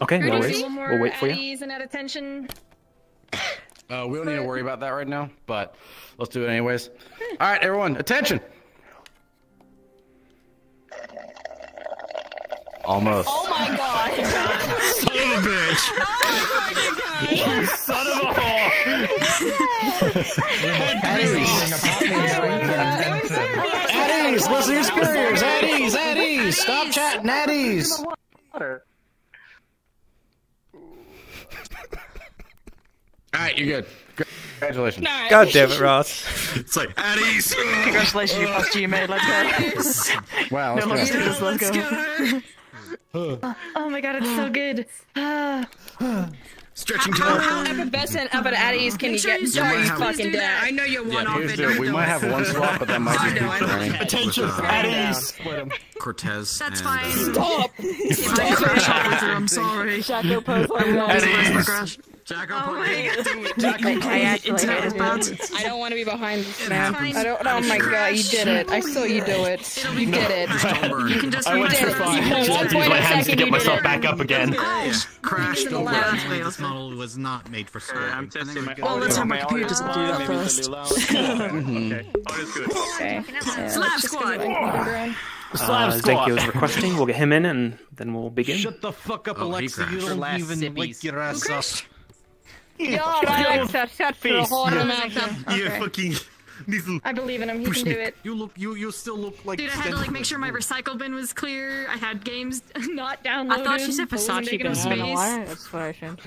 Okay, no We're gonna worries. do one more We'll wait for at you. ease and at attention. We don't need to worry about that right now, but let's do it anyways. All right, everyone, attention. Almost. Oh my god! Son of a bitch! Oh Son of a whore! At ease, listen to your superiors. At ease. Stop chatting. At ease. All right, you're good. Congratulations. God damn it, Ross. It's like, at ease! Congratulations, you passed GMA, let's go. Wow, No let's longer go. let's go. Oh my god, it's so good. Stretching How time. effervescent of an at ease can you get? You Sorry, might you have- fucking dead. I know you're one off Here's it. the, we might have one swap, but that might be too funny. Attention, At ease. Cortez. That's and, fine. Stop! I'm sorry. Shadow pose. At ease. Jacko, Oh my god. I actually Internet is hate bad. it. I don't want to be behind this It man. happens. I don't. Oh my god, you did it. I saw you do it. It'll be You did it. Don't worry. You can just I went read too it. far. You I can had one to use point my a hands to second, get you myself did back it. up again. Yeah, crash. Don't worry. Yeah. This model was not made for scoring. I'm testing my Well, let's have my computer doesn't do that first. Okay. Oh, it's good. Okay. Slap squad. Zenkio's requesting. We'll get him in, and then we'll begin. Shut the fuck up, Oh, he Alexa. You crashed. don't even wake your ass up. Yo, Alexa, shut the whore mouth. You fucking little. I believe in him. He can do it. You still look like. Dude, I had to like make sure my recycle bin was clear. I had games. Not downloaded. I thought she said Wasn't Versace taking bin. up I don't know space. why, that's what I should.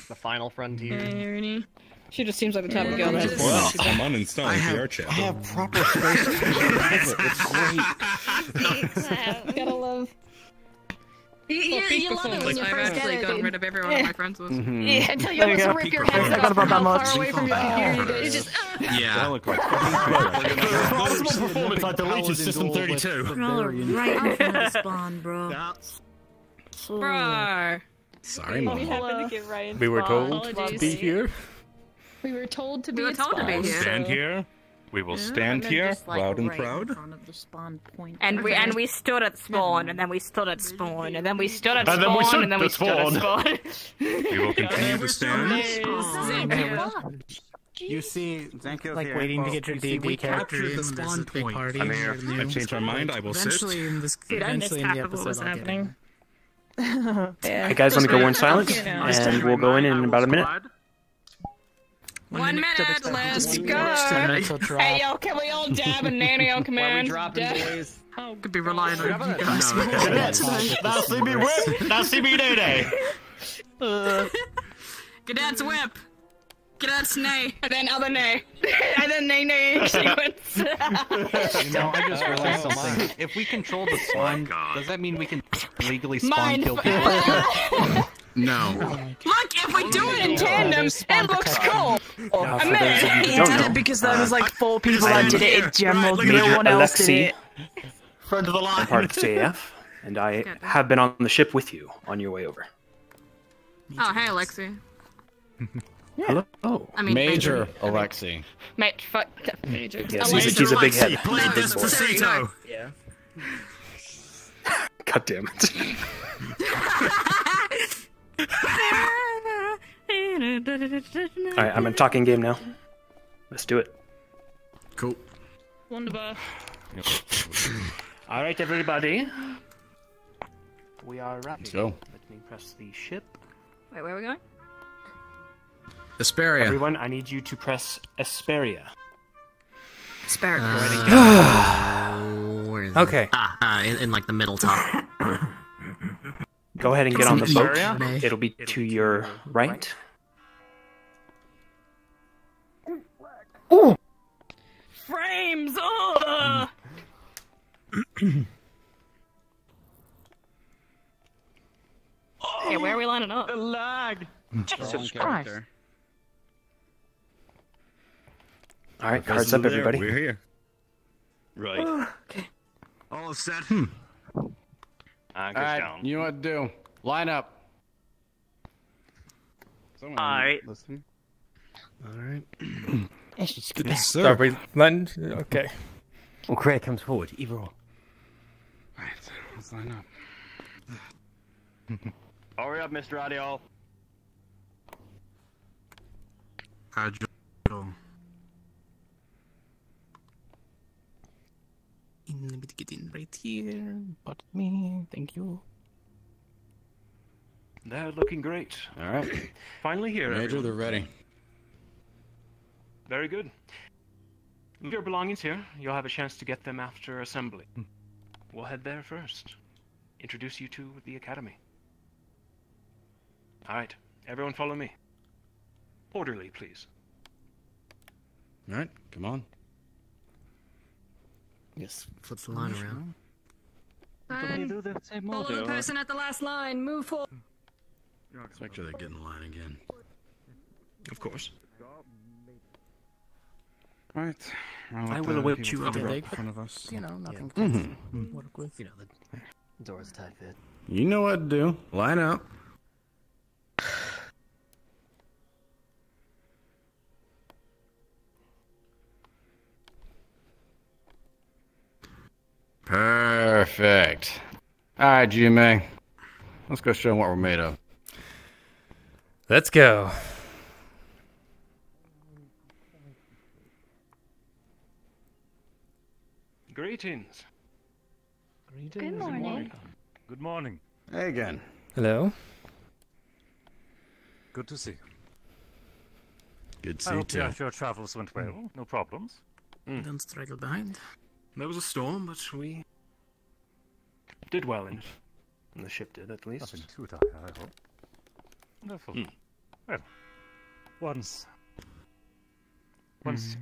The final frontier. Ernie. She just seems like the type of girl that. Well, I'm uninstalling PR chat. I have proper space to use it. It's great. Gotta love. You love it when you I've first actually get it. gotten rid of every one of my friends list. Yeah, until you There you almost go. rip your Peak head performance. off from how much. far away from your computer you go. It's just. Yeah. Don't look like Optimal performance, I deleted System 32. Bro, right off the spawn, bro. Bro. Sorry, We mom. happened to get right. We were told to Apologies. be here. We were told to be. We were at told to be spawn, here. so- stand here. We will stand here, loud and proud. And we stood at spawn, and then we stood at spawn, and then we stood at And then we spawn, stood and then we at stood at spawn. spawn. We will continue to stand. You see, Zenkio's Like here. waiting to get your You see, we D&D character captured in, the this spawn is a big point. party. I'm here. I've changed my mind. I will sit. Eventually in this, Dude, I missed eventually in half the of what was episode, I'll get happening. it. Hey guys, let me go in silence, You know. and we'll go in about a minute. 1 minute, let's go. Mental drop. Hey yo, can we all dab and nanny on Where we command? dropping, Dab- boys? Could be relying on you guys. Now see me whip, now see me day. Cadet's whip. Cadet's nay. And then other nay. And then nay sequence. You know, I just realized something. If we control the spawn, does that mean we can legally spawn Mine. kill people? No. Look, if we do it In tandem, it looks cool. Now, A for those of minute. you who He don't did know, it because there was like 4 people I that did it in am general. here. No one else did Alexi, it. Friend of the line. I'm part of the CAF, and I have been on the ship with you on your way over. Oh, hey, Alexi. Hello. Oh, I mean, Major Alexi. Mate, fuck. Major. yes, Alexi. he's a big head. Play He's a big boy. Despacito. God damn it. Alright, I'm in talking game now. Let's do it. Cool. Wunderbar. Alright, everybody. We are ready. Let's go. Let me press the ship. Wait, where are we going? Asperia. Everyone, I need you to press Asperia. Asparagus. Okay. In like the middle top. Go ahead and get on the boat. Asperia? It'll be to your right. Frames! Oh! Hey, where are we lining up? Lag. Jesus Christ. Alright, cards up, everybody. We're here. Right. All set. All right, you know what to do. Line up. Alright. Listen. Alright. Yes, Are we letting? Okay. Well, Craig comes forward. Either or. Alright, let's line up. Hurry up, Mr. Adiol. Agile. Let me get in right here. But me, thank you. They're looking great. All right. Finally here. Major, everyone. they're ready. Very good. Leave your belongings here. You'll have a chance to get them after assembly. We'll head there first. Introduce you to the academy. All right, everyone follow me. Orderly, please. All right, come on. Yes, flip the line around. Fine. Follow the person at the last line. Move forward. Make sure they get in line again. Of course. All right. I will await you up at the in front of us. You know, nothing fancy. Work with. You know, the door's tight fit. You know what to do. Line up. Perfect. All right, GMA. Let's go show them what we're made of. Let's go. Greetings. Good morning. Good morning. Hey again. Hello. Good to see you. Good to I see you hope too. your travels went well. No problems. Don't straggle behind. There was a storm, but we did well in it. The ship did, at least. Nothing too dire, I hope. Wonderful. Well, once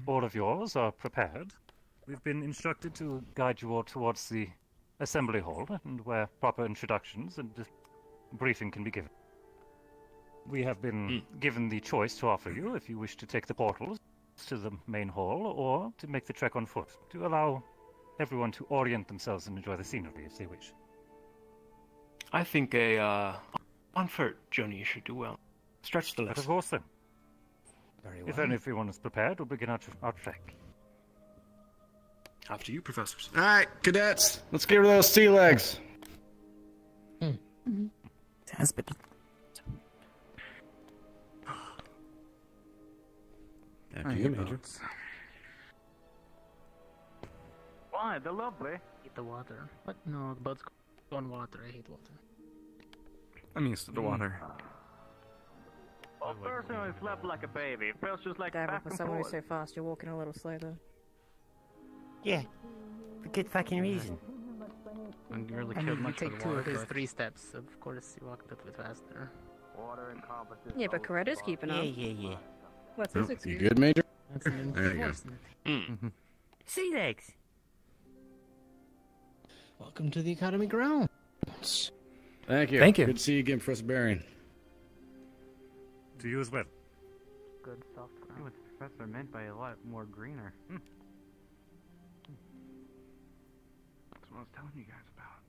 all of yours are prepared, we've been instructed to guide you all towards the assembly hall, and where proper introductions and briefing can be given. We have been given the choice to offer you if you wish to take the portals to the main hall, or to make the trek on foot, to allow everyone to orient themselves and enjoy the scenery if they wish. I think a on-foot journey should do well. Stretch the But legs. of course then. Very If well. everyone is prepared, we'll begin our trek. After you, professors. All right, cadets. Let's get rid of those sea legs. Has been. After you, Major. Why? They're lovely. Hate the water. What? No, the boat's on water. I hate water. I'm used to the water. Well, personally, slept like a baby. It feels just like Damn, back for and someone who's forth. so fast, you're walking a little slow though. Yeah. For good fucking reason. And you really killed much for the water. You take 2 of his 3 steps. Of course, you walk a little bit faster. Water encompasses. Yeah, but Coretta's keeping up. Yeah. What's Oh, his you excuse? good, Major? That's an There you go. enforcement. Sea legs. Welcome to the Academy grounds. Thank you. Thank you. Good to see you again, Professor Barian. To you as well. Good soft ground. What the professor meant by a lot more greener. That's what I was telling you guys about.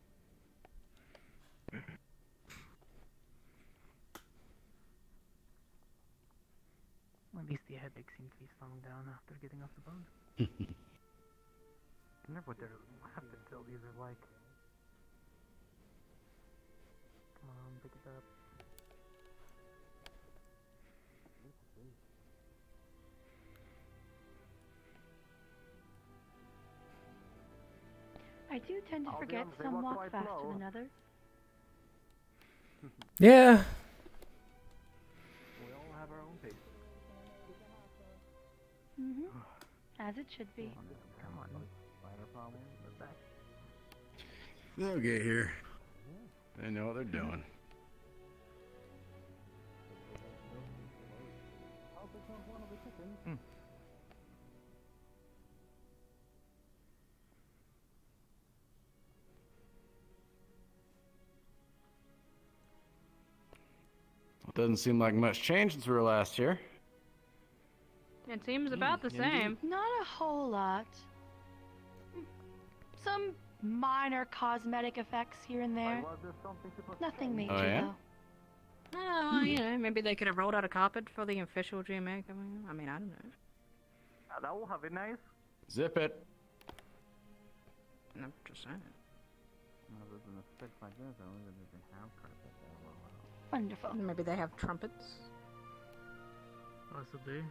At least the headache seemed to be slowing down after getting off the boat. I wonder what their lab facilities are like. Come on, pick it up. I do tend to forget some walk faster than others. Yeah. We all have our own pace. As it should be. Come on. Minor problem. We're back. They'll get here. They know what they're doing. Doesn't seem like much change since we were last here. It seems about the same. Not a whole lot. Some minor cosmetic effects here and there. Nothing major, Oh, yeah? though. Oh, well, you know, maybe they could have rolled out a carpet for the official GMA coming. I mean, I don't know. That will have it nice. Zip it. No, just saying. No, there's an effect like this. I don't think they can have carpet though. Wonderful. Maybe they have trumpets. Possibly.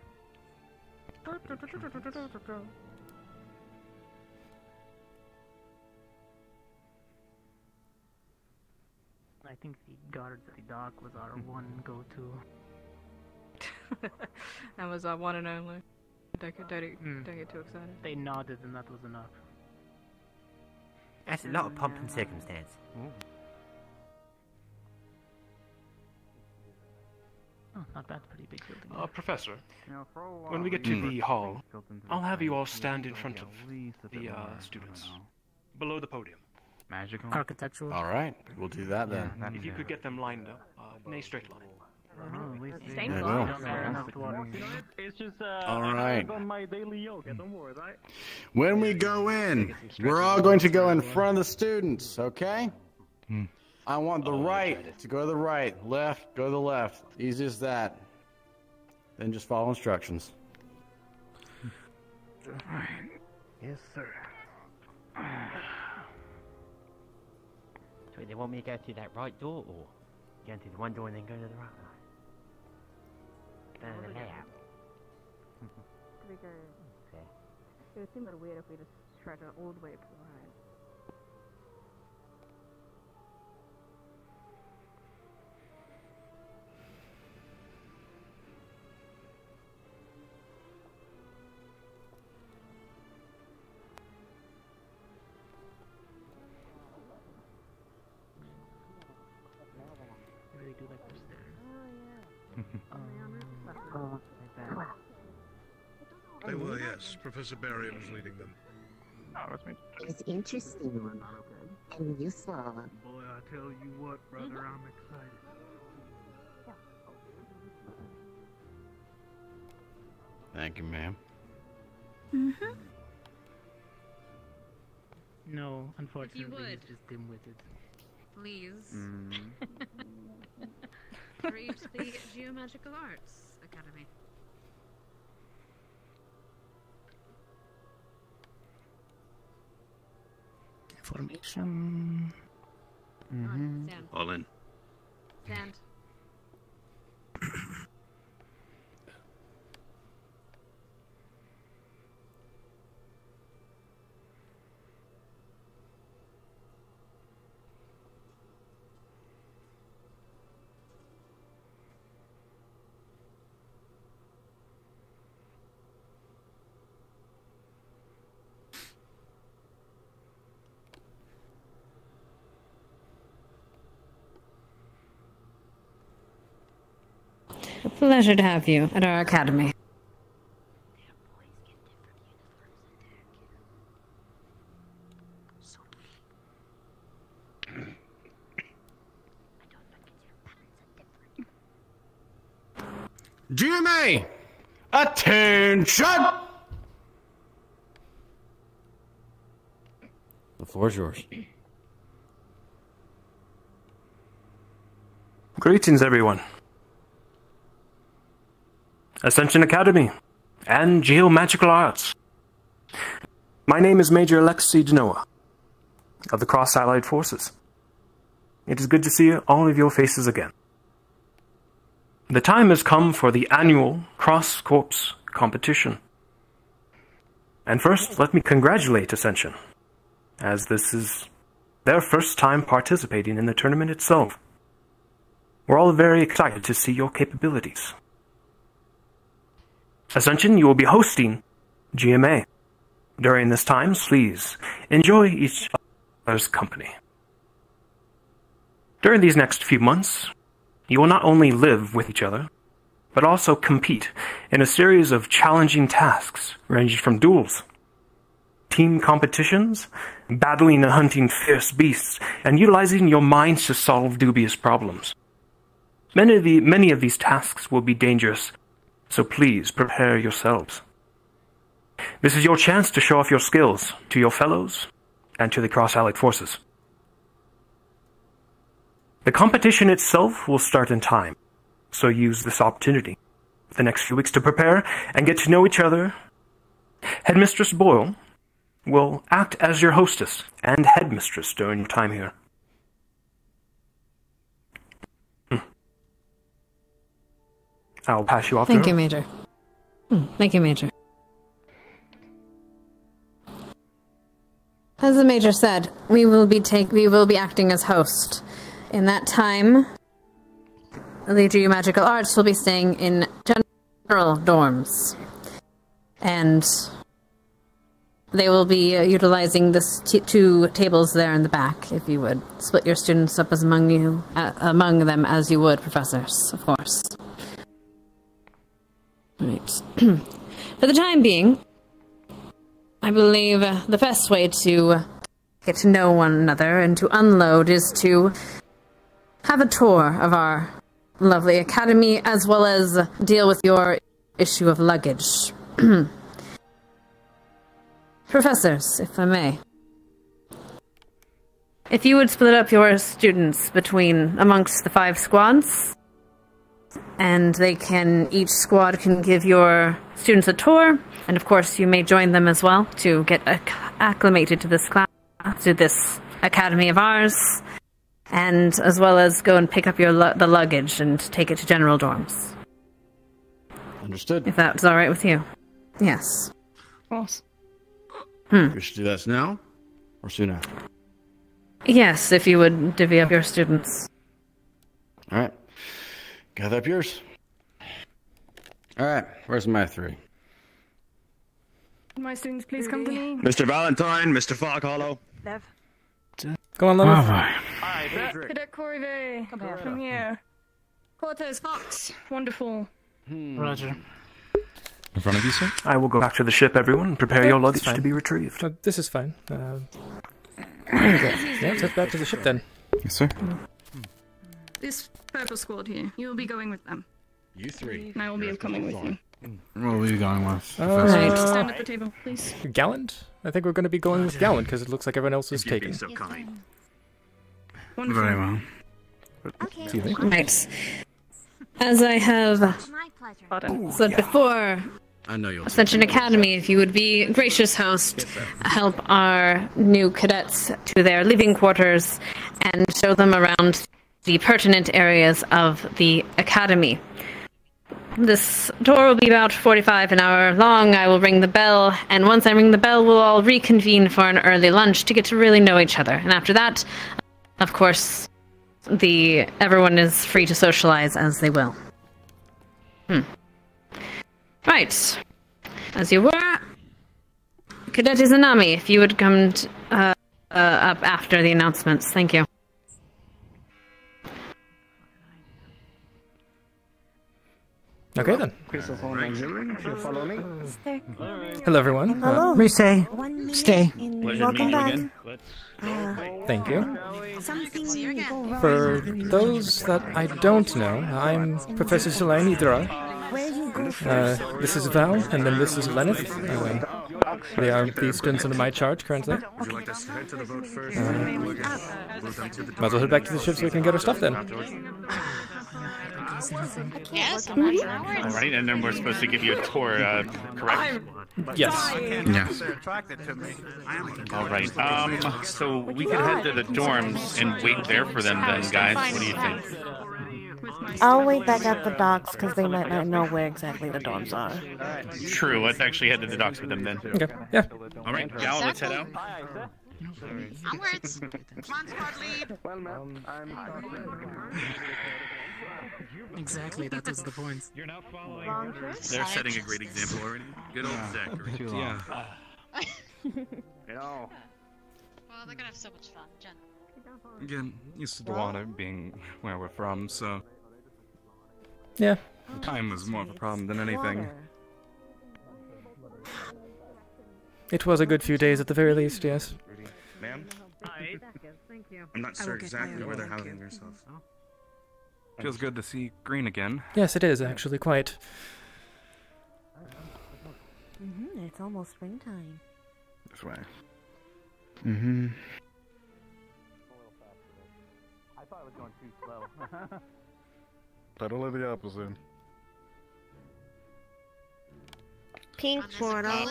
I think the guards at the dock was our one go-to. That was our one and only. Don't get too excited. They nodded and that was enough. That's a lot of pomp and circumstance. Oh, not bad. Pretty big building. Professor, when we get to the hall, I'll have you all stand in front of the students, below the podium. Magical? Architectural. All right, we'll do that then. If you could get them lined up in a straight line. Same I line. will. It's just All right. on my daily yoga. Don't worry, right? When we go in, we're all going to go in front of the students, okay? I want the right to go to the right, left, go to the left. Easy as that. Then just follow instructions. Yes, sir. So they want me to go through that right door, or go through the one door and then go to the right one? The layout. Okay. It would seem a little weird if we just tried to all the way up to the right. Really do like this there. They were, yes. Professor Barry was leading them. It's interesting and useful. Boy, I tell you what, brother, I'm excited. Thank you, ma'am. No, unfortunately, would. it's just dim-witted. Please. Read the Geomagical Arts Academy. Formation. Stand. All in. Stand. A pleasure to have you at our academy. GMA! Attention! The floor is yours. Greetings, everyone. Ascension Academy and Geomagical Arts. My name is Major Alexei Genoa of the Cross Allied Forces. It is good to see all of your faces again. The time has come for the annual Cross Corps competition. And first, let me congratulate Ascension, as this is their first time participating in the tournament itself. We're all very excited to see your capabilities. Ascension, you will be hosting GMA. During this time, please enjoy each other's company. During these next few months, you will not only live with each other, but also compete in a series of challenging tasks ranging from duels, team competitions, battling and hunting fierce beasts, and utilizing your minds to solve dubious problems. Many of these tasks will be dangerous, so please prepare yourselves. This is your chance to show off your skills to your fellows and to the Cross-Allied Forces. The competition itself will start in time, so use this opportunity the next few weeks to prepare and get to know each other. Headmistress Boyle will act as your hostess and headmistress during your time here. I'll pass you off Thank to you, her. Major. Thank you, Major. As the Major said, we will be acting as host. In that time, the GU Magical Arts will be staying in general dorms. And they will be utilizing the two tables there in the back, if you would. Split your students up as among them as you would professors, of course. Right. For the time being, I believe the best way to get to know one another and to unload is to have a tour of our lovely academy, as well as deal with your issue of luggage. Professors, if I may. If you would split up your students amongst the 5 squads, and each squad can give your students a tour, and of course you may join them as well to get acclimated to this class, to this academy of ours, and as well as go and pick up the luggage and take it to general dorms. Understood. If that's all right with you. Yes. Of course. We should do this now, or soon after? Yes, if you would divvy up your students. Alright. Gather up yours. Alright, where's my 3? My students, please come to me. Mr. Valentine, Mr. Foghollow. Lev. Go on, Lev. Cadet Corey, come here. Cortez Fox, wonderful. Roger. In front of you, sir? I will go back to the ship, everyone. Prepare your luggage to be retrieved. This is fine. Yeah, let's back to the ship then. Yes, sir. This purple squad here, you will be going with them. You 3. And I will be coming with you. What are we going with? Stand at the table, please. Gallant? I think we're going to be going with Gallant because it looks like everyone else is taken. So kind. Wonderful. Very well. Okay. Right. As I have said before, I know you'll Ascension Academy, if you would be a gracious host, help our new cadets to their living quarters and show them around the pertinent areas of the academy. This tour will be about 45 an hour long. I will ring the bell, and once I ring the bell, we'll all reconvene for an early lunch to get to really know each other. And after that, of course, everyone is free to socialize as they will. Right. As you were, Cadet Izanami, if you would come up after the announcements. Thank you. Okay then. Follow me. Hello everyone. Hello. Rise. Stay. Welcome back. Thank you. Something go wrong. For those that I don't know, I'm Professor Selene Idra. Where you go first? This is Val, and then this is Lenneth. They are the students under my charge currently. Would you like us to head to the boat first? Might as well head back to the ship so we can get our stuff then. Yes. Alright, and then we're supposed to give you a tour, correct? Yes. Yes. Alright, so we could head to the dorms and wait there for them then, guys. What do you think? I'll wait back at the docks because they might not know where exactly the dorms are. True, let's actually head to the docks with them then. Okay, yeah. Alright, Gal, let's head out. Onwards. Come on, squad lead. Exactly, that is the point. You're now following. They're setting a great example already. Good old Zachary. Yeah. Well, they're gonna have so much fun, Jen. Again, used to Dewada being where we're from, so yeah, time was more of a problem than anything. It was a good few days at the very least, yes. Ma'am? I'm not sure exactly where they're housing yourself. Feels good to see green again. Yes, it is actually quite. It's almost springtime. This way. I thought it was going too slow. Pedal of the opposite. Pink portal.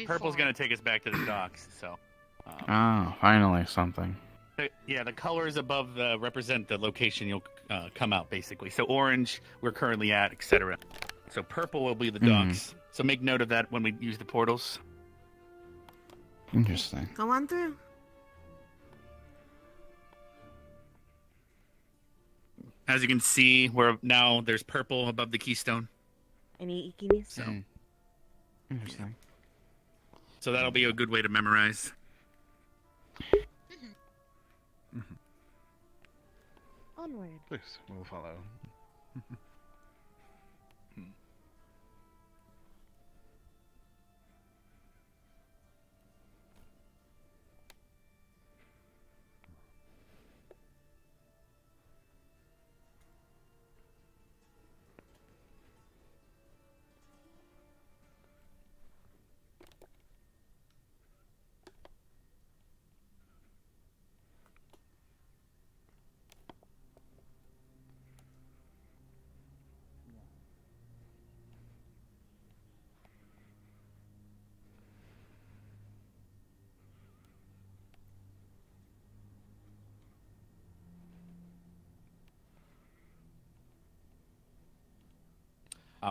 Purple's gonna take us back to the docks, so. Oh, finally something. Yeah, the colors above represent the location you'll come out, basically. So orange, we're currently at, etc. So purple will be the docks. So make note of that when we use the portals. Interesting. Go on through. As you can see, there's purple above the keystone. Any ikinis? So, Interesting. so that'll be a good way to memorize. Onward. Please, we'll follow.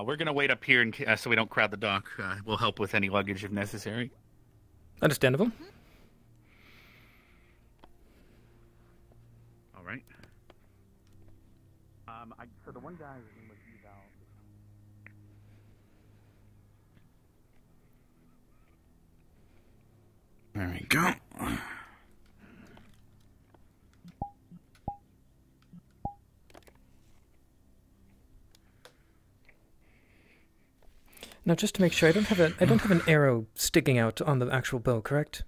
We're going to wait up here so we don't crowd the dock. We'll help with any luggage if necessary. Understandable. All right. So the one guy was eval. There we go. Now, just to make sure, I don't have an arrow sticking out on the actual bow, correct?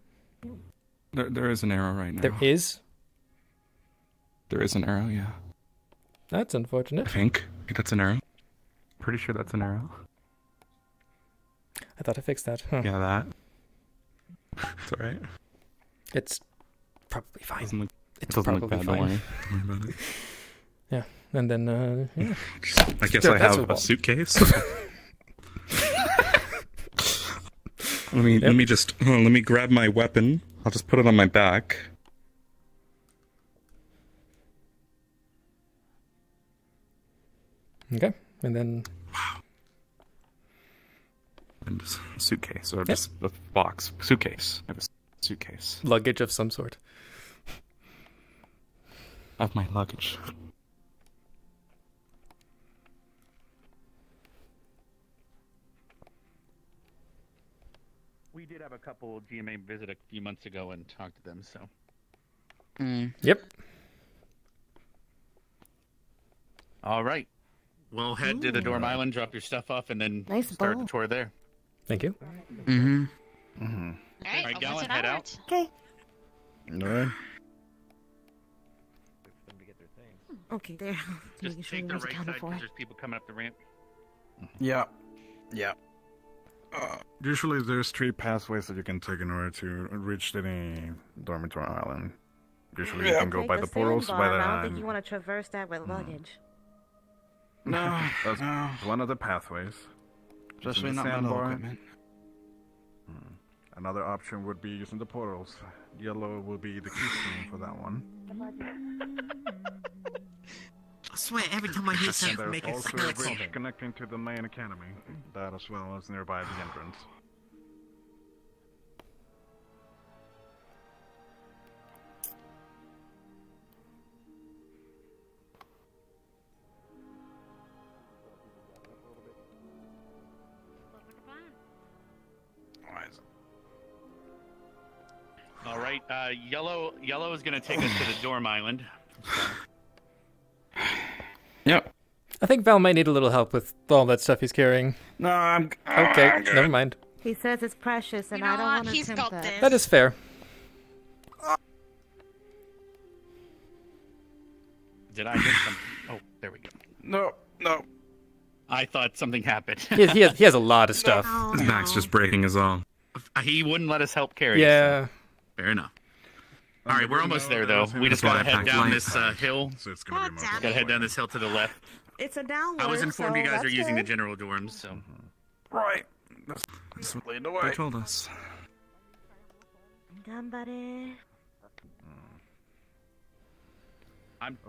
There is an arrow right now. There is? There is an arrow, yeah. That's unfortunate. I think that's an arrow. Pretty sure that's an arrow. I thought I fixed that. Huh. Yeah, that. It's alright. It's probably fine. It doesn't look bad, fine. don't worry about it. Yeah, and then, yeah. I guess I have a suitcase. Let me grab my weapon. I'll just put it on my back. Okay, and then... And just a suitcase, or just a box. Suitcase. I have a suitcase. Luggage of some sort. I have my luggage. We did have a couple GMA visit a few months ago and talked to them, so. Yep. All right. We'll head to the Dorm Island, drop your stuff off, and then start the tour there. Thank you. Mm-hmm. All right, Gallant, head out. Okay. All right. Okay, there. Just Making sure take the everyone's right accounted side for. because there's people coming up the ramp. Yeah. Yeah. Usually there's 3 pathways that you can take in order to reach any dormitory island. Usually you can go by the portals, by the... I don't think you want to traverse that with luggage. No, That's one of the pathways. especially Using the not metal sandbar. equipment. Another option would be using the portals. Yellow will be the keystone for that one. I swear, every time I hear And something, there's make it also a sound bridge connecting to the main academy. That as well as nearby the entrance. All right, Yellow is going to take us to the Dorm Island. Yep. I think Val might need a little help with all that stuff he's carrying. No, I'm... Okay, never mind. He says it's precious, and I don't want to tempt that. That is fair. Did I miss something? Oh, there we go. No. I thought something happened. He has a lot of stuff. His back's just breaking his arm. He wouldn't let us help carry. Yeah. So. Fair enough. All right, we're almost there, though. We just gotta head down this hill. So it's gonna be Gotta head down this hill to the left. It's a downward. I was informed you guys so are using the that's general dorms, so. Right. That's lead the way. They told us. good. Done, buddy.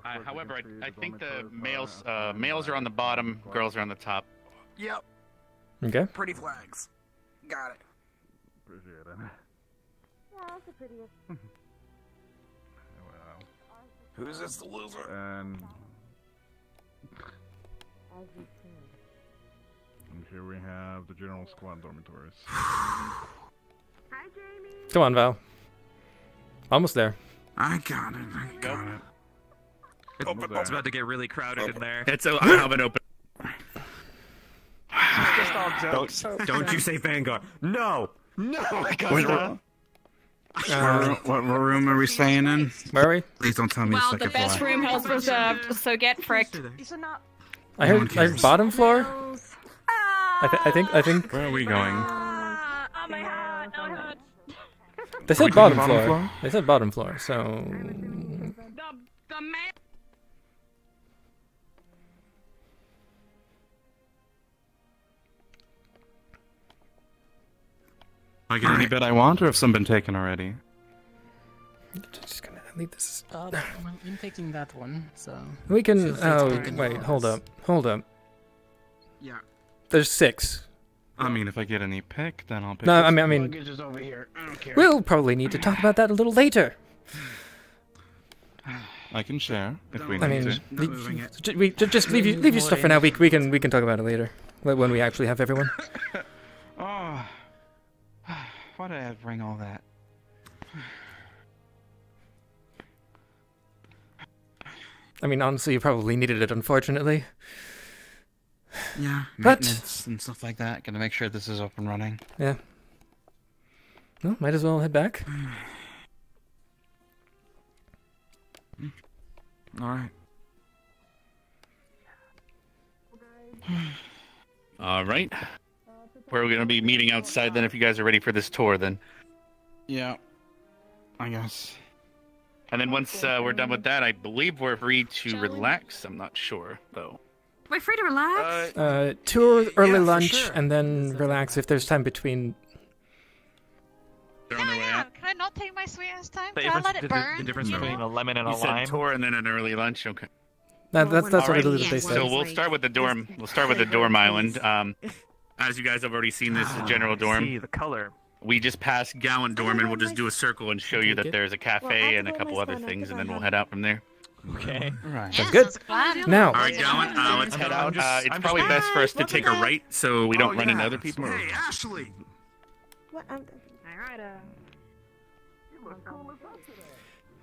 However, I think the males are on the bottom, girls are on the top. Yep. Okay. Pretty flags. Got it. Appreciate it. Yeah, that's the prettiest. Wow. Who's this, the loser? And As you can. here we have the general squad dormitories. Hi, Jamie. Come on, Val. Almost there. I got it. I got it. It's about to get really crowded in there. I have it open. Don't you say Vanguard. No! No! What room are we staying in? Where are we? Please don't tell me Well, the the second best floor. room has reserved, so get fricked. I heard bottom floor. I think. Where are we going? Oh my heart, oh my heart. They said bottom floor. They said bottom floor. So. The man. I get any bed I want, or have some been taken already? Just gonna leave this. Well, I'm taking that one, so. We can. Oh wait, hold up. Yeah. There's 6. I mean, if I get any pick, then I'll pick. No, this. I mean, Luggage is over here. I don't care. we'll probably need to talk about that a little later. I can share if we I need mean, to. just leave your stuff for now. We can talk about it later when we actually have everyone. Oh, why did I bring all that? I mean, honestly, you probably needed it, unfortunately. Yeah, But- maintenance and stuff like that. Gonna make sure this is up and running. Yeah. Well, might as well head back. Alright. All right. We're going to be meeting outside then if you guys are ready for this tour then. Yeah. I guess. And then once we're done with that, I believe we're free to relax. I'm not sure, though. We're free to relax? Tour, early for lunch, sure. and then relax if there's time between. They're on their way out. Can I not take my sweet ass time? The Can I difference- let it the- burn? the difference you between know? a lemon and a You said lime. tour and then an early lunch. Okay. That's what Alright, they said. So we'll start with the dorm. We'll start with the dorm island. As you guys have already seen, this is general dorm. See the color. We just passed Gowan dorm, and we'll just do a circle and show you that there's a cafe and a couple other things, and then we'll head out from there. Okay. Right. Sounds good. Now. All right, Gowan. Let's head out. It's probably best for us to take a right so we don't run into other people. Hey, Ashley! What? Alright,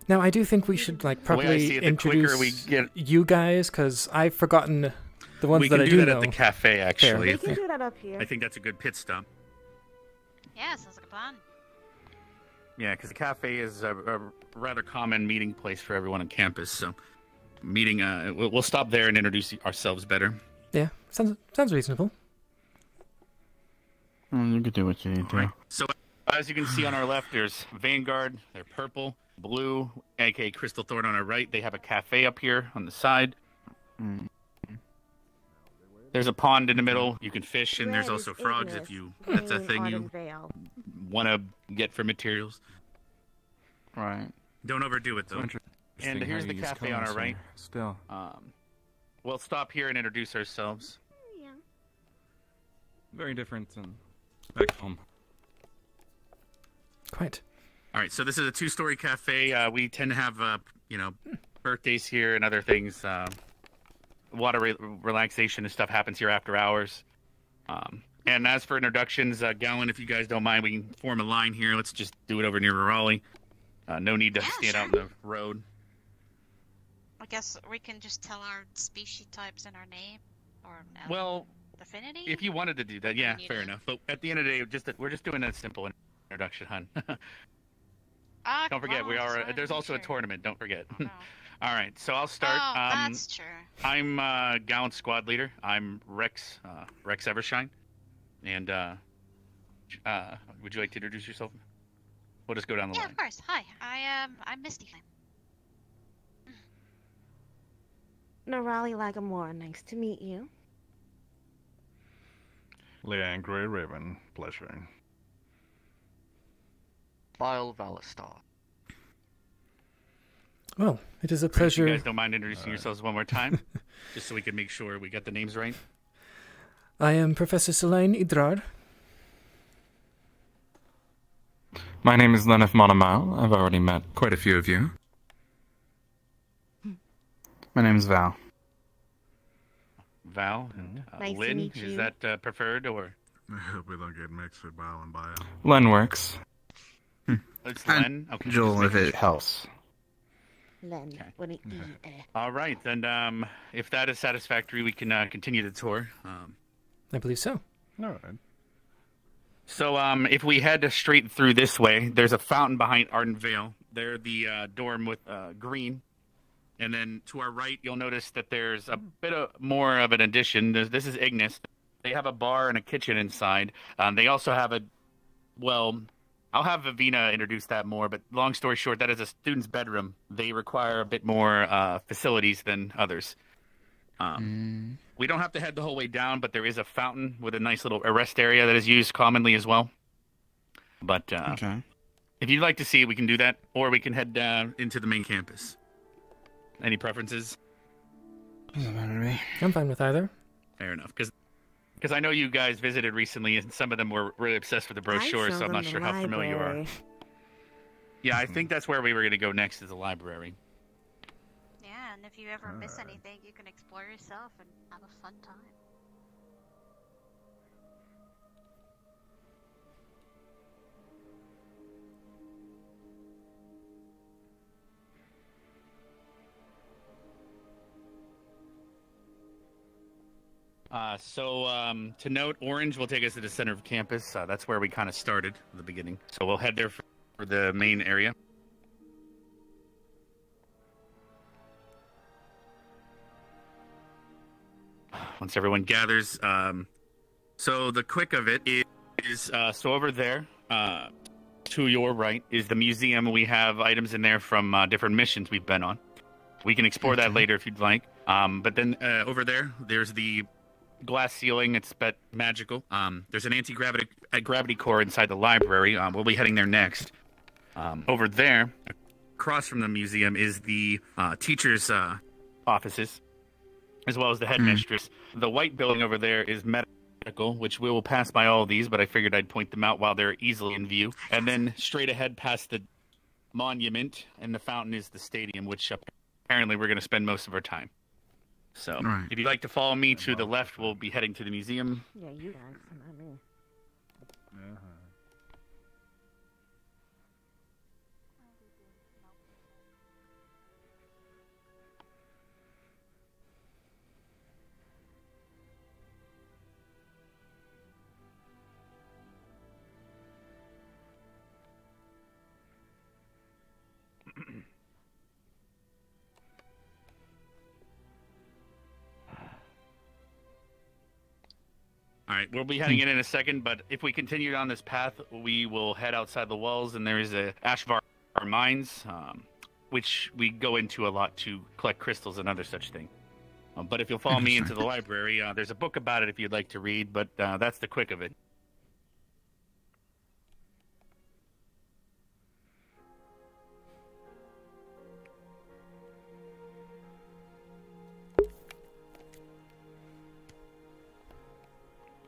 Now, I do think we should like The way I probably see it, the quicker introduce we get- you guys, because I've forgotten the ones We that can I do do that know. at the cafe, actually. We can do that up here. I think that's a good pit stop. Yeah, sounds like a plan. Yeah, because the cafe is a rather common meeting place for everyone on campus. So, we'll stop there and introduce ourselves better. Yeah, sounds reasonable. You could do what you need to. So, as you can see on our left, there's Vanguard. They're purple, blue, aka Crystal Thorn on our right. They have a cafe up here on the side. There's a pond in the middle. You can fish, and there's Red also is frogs Ignis, if that's a green thing you Autumn Vale. want to get for materials. Right. Don't overdo it, though. Interesting And how here's you the use cafe on colors our right. here. Still. We'll stop here and introduce ourselves. Very different than back home. Quite. All right, so this is a 2-story cafe. We tend to have, birthdays here and other things. Water relaxation and stuff happens here after hours. And as for introductions, Gowan, if you guys don't mind, we can form a line here. Let's just do it over near Raleigh. No need to stand out in the road. I guess we can just tell our species types and our name, or Well, affinity. if you wanted to do that, yeah, You fair know. enough. But at the end of the day, we're just doing a simple introduction, hun. Don't forget, there's also a tournament. Don't forget. All right, so I'll start. Oh, that's true. I'm Gowan's squad leader. I'm Rex Evershine, and would you like to introduce yourself? We'll just go down the Yeah, line. of course. Hi, I'm Misty Flame. Norali Lagamore, nice to meet you. Leanne Grey Raven, pleasure. Bile Valistar. Well, it is a If pleasure. you guys don't mind introducing yourselves one more time, just so we can make sure we got the names right. I am Professor Selene Idrar. My name is Leneth Monomal. I've already met quite a few of you. My name's Val. Val and Nice to Lynn, meet is you. that preferred or? We don't get mixed with Bio and Bio. Len works. It's Len. Okay. Joel, if it helps. Len, what it All right, then if that is satisfactory, we can continue the tour. I believe so. All right. So if we head straight through this way, there's a fountain behind Ardent Vale. There, the dorm with green. And then to our right, you'll notice that there's a bit more of an addition. This is Ignis. They have a bar and a kitchen inside. They also have I'll have Vivina introduce that more, but long story short, that is a student's bedroom. They require a bit more facilities than others. We don't have to head the whole way down, but there is a fountain with a nice little rest area that is used commonly as well. But Okay. if you'd like to see it, we can do that, or we can head into the main campus. Any preferences? Doesn't matter to me. I'm fine with either. Fair enough, because I know you guys visited recently, and some of them were really obsessed with the brochure, so I'm not sure how familiar you are. Yeah, I think that's where we were going to go next, is the library. Yeah, and if you ever miss anything, you can explore yourself and have a fun time. To note, Orange will take us to the center of campus. That's where we kind of started at the beginning. So we'll head there for the main area. Once everyone gathers. So the quick of it is so over there, to your right, is the museum. We have items in there from different missions we've been on. We can explore that later if you'd like. But then over there's the glass ceiling. It's but magical. There's an anti-gravity core inside the library. We'll be heading there next. Over there, across from the museum, is the teachers' offices, as well as the headmistress. The white building over there is medical, which we will pass by all of these, but I figured I'd point them out while they're easily in view. And then straight ahead past the monument and the fountain is the stadium, which apparently we're going to spend most of our time. So, if you'd like to follow me to the left, we'll be heading to the museum. Yeah, you guys, not me. All right, we'll be heading in a second, but if we continue down this path, we will head outside the walls, and there is a Ashvar mines, which we go into a lot to collect crystals and other such thing. But if you'll follow me into the library, there's a book about it if you'd like to read, but that's the quick of it.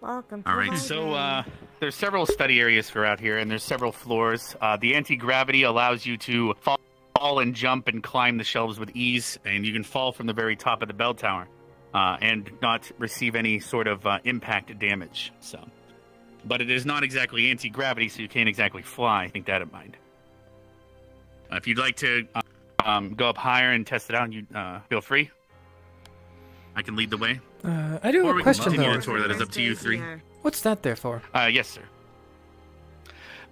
Welcome. All right, so there's several study areas for out here, and there's several floors. The anti-gravity allows you to fall and jump and climb the shelves with ease, and you can fall from the very top of the bell tower and not receive any sort of impact damage. But it is not exactly anti-gravity, so you can't exactly fly. Keep that in mind. If you'd like to go up higher and test it out, you feel free. I can lead the way. I do have a question, though. The tour. That is up to you three. What's that there for? Yes, sir.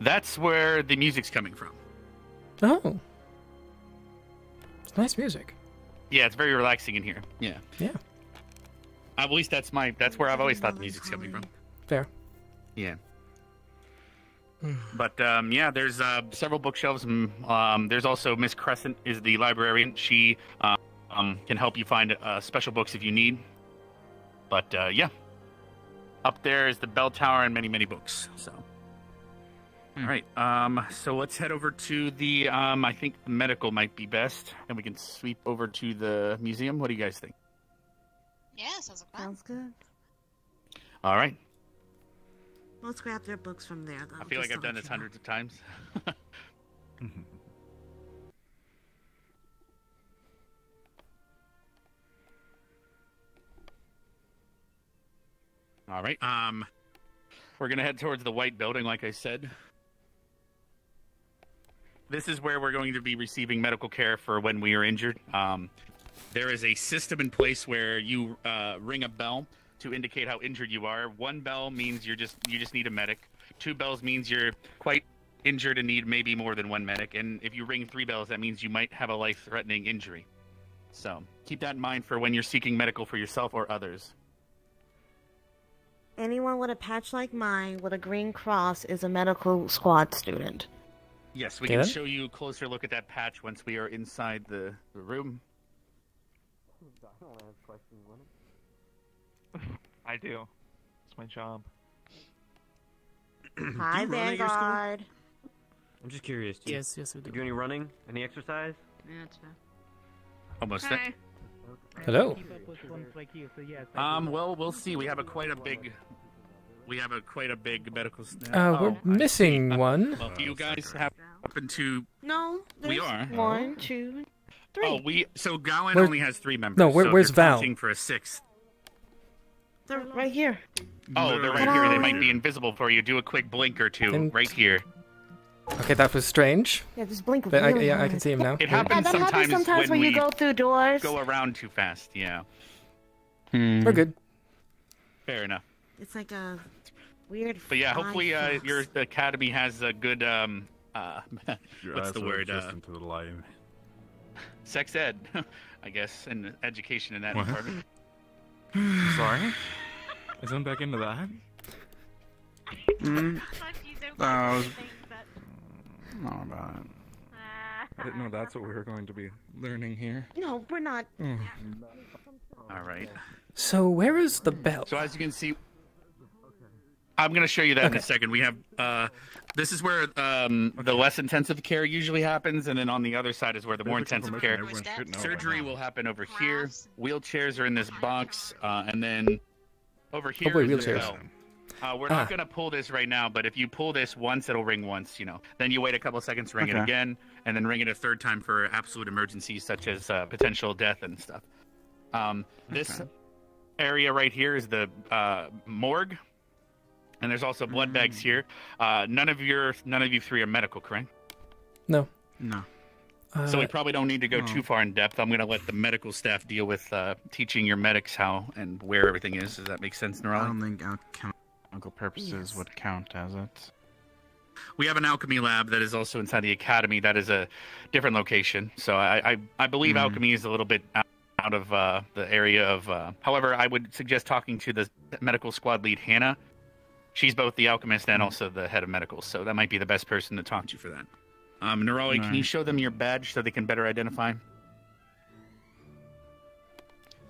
That's where the music's coming from. Oh. It's nice music. Yeah, it's very relaxing in here. Yeah. Yeah. At least that's where I've always thought the music's coming from. Fair. Yeah. But yeah, there's several bookshelves. There's also Miss Crescent is the librarian. She can help you find special books if you need. But yeah, up there is the bell tower and many books. So All right. So let's head over to the. I think the medical might be best, and we can sweep over to the museum. What do you guys think? Yeah, sounds like Sounds good. All right. Let's grab their books from there, though. I feel like I've done this hundreds of times. All right. We're gonna head towards the white building, like I said. This is where we're going to be receiving medical care for when we are injured. There is a system in place where you ring a bell to indicate how injured you are. 1 bell means you just need a medic. 2 bells means you're quite injured and need maybe more than 1 medic. And if you ring 3 bells, that means you might have a life-threatening injury. So keep that in mind for when you're seeking medical for yourself or others. Anyone with a patch like mine with a green cross is a medical squad student. Yes, we can show you a closer look at that patch once we are inside the room. I do. It's my job. Hi, Vanguard. I'm just curious. Yes, we do. You do any running? Any exercise? Yeah, it's Almost there. Hello. Well, we'll see. We have quite a big medical staff. We're missing one. Well, do you guys happen to? No, we are. 1, 2, 3. So Gowan only has 3 members. No, so where's you're Val? counting for a 6th. They're right here. Oh, they're right here. They might be invisible for you. Do a quick blink or two right here. Okay, that was strange. Yeah, just blink. But I can see him now. It happens sometimes when you go through doors. Go around too fast. Yeah. We're good. Fair enough. It's like a weird. But yeah, hopefully your academy has a good what's the word? Into the light. Sex ed, I guess, and education in that What? department. Sorry. Is one back into that? I was... Not about it. I didn't know that's what we were going to be learning here. No, we're not. All right. So where is the bell? So as you can see, I'm going to show you that in a second. We have this is where the less intensive care usually happens, and then on the other side is where the more intensive care. Surgery will happen over here. Wheelchairs are in this box, and then over here is the bell. We're not going to pull this right now, but if you pull this once, it'll ring once, Then you wait a couple of seconds, ring it again, and then ring it a 3rd time for absolute emergencies such as potential death and stuff. This area right here is the morgue, and there's also blood bags here. None of you 3 are medical, correct? No. No. So we probably don't need to go too far in depth. I'm going to let the medical staff deal with teaching your medics how and where everything is. Does that make sense, Nerali? I don't think alchemical purposes would count as it. We have an alchemy lab that is also inside the academy. That is a different location. So I believe alchemy is a little bit out of the area of... however, I would suggest talking to the medical squad lead, Hannah. She's both the alchemist and also the head of medical, so that might be the best person to talk to for that. Nerali, can you show them your badge so they can better identify?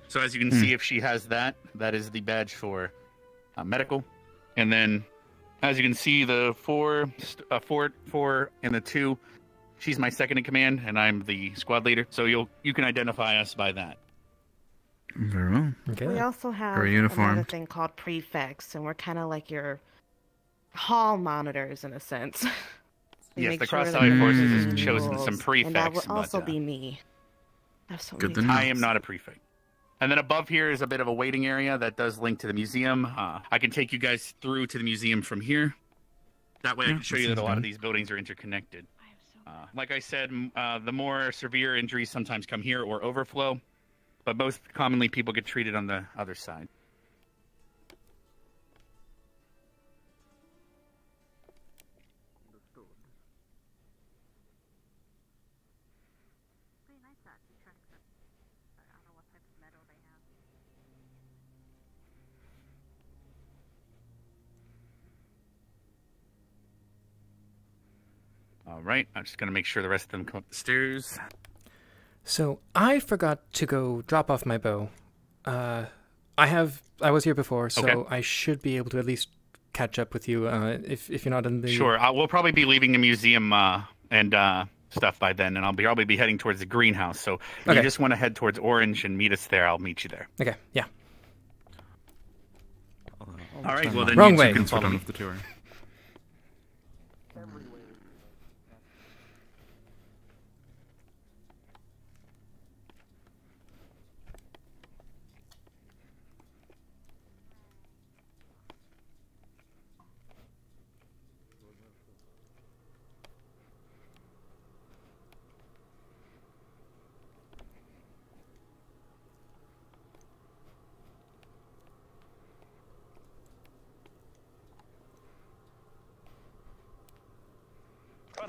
So as you can see, if she has that, that is the badge for medical. And then, as you can see, the 4 and the 2, she's my second in command, and I'm the squad leader. So you can identify us by that. Very well. Okay. We also have Very another uniformed. thing called prefects, and we're kind of like your hall monitors in a sense. Yes, the Cross-Allied Forces has chosen some prefects. And that would but, also be me. I have so Good many to know. I am not a prefect. And then above here is a bit of a waiting area that does link to the museum. I can take you guys through to the museum from here. That way I can show you that a lot of these buildings are interconnected. Like I said, the more severe injuries sometimes come here or overflow, but most commonly people get treated on the other side. All right, I'm just going to make sure the rest of them come up the stairs. So I forgot to go drop off my bow. I was here before, so I should be able to at least catch up with you if you're not in the. Sure, we'll probably be leaving the museum and stuff by then, and I'll probably be heading towards the greenhouse. So if you just want to head towards Orange and meet us there, I'll meet you there. Okay. Yeah. All right. Well, then Wrong you way. two can follow me. The tour.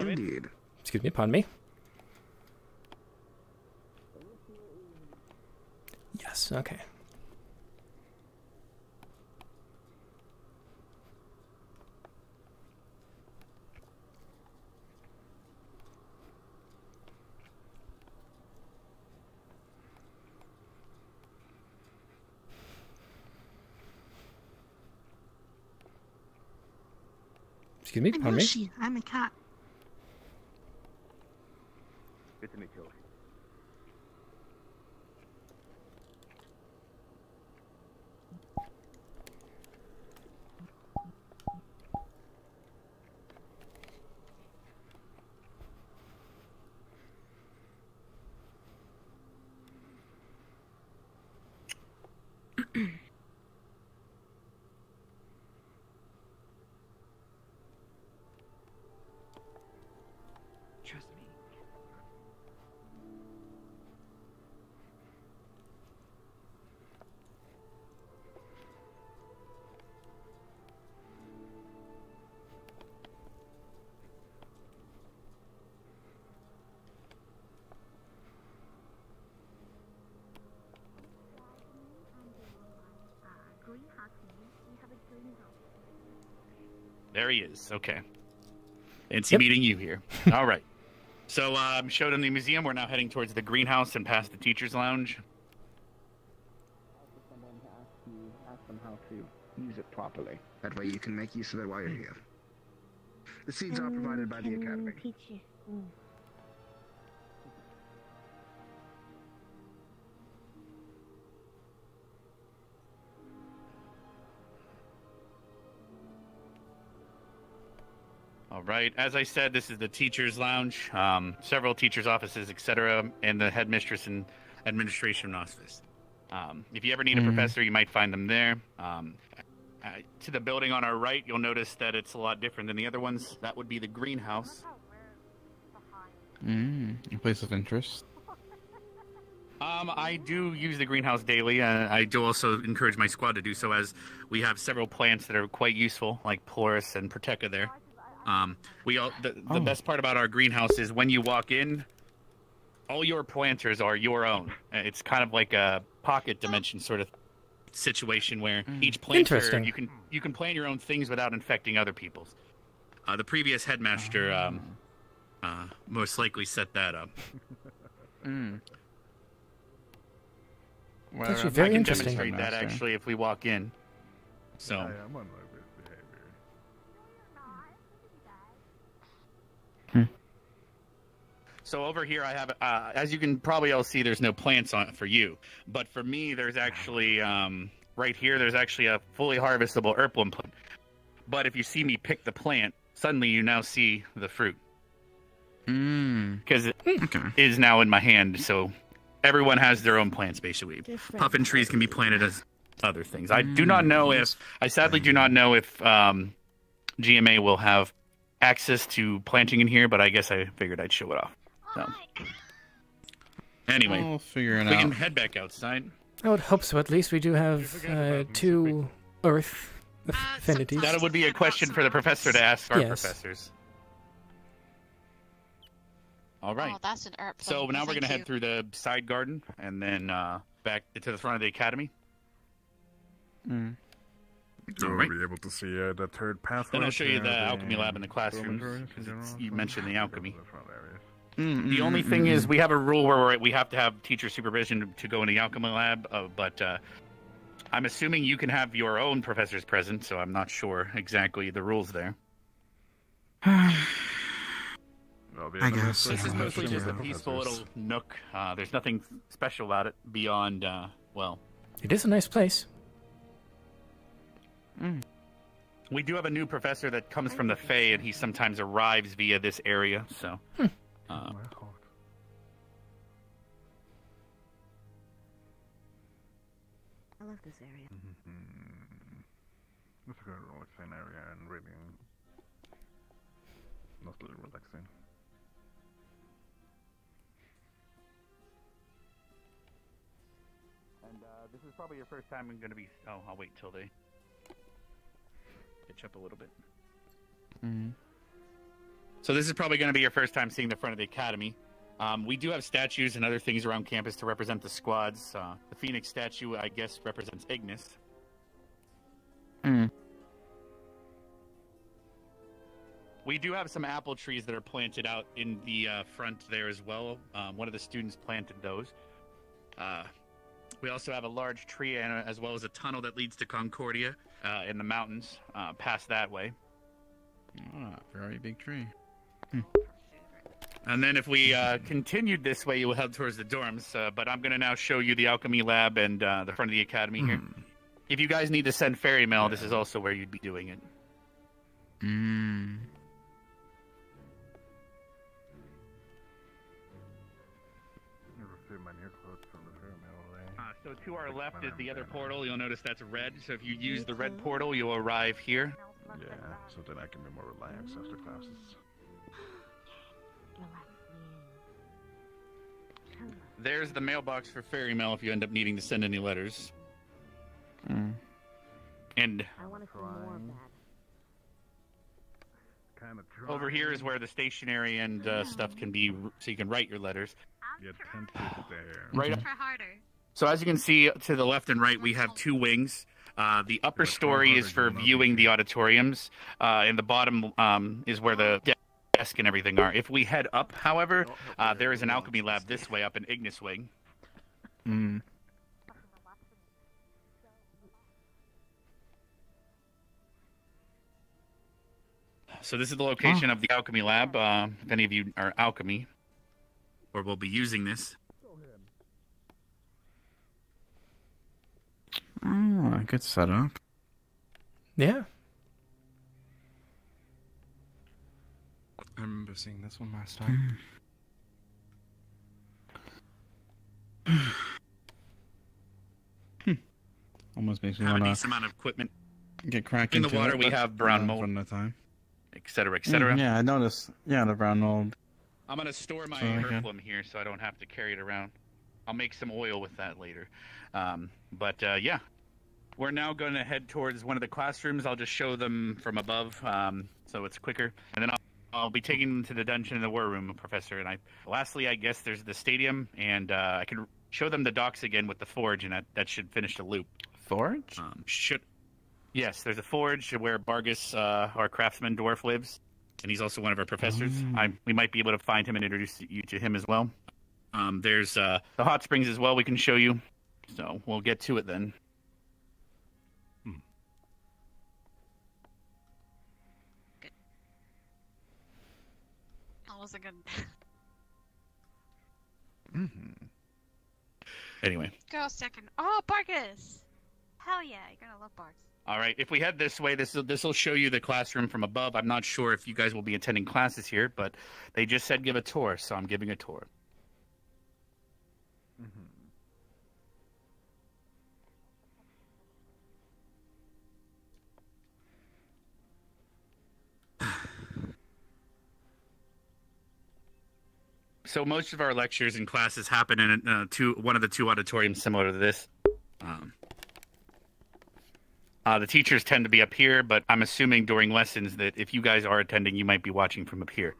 Indeed. Excuse me, pardon me. Yes, okay. Excuse me, pardon me. I'm a cat. Good to meet you. Trust me. There he is. Okay. Fancy meeting you here. All right. So showed him the museum. We're now heading towards the greenhouse and past the teacher's lounge. Ask them how to use it properly. That way you can make use of it while you're here. The seeds are provided by the Academy. All right. As I said, this is the teacher's lounge. Several teachers' offices, etc., and the headmistress and administration office. If you ever need a professor, you might find them there. To the building on our right, you'll notice that it's a lot different than the other ones. That would be the greenhouse. A place of interest. I do use the greenhouse daily, and I do also encourage my squad to do so, as we have several plants that are quite useful, like Porus and Proteca there. The best part about our greenhouse is when you walk in, all your planters are your own. It's kind of like a pocket dimension sort of situation where each planter you can plant your own things without infecting other people's. The previous headmaster most likely set that up. Well, actually very interesting. I can demonstrate that actually if we walk in. So. I'm on my good behavior. So over here I have, as you can probably all see, there's no plants on it for you. But for me, there's actually, right here, there's actually a fully harvestable Erplum plant. But if you see me pick the plant, suddenly you now see the fruit. Because it is now in my hand, so everyone has their own plants, basically. Puffin trees can be planted as other things. I do not know if, I sadly do not know if GMA will have access to planting in here, but I guess I figured I'd show it off. So. Anyway, we'll figure it we out. can head back outside. I would hope so. At least we do have 2 Earth affinities. That would be a question for the professor to ask our professors. All right. Oh, that's an Erplum. So now we're going to head through the side garden and then back to the front of the academy. We'll be able to see the third pathway. Then I'll show you the alchemy lab in the classrooms, because you mentioned the alchemy. The only thing is we have a rule where we have to have teacher supervision to go in the alchemy lab, but I'm assuming you can have your own professors present, so I'm not sure exactly the rules there. I guess. This is mostly just a peaceful little nook. There's nothing special about it beyond, well... It is a nice place. We do have a new professor that comes from the Fae, and he sometimes arrives via this area, so... I love this area. It's a good relaxing area and reading. Mostly relaxing. And this is probably your first time I'm going to be... Oh, I'll wait till they pitch up a little bit. So this is probably going to be your first time seeing the front of the academy. We do have statues and other things around campus to represent the squads. The Phoenix statue, I guess, represents Ignis. We do have some apple trees that are planted out in the front there as well. One of the students planted those. We also have a large tree and as well as a tunnel that leads to Concordia in the mountains, past that way. Very big tree. And then if we continued this way, you will head towards the dorms. But I'm going to now show you the alchemy lab and the front of the academy here. If you guys need to send fairy mail, this is also where you'd be doing it. So to our left is the other portal. You'll notice that's red. So if you use the red portal, you'll arrive here. Yeah, so then I can be more relaxed after classes. There's the mailbox for fairy mail if you end up needing to send any letters. And I want to see more of that. over here is where the stationery and stuff can be, so you can write your letters. Get tempted there. Right. So as you can see to the left and right, we have two wings. The upper story is for viewing the auditoriums, and the bottom is where the desk and everything are. If we head up, however, there is an alchemy lab this way up in Ignis Wing. So this is the location of the alchemy lab. If any of you are alchemy, or will be using this. Oh, good setup. Yeah. I remember seeing this one last time. Almost makes me Have a want decent amount of equipment. get cracking. In the water, we have brown mold, One at a time. etc., etc. Yeah, I noticed. Yeah, the brown mold. I'm gonna store my Sorry, again. Earthworm here, so I don't have to carry it around. I'll make some oil with that later. Yeah, we're now going to head towards one of the classrooms. I'll just show them from above, so it's quicker. And then I'll be taking them to the dungeon in the war room, Professor. And lastly, I guess there's the stadium, and I can show them the docks again with the forge, and that should finish the loop. Forge? Yes, there's a forge where Bargus, our craftsman dwarf, lives, and he's also one of our professors. We might be able to find him and introduce you to him as well. There's the hot springs as well we can show you, so we'll get to it then. Good. That was a good... Anyway. Go second. Oh, Bargus! Hell yeah, you're gonna love Bargus. All right, if we head this way, this will show you the classroom from above. I'm not sure if you guys will be attending classes here, but they just said give a tour, so I'm giving a tour. So most of our lectures and classes happen in one of the two auditoriums similar to this. The teachers tend to be up here, but I'm assuming during lessons that if you guys are attending, you might be watching from up here.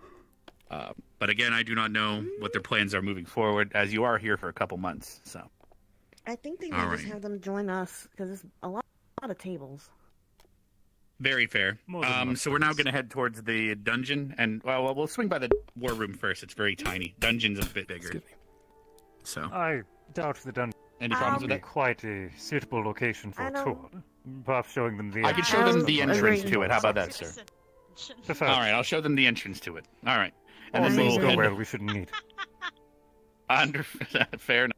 But again, I do not know what their plans are moving forward, as you are here for a couple months. So I think they might just have them join us, because there's a lot of tables. Very fair. So we're now going to head towards the dungeon, and well, we'll swing by the war room first. It's very tiny. Dungeon's a bit bigger. So I doubt the dungeon. Any problems with that? Quite a suitable location for a tour. Perhaps showing them the I could show them the entrance to it. How about that, sir? Prefer. All right, I'll show them the entrance to it. All right. And And then we'll go head- where we shouldn't need. Fair enough.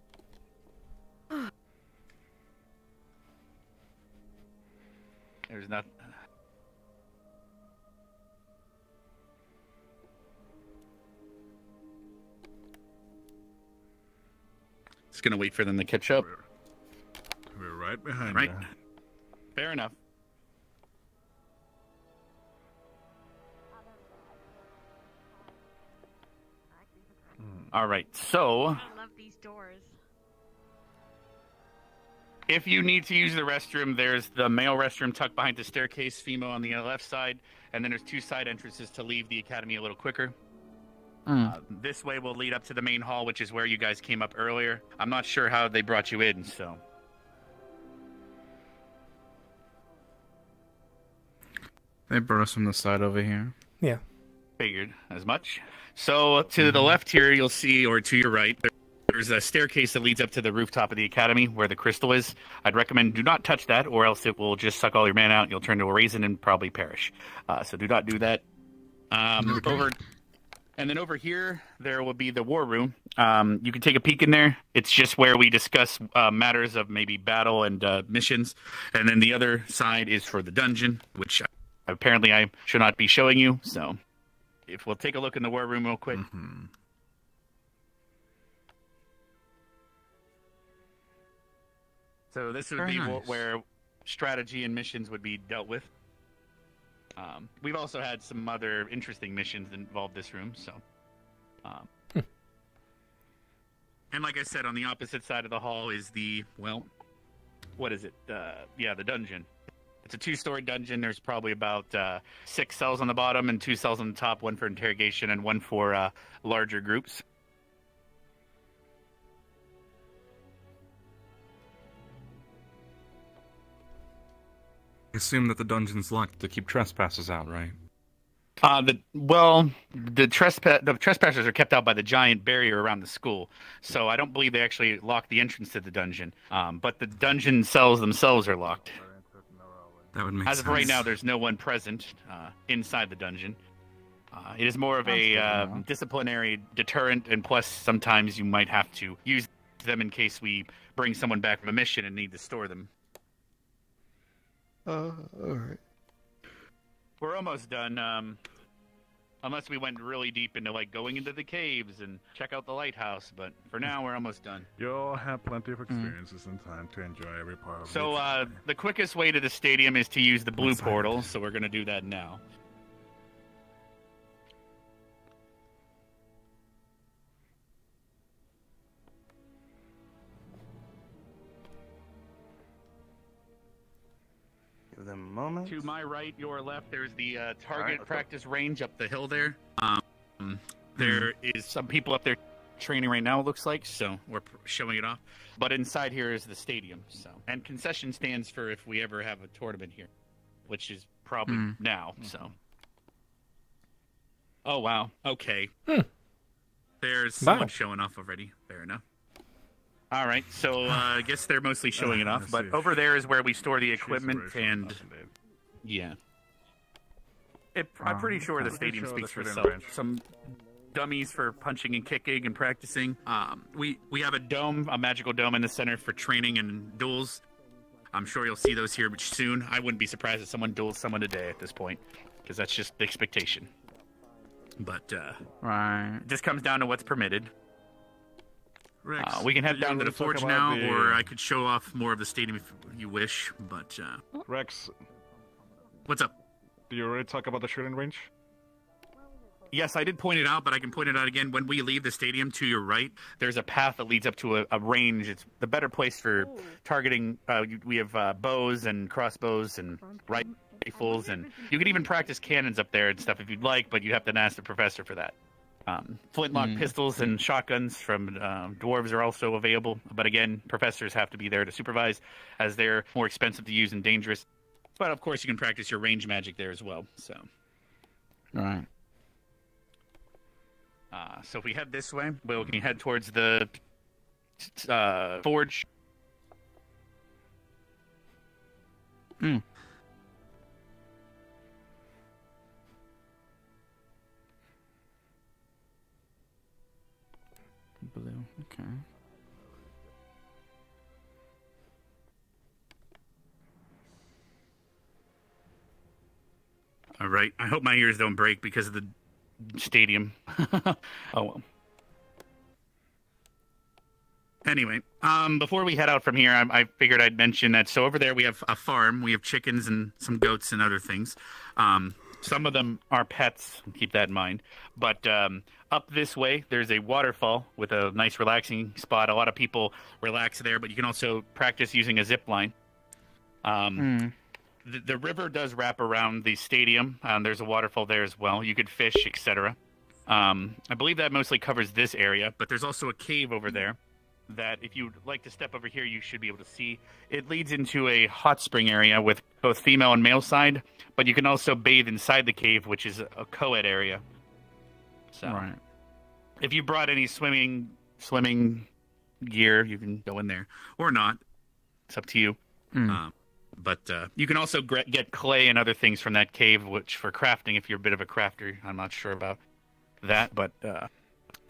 There's not. Just gonna wait for them to catch up. We're right behind Right. you. Fair enough. All right, so I love these doors. if you need to use the restroom, there's the male restroom tucked behind the staircase, female on the left side, and then there's 2 side entrances to leave the academy a little quicker. This way will lead up to the main hall, which is where you guys came up earlier. I'm not sure how they brought you in, so. They brought us from the side over here. Yeah. Figured as much. So to the left here, you'll see, or to your right, there's a staircase that leads up to the rooftop of the academy where the crystal is. I'd recommend do not touch that, or else it will just suck all your mana out and you'll turn to a raisin and probably perish. So do not do that. And then over here, there will be the war room. You can take a peek in there. It's just where we discuss matters of maybe battle and missions. And then the other side is for the dungeon, which apparently I should not be showing you. So if we'll take a look in the war room real quick. So this would Very be nice. where strategy and missions would be dealt with. We've also had some other interesting missions involve this room, so. And like I said, on the opposite side of the hall is the, well, what is it? Yeah, the dungeon. It's a 2-story dungeon. There's probably about 6 cells on the bottom and 2 cells on the top, 1 for interrogation and 1 for larger groups. I assume that the dungeon's locked to keep trespassers out, right? The trespassers are kept out by the giant barrier around the school, so I don't believe they actually lock the entrance to the dungeon. But the dungeon cells themselves are locked. That would make As sense. of right now, there's no one present inside the dungeon. It is more of a disciplinary deterrent, and plus sometimes you might have to use them in case we bring someone back from a mission and need to store them. Alright. We're almost done, unless we went really deep into like going into the caves and check out the lighthouse, but for now we're almost done. You'll have plenty of experiences and time to enjoy every part of it. So the quickest way to the stadium is to use the blue portal, so we're going to do that now. Give them a moment. To my right, your left, there's the target practice range up the hill there. There is some people up there training right now, it looks like, so we're showing it off. But inside here is the stadium, so. And concession stands for if we ever have a tournament here, which is probably now, so. Oh, wow. Okay. There's someone showing off already. Fair enough. All right, so I guess they're mostly showing it off, but over there is where we store the equipment and... Yeah. I'm pretty sure the stadium speaks for itself. Some dummies for punching and kicking and practicing. We have a dome, a magical dome in the center for training and duels. I'm sure you'll see those here soon. I wouldn't be surprised if someone duels someone today at this point, because that's just the expectation. But it just comes down to what's permitted. Rex, we can head do down you to the talk forge about now, the- or I could show off more of the stadium if you wish, but... Rex. What's up? Do you already talk about the shooting range? Yes, I did point it out, but I can point it out again. When we leave the stadium to your right, there's a path that leads up to a range. It's the better place for targeting. We have bows and crossbows and rifles, and you can even practice cannons up there and stuff if you'd like, but you have to ask the professor for that. Flintlock pistols and shotguns from dwarves are also available, but again, professors have to be there to supervise, as they're more expensive to use and dangerous. But of course, you can practice your range magic there as well. So, All right. So if we head this way, we can head towards the forge. Hmm. Blue. Okay. All right. I hope my ears don't break because of the stadium. Oh well. Anyway, before we head out from here, I figured I'd mention that. So over there we have a farm. We have chickens and some goats and other things. Some of them are pets. Keep that in mind. But up this way, there's a waterfall with a nice relaxing spot. A lot of people relax there, but you can also practice using a zip line. The river does wrap around the stadium. There's a waterfall there as well. You could fish, etc. I believe that mostly covers this area, but there's also a cave over there that if you'd like to step over here, you should be able to see. It leads into a hot spring area with both female and male side, but you can also bathe inside the cave, which is a co-ed area. So, right. If you brought any swimming gear, you can go in there. Or not. It's up to you. But you can also get clay and other things from that cave, which for crafting, if you're a bit of a crafter, I'm not sure about that. But,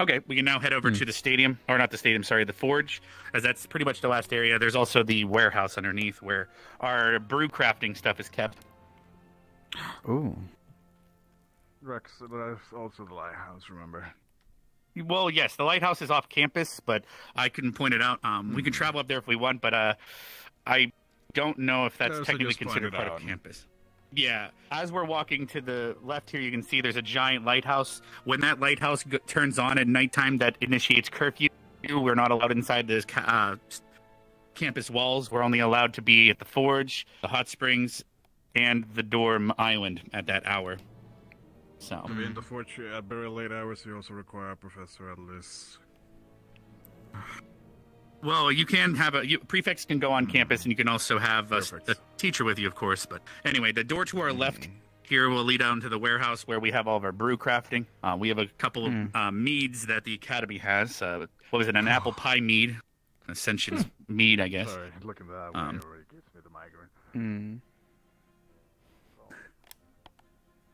okay, we can now head over to the stadium. Or not the stadium, sorry, the forge, as that's pretty much the last area. There's also the warehouse underneath where our brew crafting stuff is kept. Ooh. Rex, there's also the lighthouse, remember? Well, yes, the lighthouse is off campus, but I can point it out. We can travel up there if we want, but I don't know if that's technically considered part of campus. Yeah, as we're walking to the left here, you can see there's a giant lighthouse. When that lighthouse turns on at nighttime, that initiates curfew. We're not allowed inside the campus walls. We're only allowed to be at the forge, the hot springs, and the dorm island at that hour. So. To be in the forge at very late hours, you also require a professor at least. Well, you can have prefects can go on campus, and you can also have a teacher with you, of course. But anyway, the door to our left here will lead down to the warehouse where we have all of our brew crafting. We have a couple of meads that the academy has. What was it? An apple pie mead, Ascension's mead, I guess. Sorry, look at that. Whatever it gives me the migraine.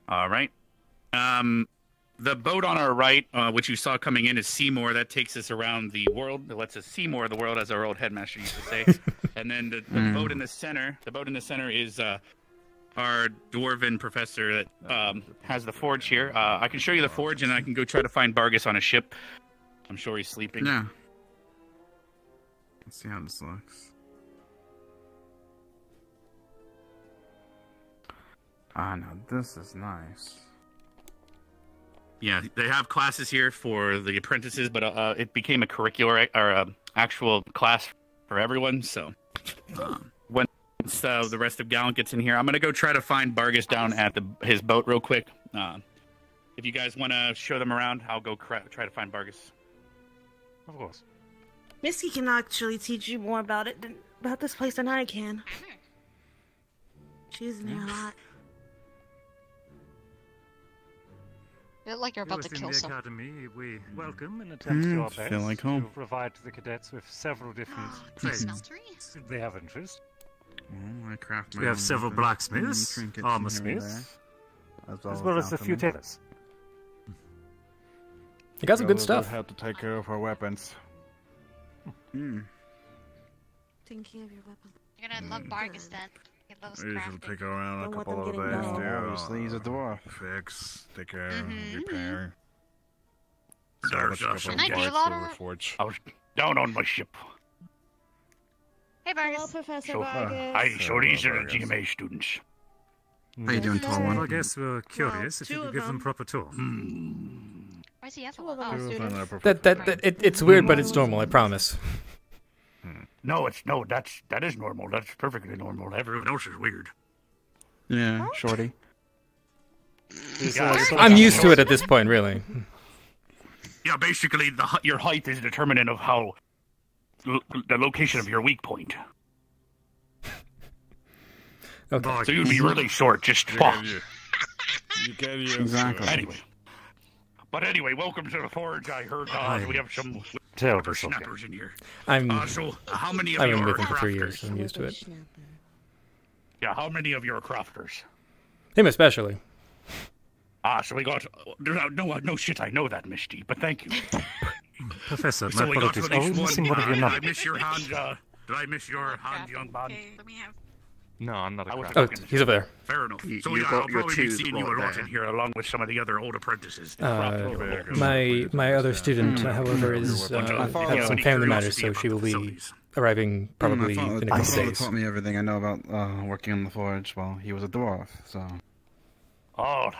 All right. The boat on our right, which you saw coming in, is Seymour. That takes us around the world. It lets us see more of the world, as our old headmaster used to say. And then the boat in the center. The boat in the center is our dwarven professor that has the forge here. I can show you the forge, and I can go try to find Bargus on a ship. I'm sure he's sleeping. Yeah. Let's see how this looks. Ah, no, this is nice. Yeah, they have classes here for the apprentices, but it became a curricular or actual class for everyone. So once the rest of Gallant gets in here, I'm gonna go try to find Bargus down at his boat real quick. If you guys want to show them around, I'll go try to find Bargus. Of course. Misky can actually teach you more about this place than I can. She's in there a lot. You look like you're about to kill someone. Academy, we welcome and attempt our best feel like home. to provide the cadets with several different trades. If they have interest. I craft my We have own several weapons, blacksmiths, trinkets armor here and smiths, there, as well as a few alchemy. tailors. You got some good stuff. Have to take care of our weapons. Thinking of your weapon. You're gonna love Bargus then. He loves I usually crafting. take around a Don't want couple them of getting days down. to Obviously, he's a dwarf. fix, take care, repair. There's Can I deloader? I was down on my ship. Hey, Hello, Bargus. Professor So, Vargas. so these are the GMA students. How you doing, tall one? I guess we're curious if you two could of give them them. proper tour. Where's the other Two of one? them are Oh. students. It's weird, but it's normal. I promise. No, that is normal. That's perfectly normal. Everyone else is weird. Yeah. Shorty. I'm used to it at this point, really. Yeah, basically, your height is determinant of how the location of your weak point. Okay. So you'd be really short, just You get you. Exactly. Anyway, welcome to the forge. I heard we have some snappers in here. I'm So how many of I've you been are with him for 3 crafters? years. So I'm used to it. Yeah, how many of you are crafters? Him especially. So we got... No shit, I know that, Misty, but thank you. Professor, So my we got apologies. to Are at we least missing one. one of your Did I numbers? miss your hand, did I miss your hand, young man? No, I'm not a wasn't Oh, looking. he's over there. Fair enough. You So got I'll your probably be tooth seeing you a right lot there. in here, along with some of the other old apprentices. My other student, however, is had some family matters, so she will be arriving probably my in a father, couple days. taught me everything I know about working on the forge while he was a dwarf, so... Oh,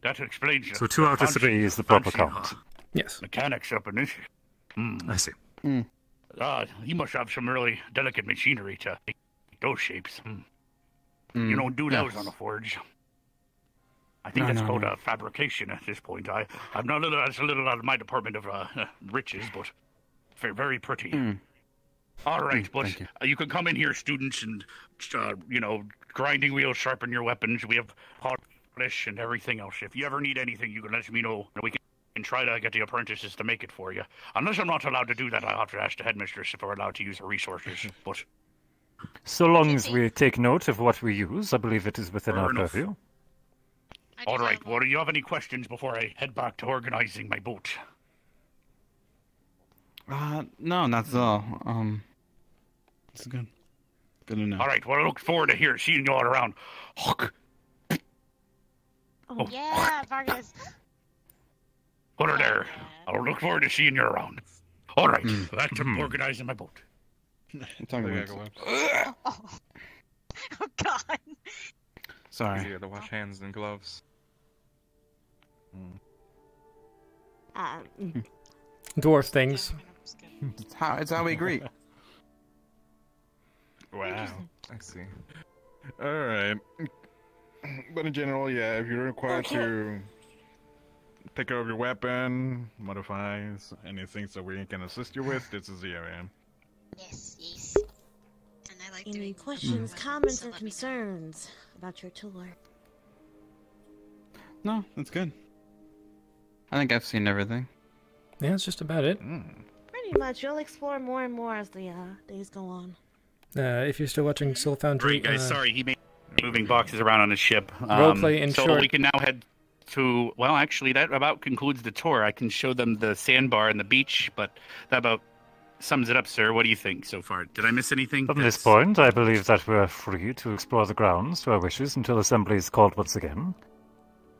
that explains it. So 2 out of 3 is the proper Fancy, count. Yes. Mechanics up in this. I see. He must have some really delicate machinery to make those shapes. You don't do those on a forge. I think that's called fabrication at this point. I'm not that's a little out of my department of riches, but very pretty. All right, but you can come in here, students, and grinding wheels sharpen your weapons. We have polish and everything else. If you ever need anything, you can let me know. We can try to get the apprentices to make it for you. Unless I'm not allowed to do that, I'll have to ask the headmistress if we're allowed to use her resources. But So long as we take note of what we use, I believe it is within Fair our enough. purview. all right, well, do you have any questions before I head back to organizing my boat? No, not at all. It's good. Good enough. All right, well, I look forward to seeing you all around. Oh, yeah, Vargas. Put her there. I'll look forward to seeing you around. All right, back to organizing my boat. I'm talking about... Oh, God. Sorry. Easier to wash hands and gloves. Dwarf things. It's how we greet. Wow. I see. Alright. But in general, yeah, if you're required to take care of your weapon, modifies, anything that we can assist you with, this is the area. Yes. And I like Any questions, comments, or concerns about your tour? No, that's good. I think I've seen everything. Yeah, that's just about it. Pretty much. You'll explore more and more as the days go on. If you're still watching Soul Foundry, Great, guys. Sorry, he made moving boxes around on his ship. Roleplay in so short. we can now head to... Well, actually, that about concludes the tour. I can show them the sandbar and the beach, but that about sums it up, sir. What do you think so far? Did I miss anything? From this point, I believe that we're free to explore the grounds to our wishes until assembly is called once again.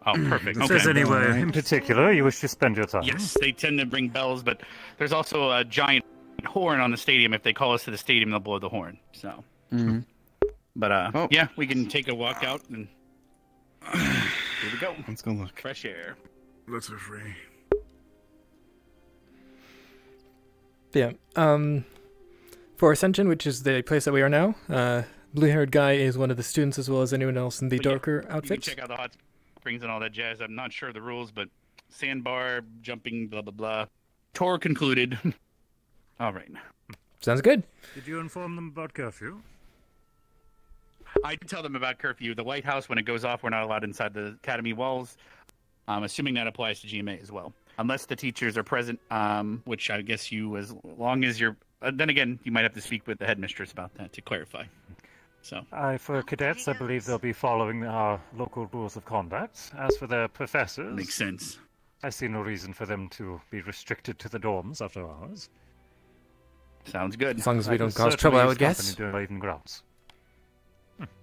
Oh, perfect. If there's anywhere in particular you wish to spend your time. Yes, they tend to bring bells, but there's also a giant horn on the stadium. If they call us to the stadium, they'll blow the horn. So, but yeah, we can take a walk out and here we go. Let's go look. Fresh air. Let's be free. Yeah. For Ascension, which is the place that we are now, blue-haired guy is one of the students as well as anyone else in the darker You can outfits. check out the hot springs and all that jazz. I'm not sure of the rules, but sandbar, jumping, blah, blah, blah. Tour concluded. All right. Sounds good. Did you inform them about curfew? I did tell them about curfew. The White House, when it goes off, we're not allowed inside the academy walls. I'm assuming that applies to GMA as well. Unless the teachers are present, which I guess you, as long as you're... then again, you might have to speak with the headmistress about that to clarify. So, For cadets, I believe they'll be following our local rules of conduct. As for their professors... Makes sense. I see no reason for them to be restricted to the dorms after hours. Sounds good. As long as we don't cause trouble, I would guess. During grounds.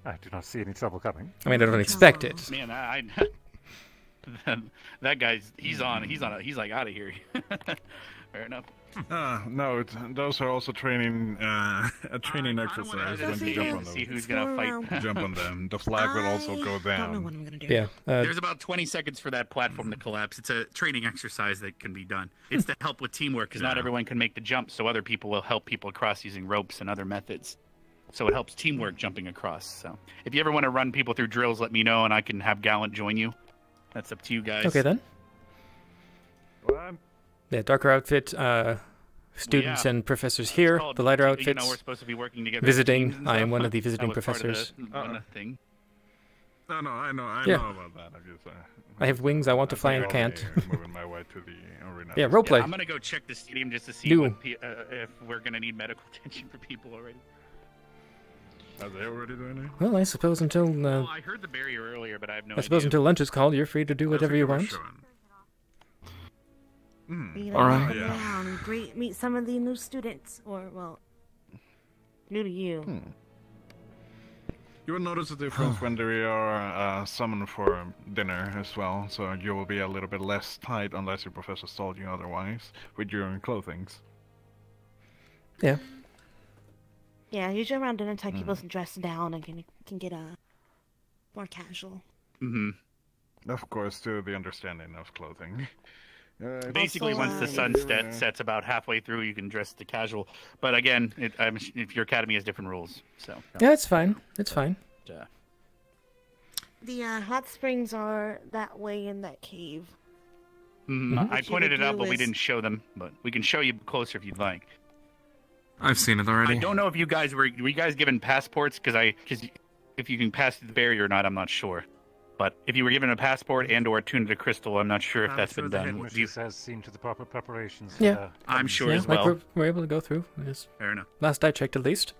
I do not see any trouble coming. I mean, I don't expect it. Man, that guy's he's like out of here. Fair enough. No, those are also training a training exercise when you jump on them. See who's gonna fight. Jump on them. The flag will also go down. Yeah. There's about 20 seconds for that platform to collapse. It's a training exercise that can be done. It's to help with teamwork because not everyone can make the jump, so other people will help people across using ropes and other methods. So it helps teamwork jumping across. So if you ever want to run people through drills, let me know and I can have Gallant join you. That's up to you guys. Okay then. Yeah, darker outfit, students and professors here. The lighter outfits. we're supposed to be working together. Visiting. I am one of the visiting professors. Thing. No, I know Yeah. about that. I have wings. I want to fly and can't. Moving my way to the arena. Yeah, roleplay. I'm gonna go check the stadium just to see Do. what if we're gonna need medical attention for people already. Are they already doing it? Well, I suppose until Oh, I heard the barrier earlier, but I have no I suppose idea. until lunch is called, you're free to do whatever you want. All right. Around, meet some of the new students, or well, new to you. You will notice a difference when they are summoned for dinner as well, so you will be a little bit less tight unless your professor told you otherwise with your clothings. Yeah. Yeah, usually around dinner time, people dress down and can get more casual. Of course, to the understanding of clothing. Basically, once the sun sets about halfway through, you can dress to casual. But again, if your academy has different rules, so Yeah, it's fine. It's fine. The hot springs are that way in that cave. I pointed it out, but we didn't show them. But we can show you closer if you'd like. I've seen it already. I don't know if you guys were you guys given passports because if you can pass through the barrier or not, I'm not sure. But if you were given a passport and or a tuna to crystal, I'm not sure if that's been done. Headmistress has seen to the proper preparations. Yeah, I'm sure as like well. we're able to go through. Fair enough. Last I checked, at least.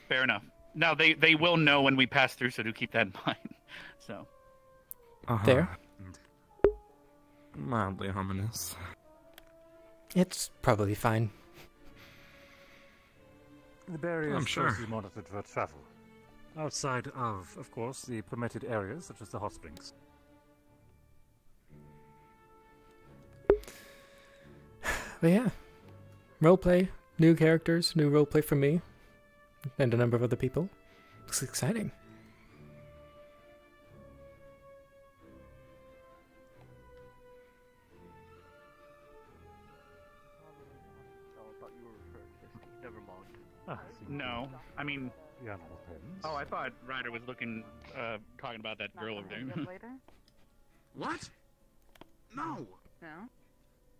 Fair enough. Now they will know when we pass through, so do keep that in mind. So. There. Mildly ominous. It's probably fine. The barrier I'm is sure. closely monitored for travel. Outside of course, the permitted areas such as the hot springs. But yeah. Roleplay, new characters, new roleplay for me. And a number of other people. Looks exciting. Never mind. No, I mean. The animal pens. Oh, I thought Ryder was looking, talking about that girl over there. What? No. No?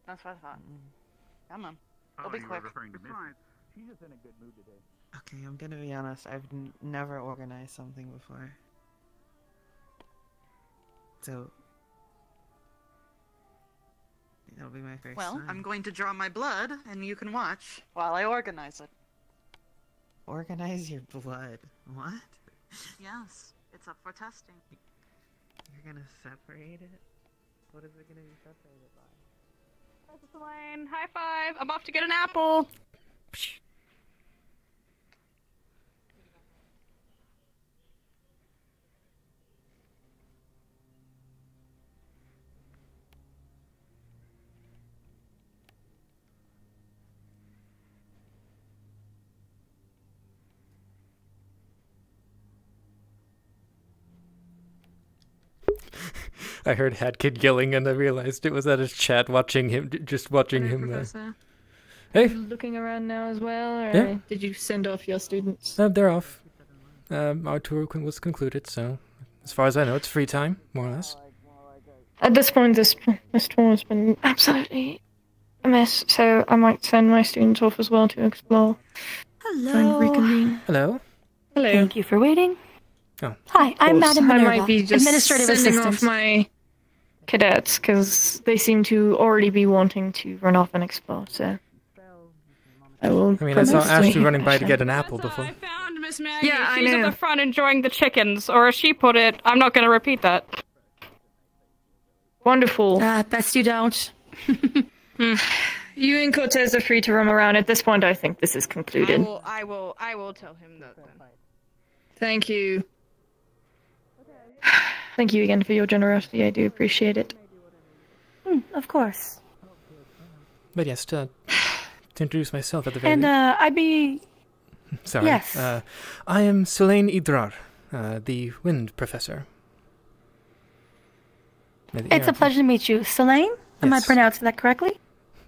That's what I thought. Come on. It'll be quick. She's just in a good mood today. Okay, I'm gonna be honest. I've never organized something before. So it'll be my first time. I'm going to draw my blood, and you can watch while I organize it. Organize your blood. What? Yes, it's up for testing. You're gonna separate it? What is it gonna be separated by? That's Elaine. High five. I'm off to get an apple. I heard Hadkid yelling and I realized it was at his chat watching him, just watching him. Professor. Hey. Are you looking around now as well, or Yeah. did you send off your students? They're off. Our tour was concluded, so as far as I know, it's free time, more or less. At this point, this tour has been absolutely a mess, so I might send my students off as well to explore. Hello. And reconvene. Hello. Hello. Thank you for waiting. Oh. Hi, I'm Madam I Minerva, might be just administrative sending assistant. off my cadets because they seem to already be wanting to run off and explore. So I will. I mean, I saw probably- Ashley running by to get an apple before. Found Miss Maggie. Yeah, I She's know. at the front enjoying the chickens, or as she put it, I'm not going to repeat that. Wonderful. Best you don't. You and Cortez are free to roam around. At this point, I think this is concluded. I will tell him that then. Thank you. Thank you again for your generosity. I do appreciate it. Of course. But yes, to introduce myself at the very And least. I'd be. Sorry. Yes. I am Selene Idrar, the Wind Professor. It's a pleasure to meet you, Selene. Am I Yes. pronouncing that correctly?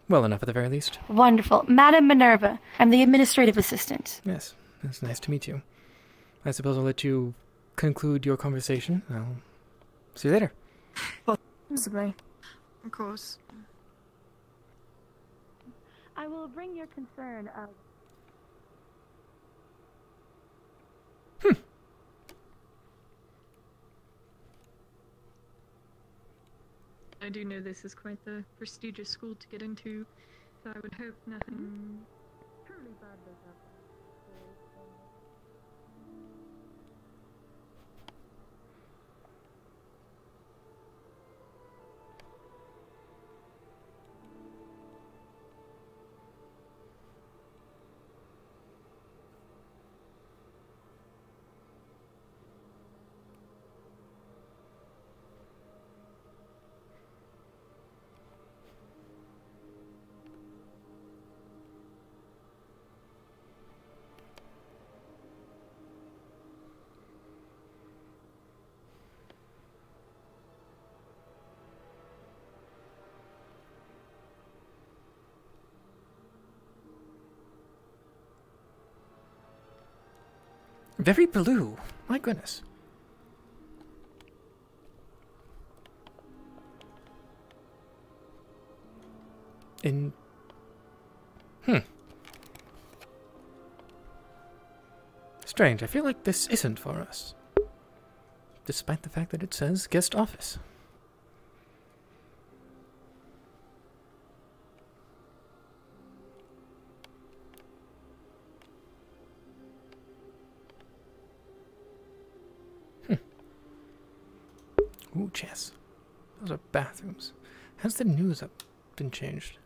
Well enough at the very least. Wonderful, Madam Minerva. I'm the administrative assistant. Yes, it's nice to meet you. I suppose I'll let you conclude your conversation. I'll see you later. Possibly. Of course. I will bring your concern of. I do know this is quite the prestigious school to get into, so I would hope nothing truly bad does happen. Very blue. My goodness. Strange, I feel like this isn't for us. Despite the fact that it says guest office. Ooh, chess. Those are bathrooms. Has the news up been changed?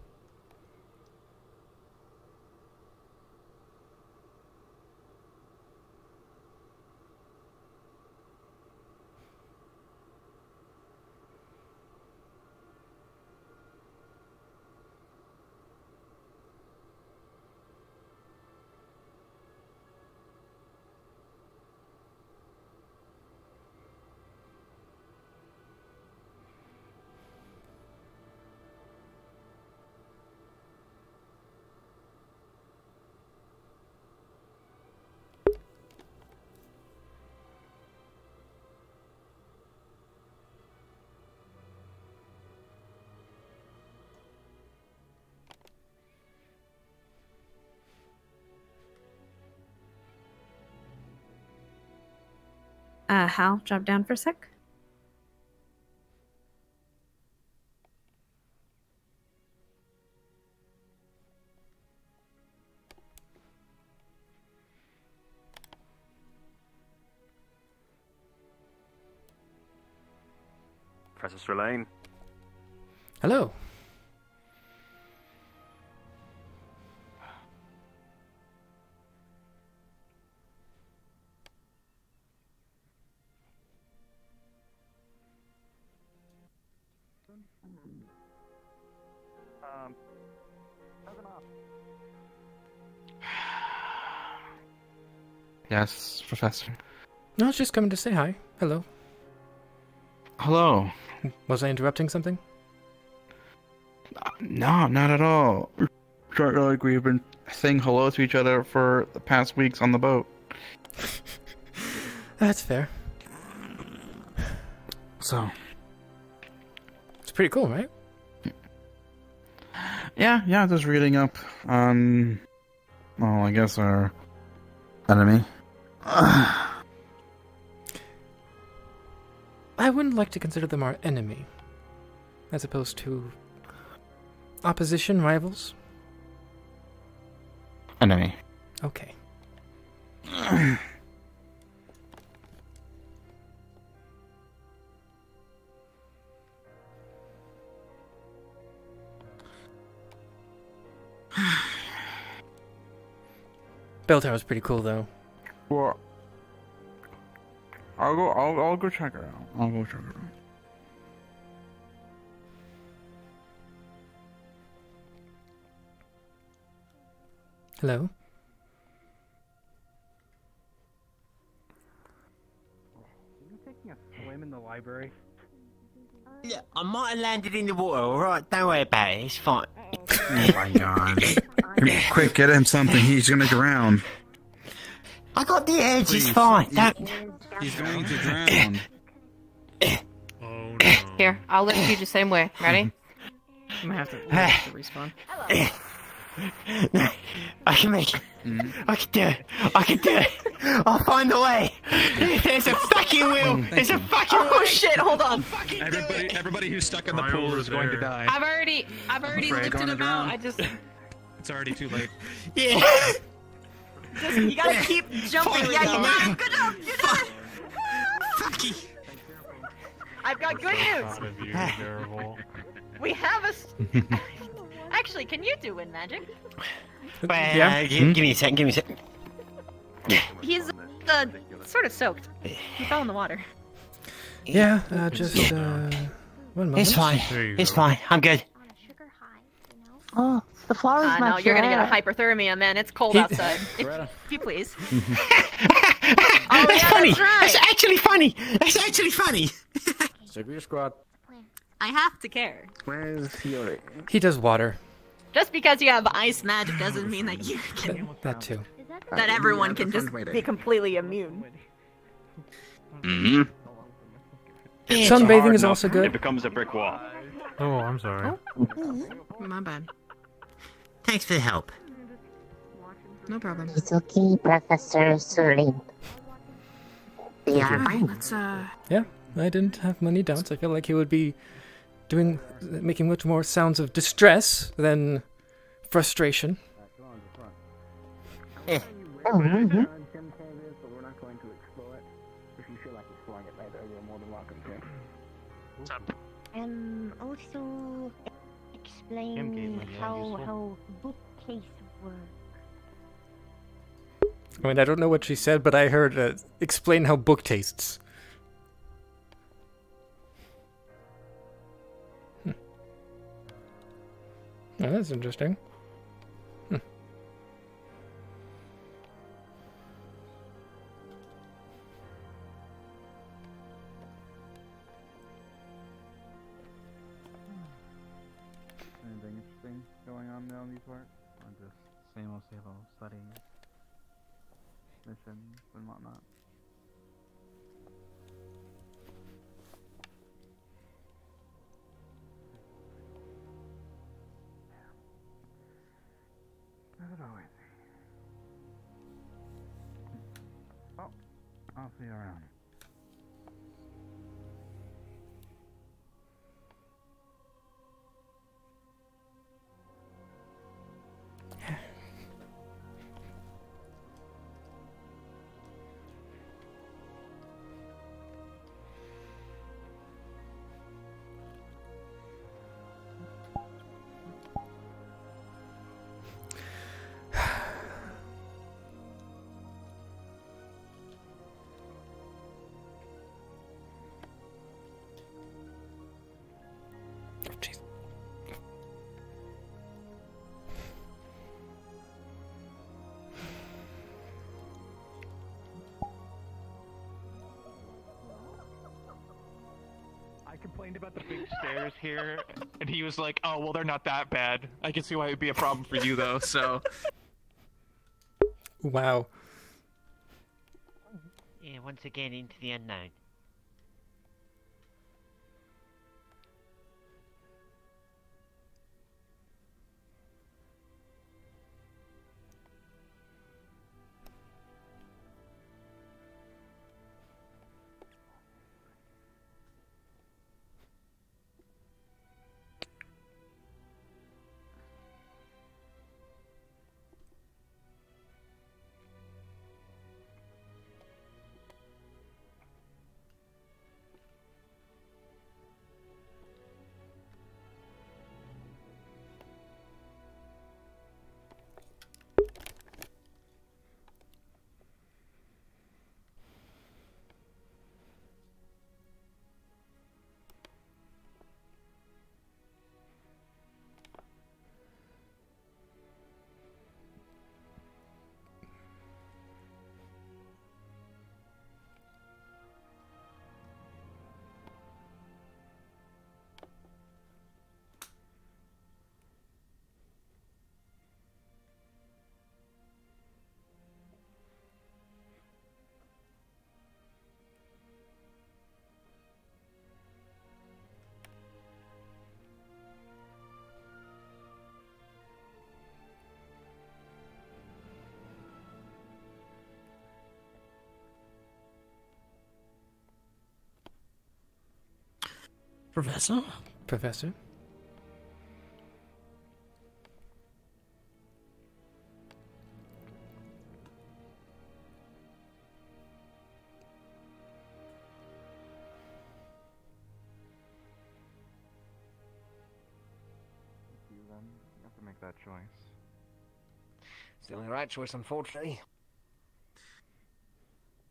Hal, drop down for a sec. Professor Lane. Hello. Yes, Professor. No, I was just coming to say hi. Hello. Hello. Was I interrupting something? No, not at all. Like we've been saying hello to each other for the past weeks on the boat. That's fair. So. It's pretty cool, right? Yeah, just reading up on, well, I guess our enemy. I wouldn't like to consider them our enemy, as opposed to opposition, rivals. Enemy. Okay. Bell Tower's pretty cool, though. Well, I'll go check it out. I'll go check it out. Hello? Are you taking a swim in the library? Yeah, I might have landed in the water, alright? Don't worry about it, it's fine. Oh my god. Quick, get him something. He's gonna drown. I got the edge, it's fine. Don't... He's going to drown. Here, I'll lift you the same way. Ready? I'm gonna have to respawn. No, I can make it. I can do it. I can do it. I'll find a way. There's a fucking wheel. There's a fucking wheel. Oh shit! Hold on. Everybody who's stuck in the pool is going to die. I've already lifted him out. It's already too late. Yeah. Just, you gotta keep jumping. Yeah, you did it. Good job. You did it. Fuck you. I've got good news. We have a. Actually, can you do wind magic? Yeah. Give me a second. Give me a second. He's sort of soaked. He fell in the water. Yeah, just 1 moment. It's fine. It's fine. I'm good. Oh, the flowers no, match you're your gonna get a hair. hyperthermia, man. It's cold outside. If you please. That's funny. That's right. That's actually funny. That's actually funny. Stick with your squad. I have to care. Where's your... He does water. Just because you have ice magic doesn't mean that you can. That too. that everyone can just be completely immune. Mm-hmm. Sunbathing is also good. It becomes a brick wall. Oh, I'm sorry. My bad. Thanks for the help. No problem. It's okay, Professor Sterling. They are fine. Let's, Yeah, I didn't have many doubts. I feel like he would be making much more sounds of distress than frustration. Mm-hmm. We're not going to explore it. If you feel like exploring it later, you're more than welcome to. Also explain how bookcase works. I mean, I don't know what she said, but I heard explain how book tastes. Oh, that's interesting. Anything interesting going on now in these parts? Or just same old studying missions and whatnot? As it always. Oh, I'll see you around. I complained about the big stairs here, and he was like, "Oh, well, they're not that bad. I can see why it would be a problem for you, though." So. Wow. Yeah, once again into the unknown. Professor? Professor? You have to make that choice. It's the only right choice, unfortunately.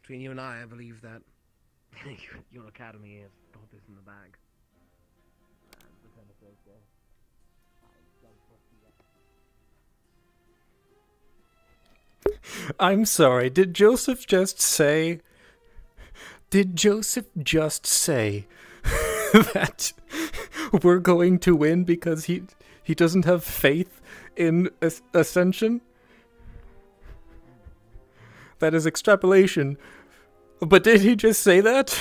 Between you and I believe that your academy has got this in the bag. I'm sorry, did Joseph just say that we're going to win because he doesn't have faith in Ascension? That is extrapolation. But did he just say that?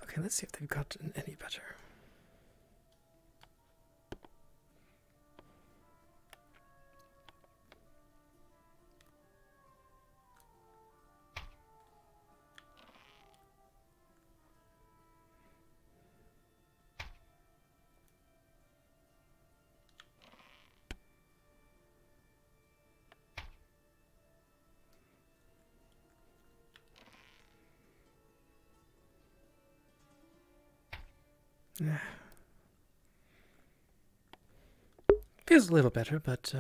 Okay, let's see if they've gotten any better. Feels a little better, but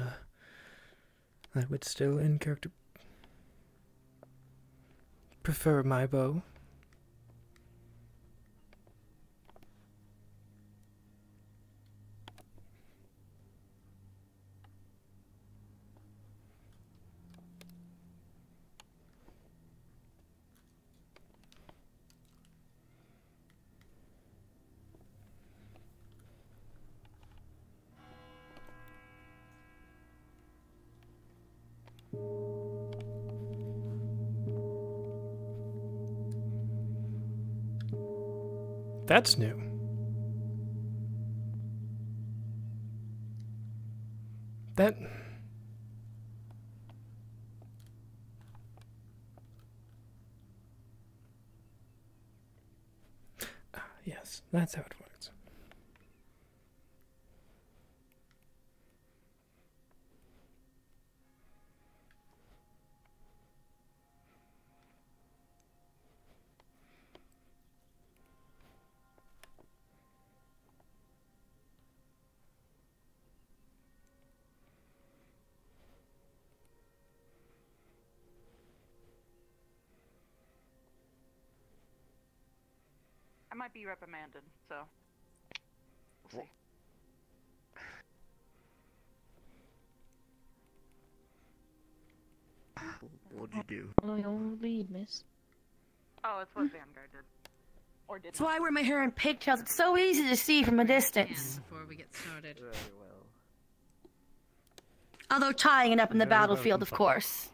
I would still, in character, prefer my bow. That's new. That... yes, that's how it works. I might be reprimanded, so we'll see. What'd you do? Follow your lead, miss. Oh, it's what Vanguard did. Or did That's why I wear my hair in pigtails. It's so easy to see from a distance. Before we get started. Very well. Although tying it up in the battlefield, of course.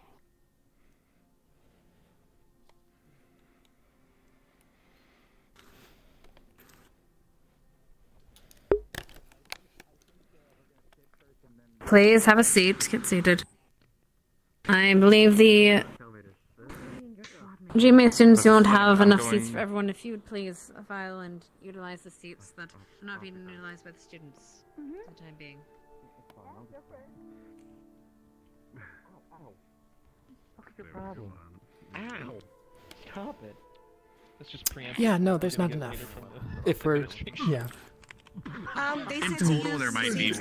Please have a seat. Get seated. I believe the GMA students won't have enough seats for everyone. If you would please file and utilize the seats that are not being utilized by the students for the time being. What's your problem? Ow! Stop it. Let's just preempt. Yeah, no, there's not enough. If we're... yeah. In total, there might be.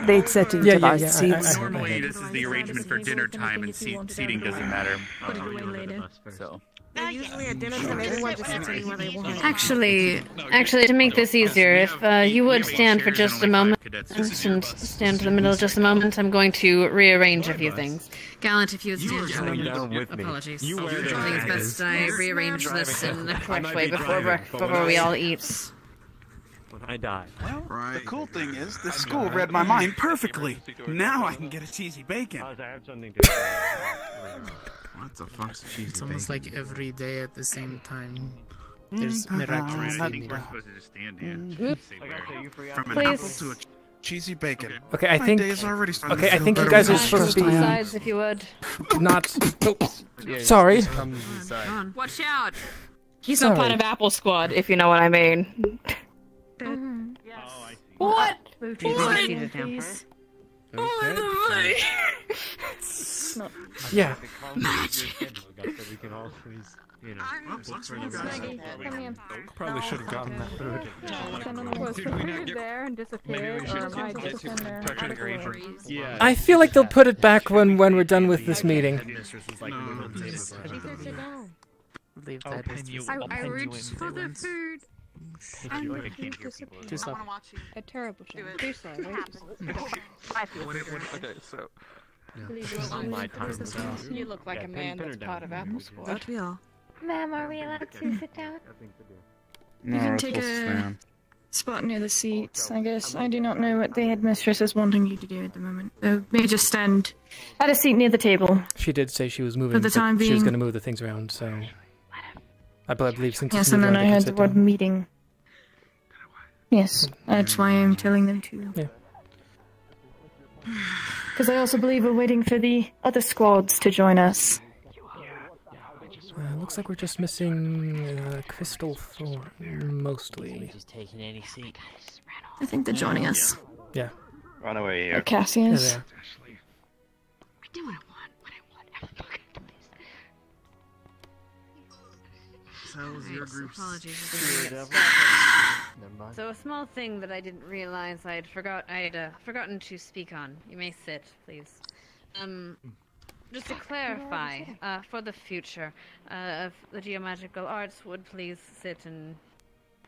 They'd set to utilize the seats. Normally, this is the arrangement for dinner time, and seating doesn't matter. So. Usually at dinner time, everyone just sits anywhere they want. Actually, to make this easier, if you would stand for just a moment, and stand in the middle just a moment, I'm going to rearrange a few things. Gallant, if you would stand just a moment. Apologies. I think it's best I rearrange this in the correct way before we all eat. When I die. Well, the cool thing is, this school read my mind perfectly. Now I can get a cheesy bacon. I have something to What the fuck's cheesy It's almost bacon? like every day at the same time. There's miraculous I think we're supposed to just stand here. Oops. From an apple to a cheesy bacon. Okay, I My think. day is already starting Okay, to I feel think you better guys are with supposed to be. Sides, if you would. Not. Sorry. Watch out! He's no Sorry. part of Apple Squad, if you know what I mean. What? Please. Yeah. Probably should have gotten that food. Did we not get there and disappeared, or am I just in there? Yeah. I feel like they'll put it back when we're done with this meeting. Leave that as I reached for the food. Too slow. A terrible show. Too slow. Okay, so. My time. You look like a man that's part of Apple Squad. Don't we all? Ma'am, are we allowed to sit down? You can take a spot near the seats, I guess. I do not know what the headmistress is wanting you to do at the moment. So may just stand at a seat near the table. She did say she was moving, For the time she was being. going to move the things around, so... I believe since Yes, it's and moved then around, I they heard can the sit word down. meeting. Yes, that's why I'm telling them to. Yeah. Because I also believe we're waiting for the other squads to join us. Looks like we're just missing Crystal Thorn, mostly. Just taking any seat. I think they're joining us. Yeah. Run away here. Cassius. Yeah, I do what I want, So a small thing that I didn't realize I'd forgotten to speak on. You may sit, please. Just to clarify, for the future, if the geomagical arts would please sit in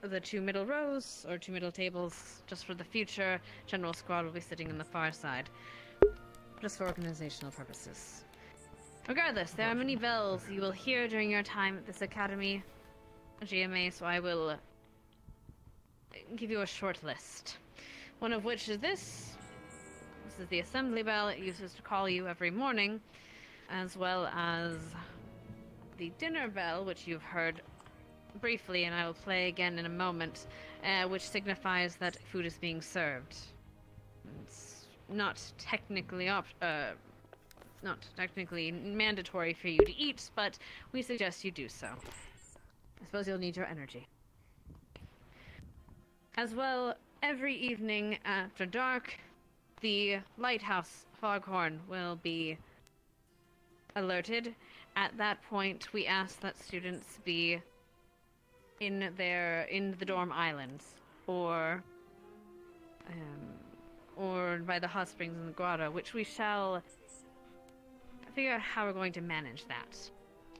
the 2 middle rows or 2 middle tables. Just for the future, General Squad will be sitting on the far side, just for organizational purposes. Regardless, there are many bells you will hear during your time at this academy, GMA, so I will give you a short list. One of which is this. This is the assembly bell it uses to call you every morning, as well as the dinner bell, which you've heard briefly, and I will play again in a moment, which signifies that food is being served. It's not technically mandatory for you to eat, but we suggest you do so. I suppose you'll need your energy. As well, every evening after dark, the lighthouse foghorn will be alerted. At that point, we ask that students be in the dorm islands, or by the hot springs in the grotto, which we shall figure out how we're going to manage that.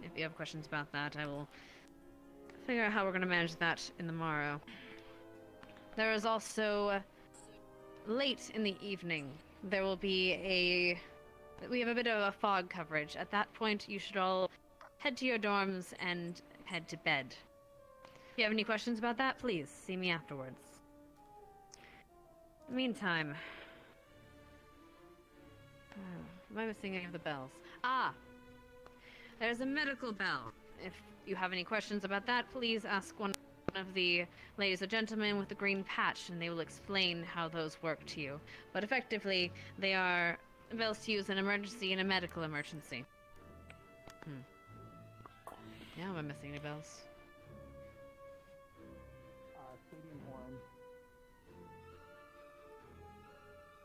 If you have questions about that, I will figure out how we're going to manage that in the morrow. There is also, late in the evening, there will be we have a bit of a fog coverage. At that point, you should all head to your dorms and head to bed. If you have any questions about that, please see me afterwards. Meantime, am I missing any of the bells? There's a medical bell. If you have any questions about that, please ask one of the ladies or gentlemen with the green patch, and they will explain how those work to you. But effectively, they are bells to use in emergency and a medical emergency. Yeah, am I missing any bells?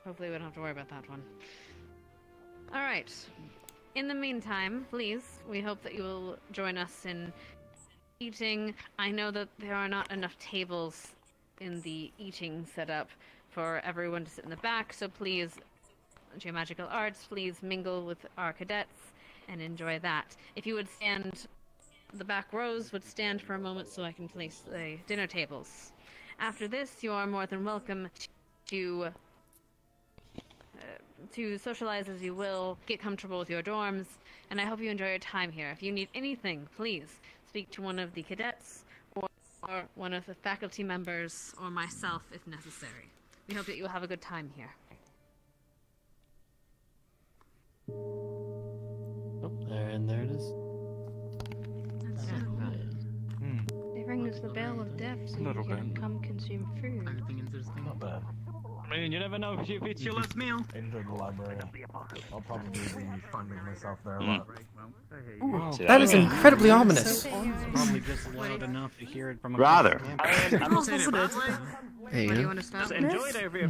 Hopefully we don't have to worry about that one. Alright. In the meantime, please, we hope that you will join us in eating. I know that there are not enough tables in the eating setup for everyone to sit in the back, so please, Geomagical Arts, please mingle with our cadets and enjoy that. If you would stand, the back rows would stand for a moment so I can place the dinner tables. After this, you are more than welcome to socialize as you will, get comfortable with your dorms, and I hope you enjoy your time here. If you need anything, please speak to one of the cadets or one of the faculty members or myself if necessary. We hope that you will have a good time here. Oh, there it is. They ring us the bell of death so you can come consume food. Not bad. You never know if it's your last meal. Into the library. I'll probably be funding myself there a lot. That is incredibly ominous. Probably just loud enough to hear it from Rather. Hey, you know? Just enjoy it over here.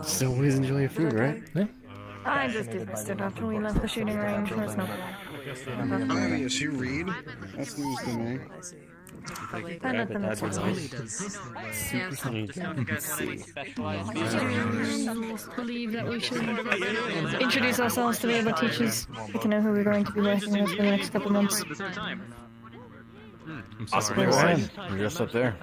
Still always enjoy your food, right? Yeah. I just dismissed after we left the shooting range. There's no problem. Oh, yes, you read? That's news to me. I let them believe that we should introduce ourselves to the other teachers. We can know who we're going to be working with for the next couple months. Awesome. We're just up there.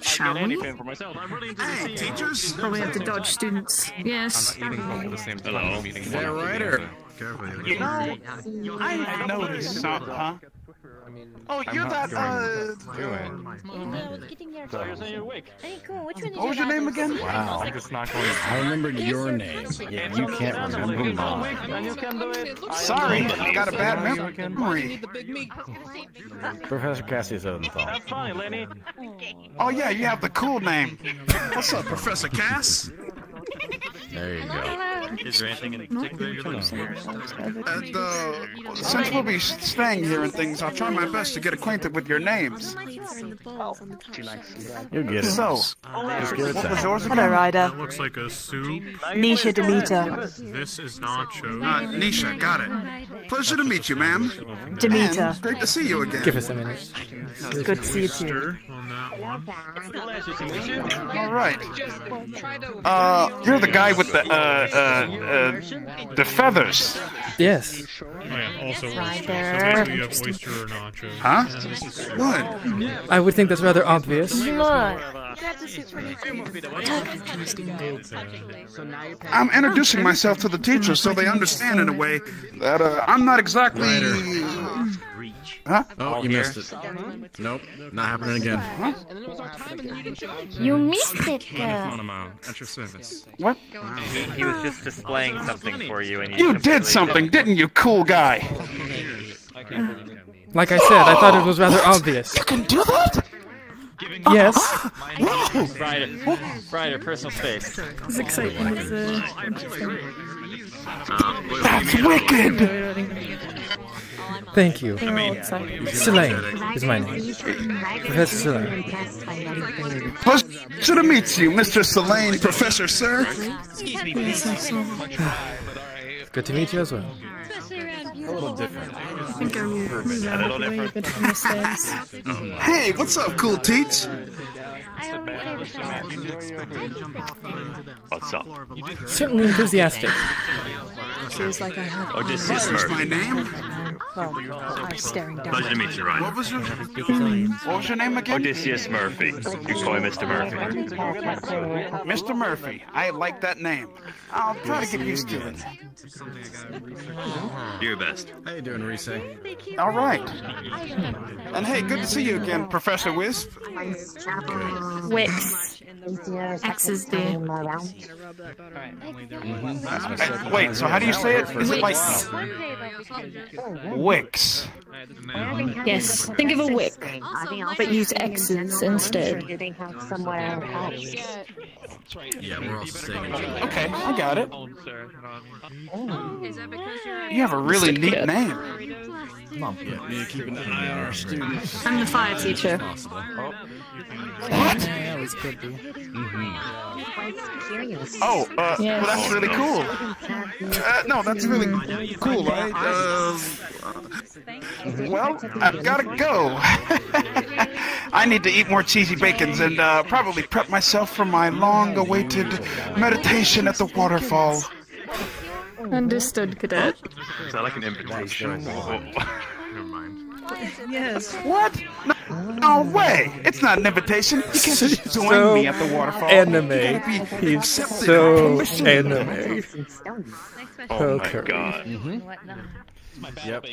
Shall we? Hey, teachers! Probably have to dodge students. Yes. Is that right, or? You know, I noticed something, huh? Oh, you're that, Hey, cool. Which one What was your name again? Wow. I remembered your name. Yeah, you can't remember mine. Sorry, I got a bad memory. Professor Cassius Odenthal. That's fine, Lenny. Oh yeah, you have the cool name. What's up, Professor Cass? There you go. Is there anything in particular you're looking for? Since we'll be staying here and things, I'll try my best to get acquainted with your names. You'll get it. So, what was yours Hello, Ryder. That looks like a soup. Nisha Demeter. This is nacho. Nisha, got it. Pleasure to meet you, ma'am. Demeter. And great to see you again. Give us a minute. Good to see you too. All right. You're the guy with the feathers. Yes. Also, Ryder. Huh? What? I would think that's rather obvious. Look. I'm introducing myself to the teachers so they understand in a way that I'm not exactly. Huh? Oh, you missed it. Nope, not happening again. Huh? You missed it, At your service. What? He was just displaying something for you, and You did something, didn't you, cool guy? Like I said, I thought it was rather obvious. You can do that? Yes. Ryder, personal space. This excitement is interesting. That's wicked! Thank you. Selene Selene is my name. Professor Selene. Pleasure to meet you, Mr. Selene, Professor, sir. Good to meet you as well. A little different. I think I'm a little bit from the stairs. Hey, what's up, cool teach? What's up? Certainly enthusiastic. Feels like I have. Odysseus What's Murphy. my name? Well, I'm staring down. Pleasure to meet you, Ryder. What was your name again? Odysseus Murphy. You call me Mr. Murphy. Mr. Murphy. I like that name. I'll try to get used to it. Do your best. How you doing, Reese? All right. And hey, good to see you again, Professor Wisp. Wix. X's D. Wait, so how do you say it? Is it like Wix? Yes, think of a wick, but use X's instead. Yeah, we're all staying. Okay, I got it. You have a really neat name. Yeah, we need to keep an eye on our students. I'm the fire teacher. What? I always could be. Oh, well, that's really cool. No, that's really cool, right? Well, I've gotta go. I need to eat more cheesy bacons and probably prep myself for my long-awaited meditation at the waterfall. Understood, cadet. Is that like an invitation? Never mind. Yes. What? No way! It's not an invitation. You can't just join me at the waterfall. Anime. He's so anime. Oh my god. Yep.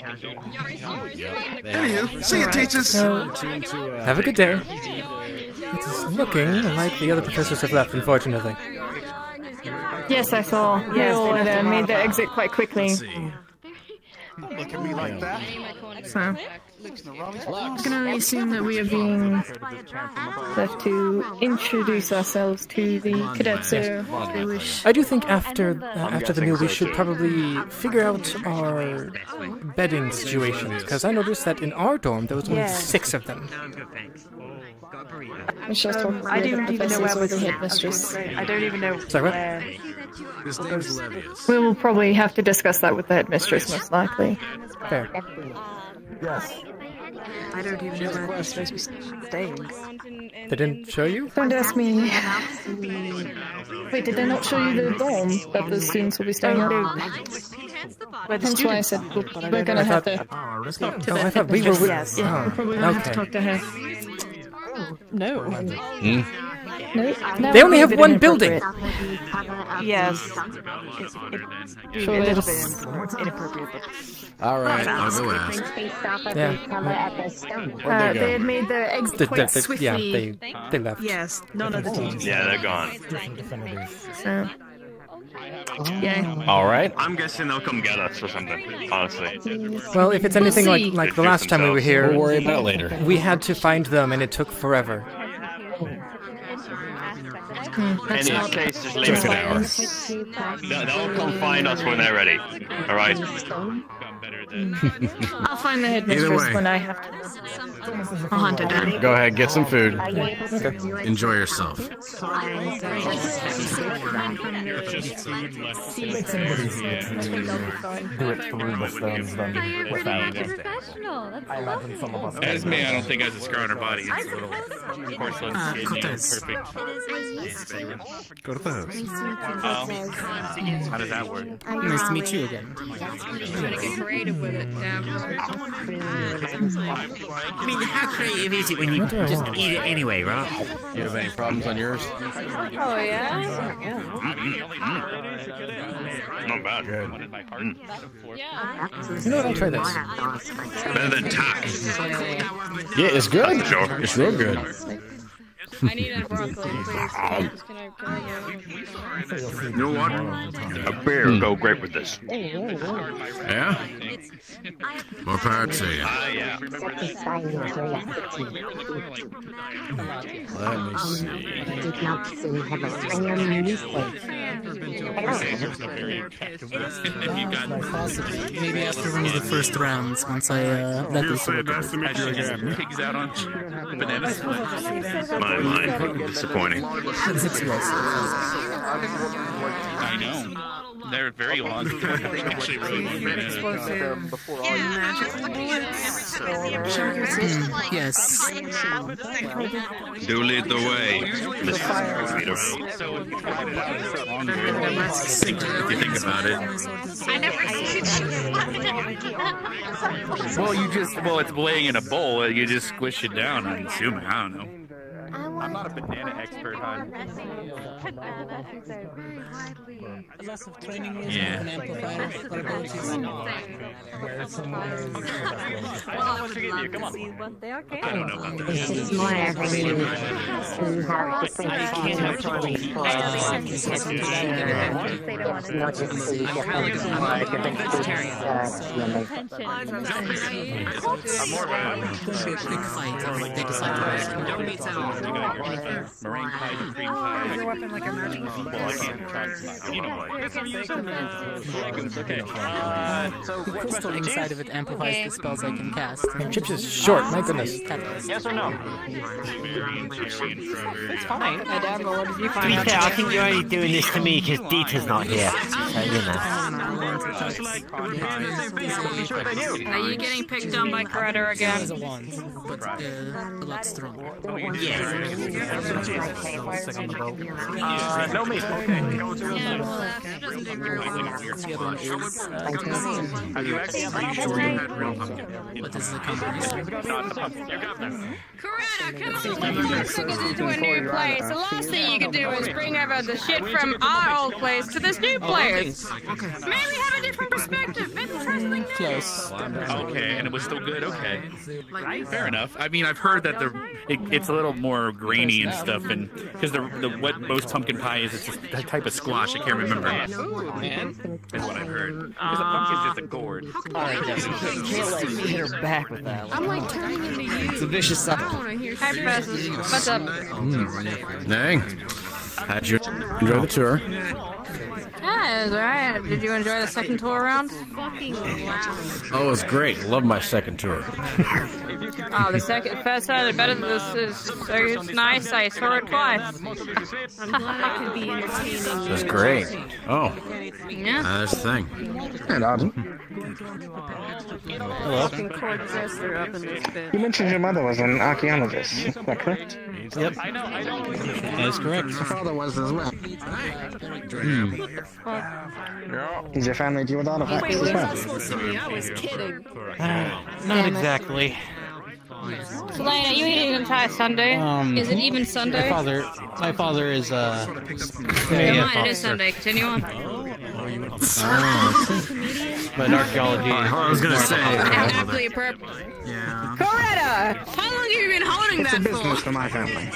Anywho, see you, teachers. Have a good day. It's looking like the other professors have left, unfortunately. Yes, I saw. They all made their exit quite quickly. Don't look at me like that. So, I can only assume that we are being left to introduce ourselves to the cadets if they wish. I do think after the meal we should probably figure out our bedding situations, because I noticed that in our dorm there was only 6 of them. I don't even know where the headmistress. I don't even know where. His name's Levius. We will probably have to discuss that with the headmistress, most likely. Fair. Yes. I don't even know where we're supposed to be staying. They didn't show you? Don't ask me. Wait, did they not show you the dorm that the students will be staying at? That's why I said we're gonna have to I thought we were with... Yes. We'll probably have to talk to her. No. No, they only have one building. Yes. It's inappropriate. All right, I'll go ask. They had made their exit quite swiftly. Yeah, they left. Yes, none of the teams. Yeah, they're gone. So, yeah. All right. I'm guessing they'll come get us or something. Honestly. Well, if it's anything like the last time we were here, we'll worry about it later. We had to find them, and it took forever. In any case, just leave it there. They'll come find us when they're ready. All right. I'll find the headmistress when I have to. I'll hunt it down. Go ahead, get some food. Enjoy yourself. As me, I don't think has a scar on her body. It's a little, of course, perfect. Go to the house. How does that work? Nice to meet you again. Get creative with it. I mean, how creative is it when you just eat it anyway, right? You have any problems on yours? Oh yeah. Not bad. Good. You know what? I'll try this. Better than tack. Yeah, it's good. Sure. It's real good. I need a broccoli, please. Can I get You know what? A beer will go great with this. Yeah? More power to you. Yeah. Let me see. Maybe after one of the first rounds, once I let this work. Pigs out on banana splits. Mine. Disappointing. I know. They're very long. Actually, really Yes. Do lead the way, Mrs. If you think about it. I never Well, it's laying in a bowl. You just squish it down. I'm assuming. I don't know. I'm not a banana expert, hon. Lots of training wheels Yeah. and amplifiers for abilities. I don't know about This is more avenue to have different territories for not just so you get different Big fight, they decide to Your weapon like a magic The crystal inside of it amplifies the spells I can cast. Chips is short, my goodness. Yes or no? It's fine. I don't know what did you To find be out. fair, I think you're only doing this to me because Dieter's not here. So, you know. Are you getting picked on by Coretta again? As a wand, but a lot stronger. No me. Have you actually What is the combination? Coretta, come on, let's bring us into a new place. The last thing you can do is bring over the shit from our old place to this new place. Maybe have a different perspective. Maybe try something new. Close. Okay, and it was still good. Okay, fair enough. I mean, I've heard that it's a little more grainy and stuff, and because the what most pumpkin pie is, it's just a type of squash. I can't remember. Is what I've heard. Because a pumpkin's just a gourd. Alright, Jesse, you can't like hit her back with that. I'm like turning into you. It's a vicious cycle. Hi, Professor. What's up? Dang. How'd you enjoy the tour? Yeah, it was alright. Did you enjoy the second tour around? Fucking wow. Oh, it was great. Loved my second tour. Oh, the first sounded better than this. It's nice. I saw it twice. I'm glad I could be entertaining. It was great. Oh. Yeah. That's the thing. And Adam. Hello. You mentioned your mother was an archaeologist. Is that correct? Yep. That is correct. My father was as well. Does your family deal with artifacts Wait, as was well? that supposed to be? I was kidding. Not exactly. Selena, are you eating an entire Sunday? Is it even Sunday? My father is Never mind, it is Sunday. Continue on. But archaeology. I was gonna say. Exactly appropriate. Yeah. Coretta! How long have you been holding It's a that business for? for my family.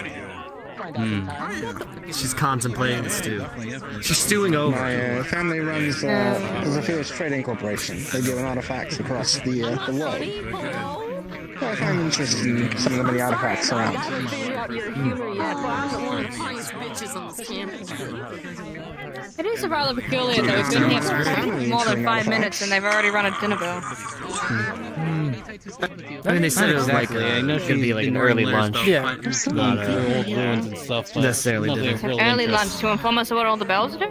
She's contemplating the stew. She's stewing over. My family runs the Fields Trading Corporation. They deal in artifacts across the world. I find interested in some of the many artifacts around. It is rather peculiar that we've been here for more than 5 minutes and they've already run a dinner bell. I mean, they said it was like gonna be like an early lunch. Yeah. Old ruins and stuff, but necessarily dinner. Early lunch to inform us of what all the bells do?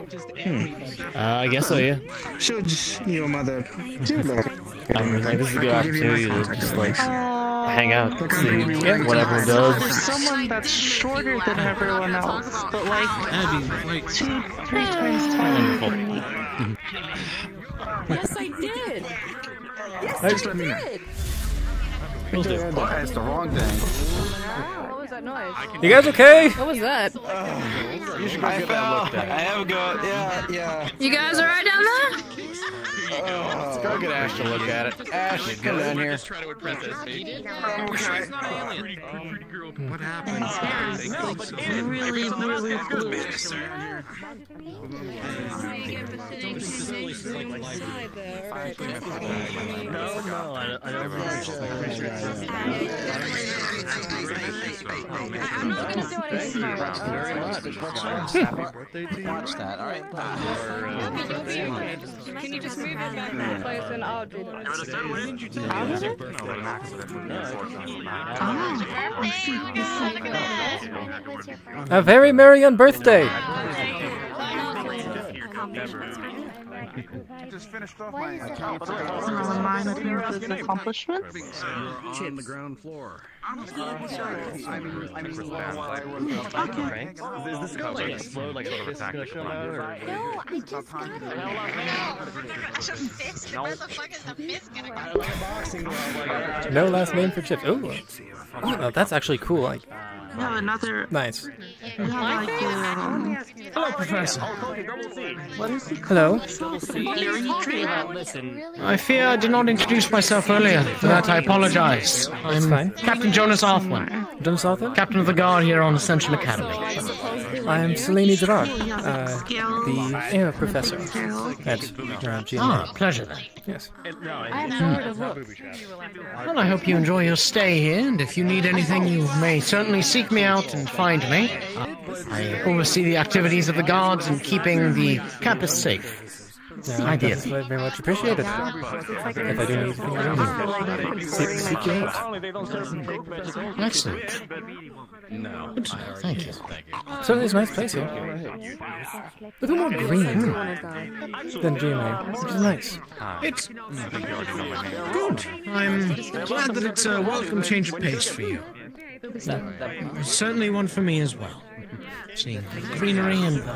I guess so, yeah. Should your mother do look? I mean, like, this is a good opportunity to just like hang out, see what everyone does. There's someone that's shorter than everyone else, but like, That'd be 2-3 times taller. Yes, I did. Yes, Just let me know. It's the wrong thing. What was that noise? You guys okay? What was that? You should go get that looked at. I have go. Yeah. You guys alright down there? Let's go get Ash to look at it. Ash, come down here. Try to impress us. What happened? Really, really cool. I'm not gonna do anything. Watch that. All right. Can you just move it back to the place and I'll do A very merry birthday. Just finished off my accomplishment? On the ground floor. Okay. Is this like a slow, like sort of attack? No, I just got it. Where the fuck is the fist gonna go? No last name for Chip. Ooh. Oh, that's actually cool. Like, No, another. nice. Hello, Professor. Hello. I fear I did not introduce myself earlier. For that, I apologize. I'm fine. Captain Jonas Arthwin, Jonas Arthur? Captain of the Guard here on Ascension Academy. I am Selene Gerard, the air professor at GMA. Ah, pleasure then. Yes. Well, I hope you enjoy your stay here, and if you need anything, you may certainly seek me out and find me. I oversee the activities of the guards and keeping the campus safe. Ideally. That's very much appreciated. If I do need anything, I don't seek you out. Excellent. No. Thank you. Certainly is a nice place here. A little more green than GMA, which is nice. It's good. I'm glad that it's a welcome change of pace for you. Certainly one for me as well. Seeing the greenery and the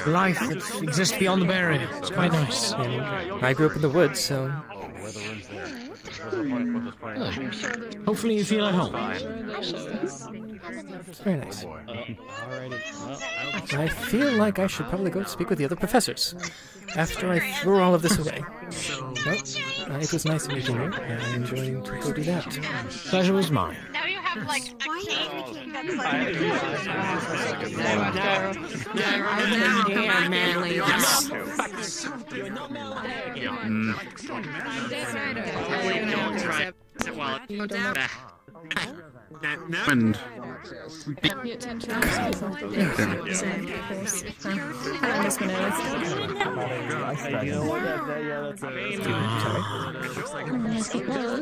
life that exists beyond the barrier. It's quite nice. I grew up in the woods, so Hopefully you feel at home. Very nice. I feel like I should probably go speak with the other professors after I throw all of this away. Well, it was nice meeting you. I'm enjoying to go do that. Pleasure was mine. Now you have like a king that's And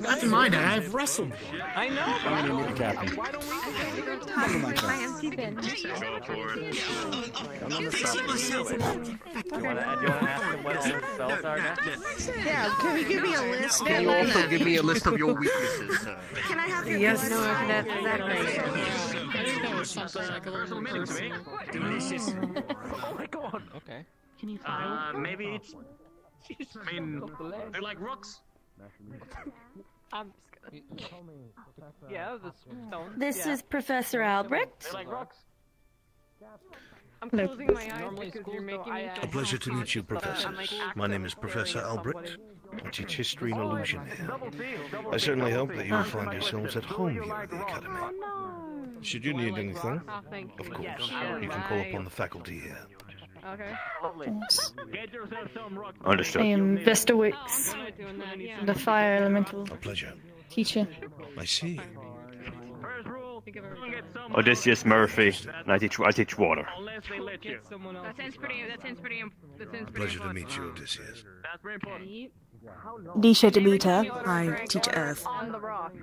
That's mine. I've wrestled. I know. My empty bin. You want to ask them what all their spells are now? Yeah, can you give me a list? Can you also give me a list of your weaknesses? Can I have your Yes. list? No, I can have that Oh my god. Okay. Can you Maybe it's. I mean, they're like rocks. I'm just gonna. Yeah, the stone. This is Professor Albrecht. They're like rocks. I'm closing my eyes because you're making me A pleasure to meet you, professors. My name is Professor Albrecht. I teach history and illusion here. I certainly hope that you will find yourselves at home here at the Academy. Should you need anything, of course, you can call upon the faculty here. Okay. Understood. I am Vesta Wicks, the fire elemental A pleasure. teacher. I see. Odysseus Murphy, and I teach water. That sounds pretty. A pleasure to meet you, Odysseus. Disha Demeter, I teach Earth. On the rock.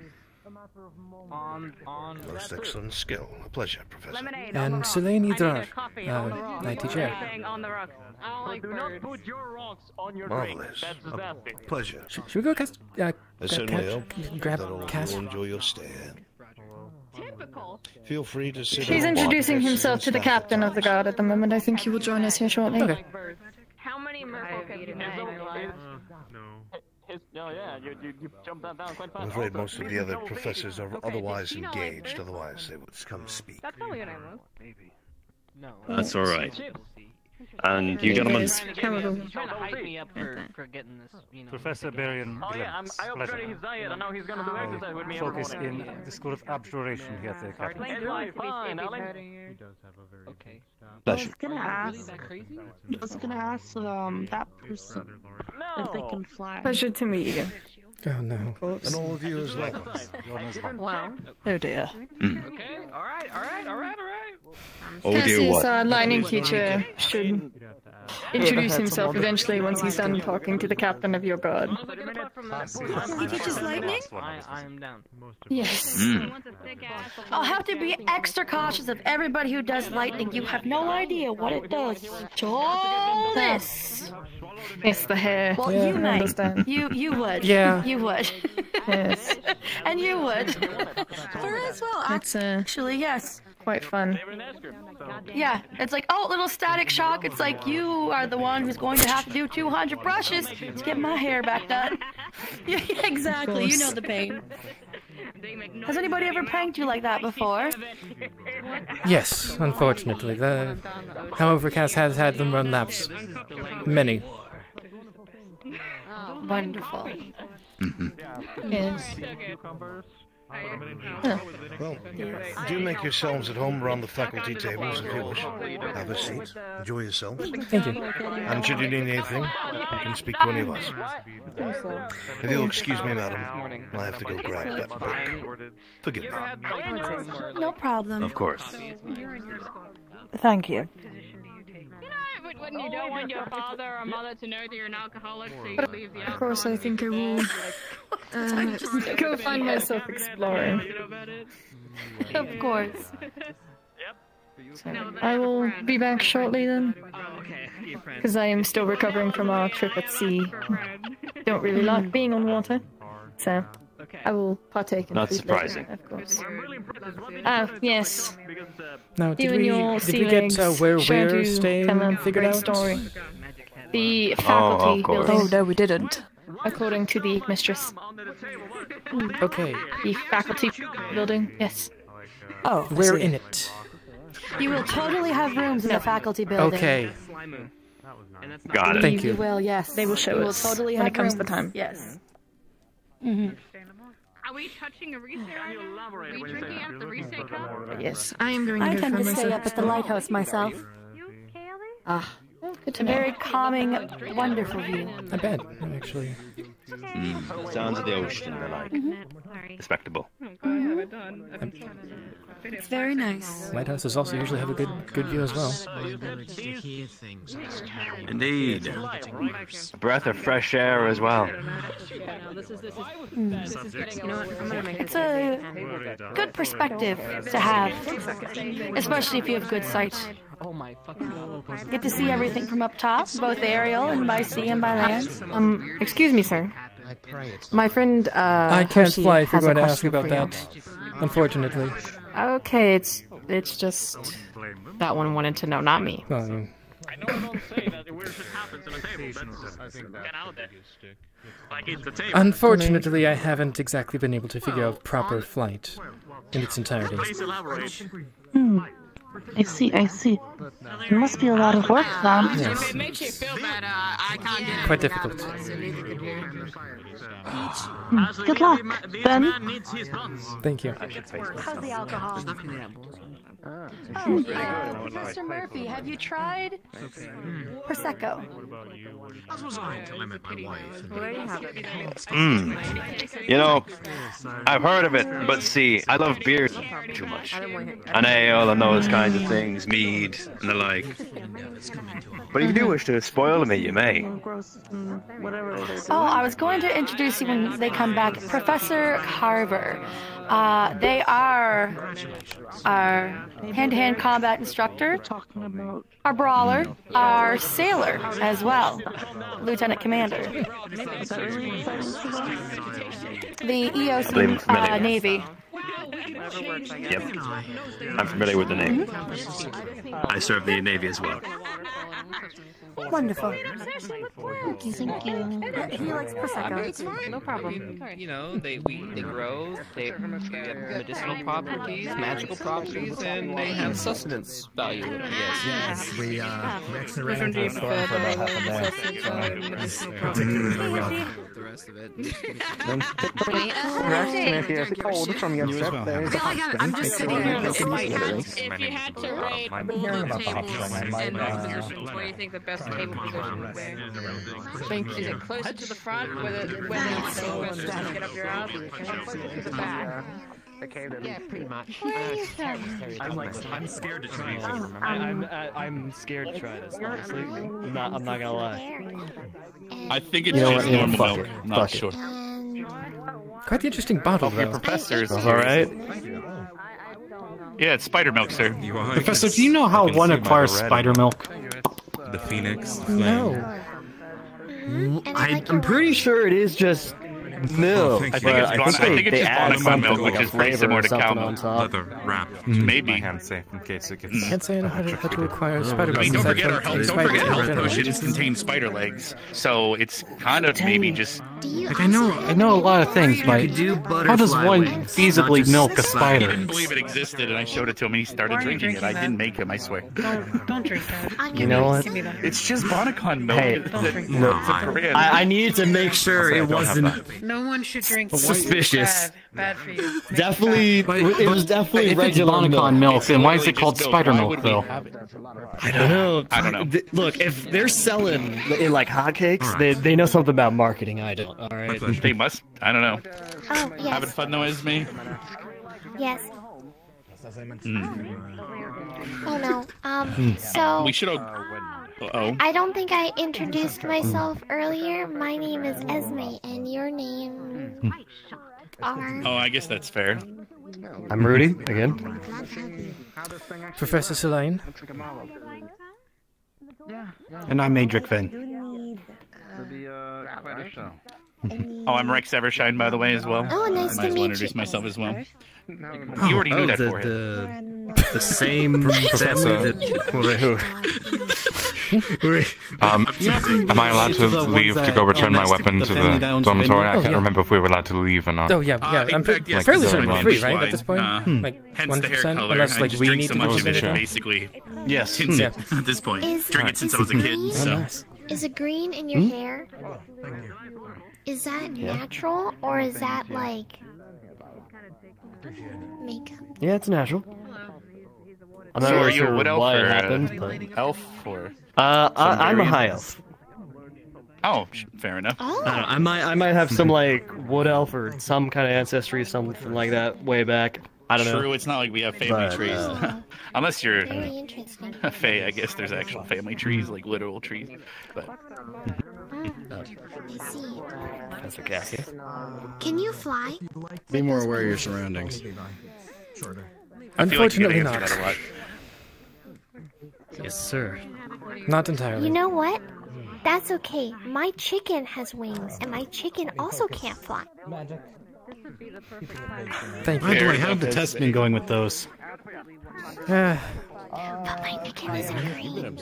Most excellent skill. A pleasure, Professor. And Selene Idrar, I teach air. On the rock. I don't like birds. Put your rocks on your drink. Marvelous. That's A disaster. pleasure. Should we go cast? I certainly hope grab that all of Cass. you will enjoy your stay here. Typical. Feel free to sit He's on introducing walk himself to the captain of the guard at the moment. I think he will join us here shortly. Okay. How many merfolk have you met in your life? Oh yeah, you jumped that down quite fast. I'm afraid most of the other professors are otherwise engaged, otherwise they would come speak. That's probably what I was. No. That's all right. And you gentlemen? Chemical. He's trying to hype me up for getting this, you know. Professor Barian Oh yeah, I upgraded his diet and now he's gonna do exercise with me every focus morning. in the School of Abjuration here at the Academy. It's like fine, Alan. Okay. Pleasure. I was gonna ask that person if they can fly. Pleasure to meet you. Oh no. And all of you as well. Wow. Oh dear. Okay, alright. Oh dear, Cassie's what? lining teacher should introduce himself eventually once he's done talking to the captain of your guard. He teaches lightning? I am down. Yes. I'll have to be extra cautious of everybody who does lightning. You have no idea what it does. Jonas! It's the hair. Well, Yeah, you I might. understand. You would. Yeah. You would. Yes. And you would. For as well. It's Actually, yes. quite fun. Yeah, it's like, oh, little static shock. It's like you are the one who's going to have to do 200 brushes to get my hair back done. Yeah, exactly. You know the pain. Has anybody ever pranked you like that before? Yes, unfortunately. However, Cass has had them run laps. Many. Wonderful. Yes. Well, do make yourselves at home around the faculty tables if you wish. Have a seat. Enjoy yourselves. Thank you. And should you need anything, you can speak to any of us. If you'll excuse me, madam, I have to go grab that book. Forgive me. No problem. Of course. Thank you. Wouldn't you don't want your father or mother to know that you're an alcoholic, so you leave the Of course, I think I will go find myself exploring. Of course. So, I will be back shortly then, because I am still recovering from our trip at sea. Don't really like being on water, so I will partake in Not food surprising. later, of course. Oh, yes. Now, You did and your we sea get legs where sure we're do staying tell a figured great out? story. The faculty of course. building. Oh, no, we didn't. according to the mistress. Okay. The faculty building, yes. Oh, We're in it. You will totally have rooms in the faculty building. Okay. Got it. Thank you. You will, yes. They will show You will us totally when have it comes to rooms. the time. Yes. Are we touching a reset? Are we drinking out the reset cup? yes. I am going I to go tend for to stay up at the lighthouse myself. Ah, Good to know. Very calming, wonderful view. Not bad, actually. Sounds of the ocean and the like. Respectable. it's very nice. Lighthouses also usually have a good view as well. Indeed. A breath of fresh air as well. It's a good perspective to have, especially if you have good sight. Get to see everything from up top, both aerial and by sea and by land. Excuse me, sir. My friend, I can't Hershey fly if you're has a going to ask question about for you. that. Unfortunately. Okay, it's just that one wanted to know, not me. Well, unfortunately, I haven't exactly been able to figure out proper flight in its entirety. I see, I see. It must be a lot of work then. Yes. It makes you feel bad. I can't get Quite difficult. Good luck, Ben. Thank you. How's the alcohol? Mr. Murphy, have you tried Prosecco? As was I until I met my wife. You know, I've heard of it, but see, I love beer too much. An ale and those kinds of things, mead and the like. But if you do wish to spoil me, you may. Oh, I was going to introduce you when they come back. Professor Carver. They are our hand-to-hand combat instructor, our brawler, our sailor as well, Lieutenant Commander. The EOC Navy. Yep. I'm familiar with the name. I serve the Navy as well. Wonderful. Thank you. He likes Prosecco. No problem. You know, they grow, they have medicinal properties, magical properties, and they have sustenance value. Yes, we Different deep the rest of it. If you're cold from your trip, there is a I'm just sitting here. If If you had to rate all the tables and those positions, where do you think the best table position would be? Is it closer to the front, where the sequence doesn't get up your ass, or closer to the back? Yeah, pretty much. I'm scared to try this. I'm scared to try this. Honestly, I'm not gonna lie. I think it's just normal milk. I'm not sure. Quite the interesting bottle, though. Professors. All right. Yeah, it's spider milk, sir. Professor, do you know how one acquires spider milk? The phoenix. No. I'm pretty sure it is just milk. I think it's just Bonacon milk, which is very similar to cow milk. Leather wrap. Maybe. My hand safe in case it gets. Can't say I know how to acquire spider I mean, milk. don't forget health potions contain spider legs, so it's kind of maybe just. Like I know a lot of things, but how does one feasibly milk a I spider? didn't believe it existed, and I showed it to him, and he started drinking it. I didn't make him, I swear. Don't drink that. You know what? It's just Bonacon milk. Hey, Look, I needed to make sure it wasn't No one should drink suspicious. Bad for you. Definitely, it was definitely regular Bonacon milk. Then why is it called spider milk, though? I don't know. I don't know. Look, if they're selling it like hotcakes, they know something about marketing. I don't. All right. They must. I don't know. Oh, yes. Having fun though, is me. Yes. Oh no. So We should. Uh-oh. I don't think I introduced myself earlier. My name is Esme, and your name are. Oh, I guess that's fair. I'm Rudy again. Professor Selene. And I'm Adric Finn. Oh, I'm Rex Evershine, by the way, as well. Oh, nice I might to as well meet introduce you. myself as well. You already knew that for him. The same Professor. Am I allowed to leave to go return my weapon to the dormitory? I can't remember if we were allowed to leave or not. Oh yeah. I'm fairly certain we're free, right? At this point, like Hence the hair 1%, color. unless I like just we drink need so to much go of it, visit. basically. Yes. Hints it at this point. Drink it since I was a kid. So. Is it green in your hair? Is that natural or is that like makeup? Yeah, it's natural. I'm not So are really you a sure wood elf why or it a happened, but... Elf or? I'm a high elf. Oh, fair enough. I don't know, I might have some like wood elf or some kind of ancestry, something like that, way back. I don't know. True, it's not like we have family trees. Unless you're Very interesting. a fae, I guess there's actual family trees, like literal trees. But I see. Professor Cassia. Can you fly? Be more aware of your surroundings. Unfortunately I feel not. like you're gonna answer that a lot. Yes, sir. Not entirely. You know what? That's okay. My chicken has wings, and my chicken also can't fly. Thank By the you. way, how'd the test been going with those? But my chicken isn't green.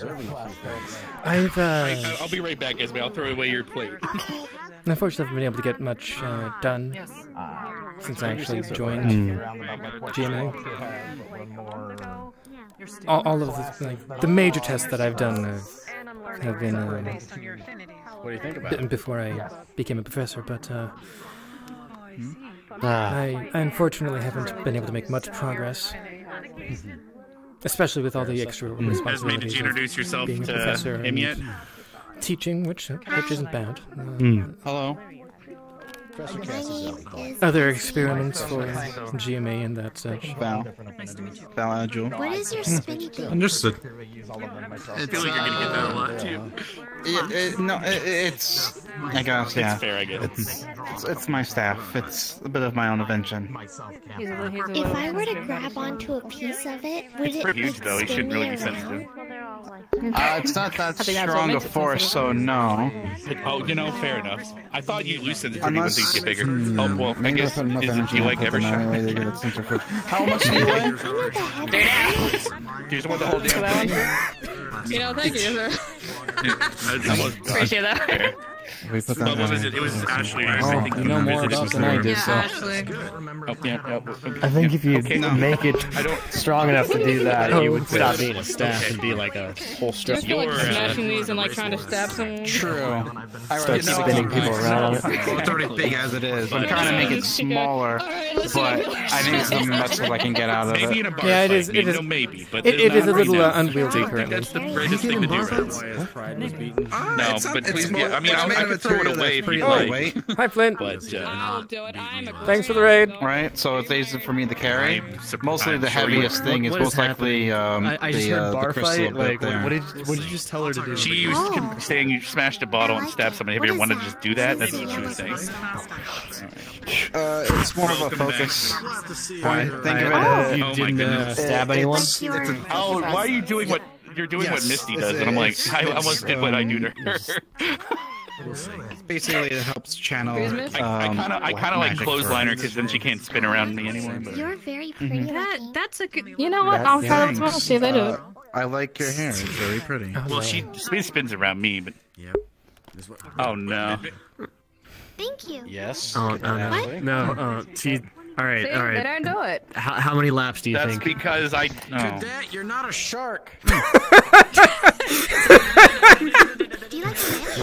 I'll be right back, Esme. I'll throw away your plate. Unfortunately, I haven't been able to get much done since I actually joined GMA. All of the major tests that I've done have been What do you think about it? before I became a professor, but I unfortunately haven't been able to make much progress, especially with all the extra Esme, responsibilities did you of introduce yourself being a to professor him yet? and teaching, which isn't bad. Hello. Other experiments for GMA and that such. Val Agile. What is your spinny thing? Understood. I feel like you're gonna get that a lot too. It's I guess yeah. It's fair, I guess. It's my staff. It's a bit of my own invention. If I were to grab onto a piece of it, would it Pretty huge though. He spin shouldn't really me be around? sensitive. It's not that strong a force, so no. Oh, fair enough. I thought you loosened it for me when Unless- things get bigger. Oh well, I guess do you like every shot? How much do you weigh? Do you just want the whole damn thing? You know, thank you, sir. Appreciate that. We put What was it? It was Ashley. I think you know more about than I did, so. Ashley. Oh, yeah, I think if you Okay. make it strong enough to do that, you would Okay. stop being a staff and be like a whole I strip. feel like smashing these and like trying to stab someone. True. Start spinning people around on it. It's already big as it is. I'm trying to make it smaller, but I need some much that I can get out of Maybe in a it. bar Yeah, it fight, is. It is. no maybe, but It is a not little right now. unwieldy currently. That's the greatest thing to do right now. No, but please, yeah, I mean, I could throw it away if you'd like. Hi, Flint. But I'll do it. I'm a Thanks for the raid. Right, so it's easy for me to carry. Mostly I'm the sure heaviest thing is What is most likely I just heard bar the crystal fight. bit Like, there. what did you just tell her to do? She was saying you smashed a bottle and stabbed somebody. Have you ever wanted to just do that? That's what she was saying. It's more of a focus. Right? Think of it Oh, as you didn't stab anyone? Oh, why are you doing what you're doing? What Misty does, and I'm like, I almost did what I do to her. basically it helps channel. I kind of like magic clothesliner because then she can't spin around me anymore. But. You're very pretty. That's a good. You know what? I'll try that tomorrow. See if they do it. I like your hair. It's very pretty. Well, she spins around me, but. Oh no. Thank you. Yes. Oh, no. She. All right. See, they don't do it. How many laps do you That's think? because I. Oh. Cadet, you're not a shark. Do you like fish?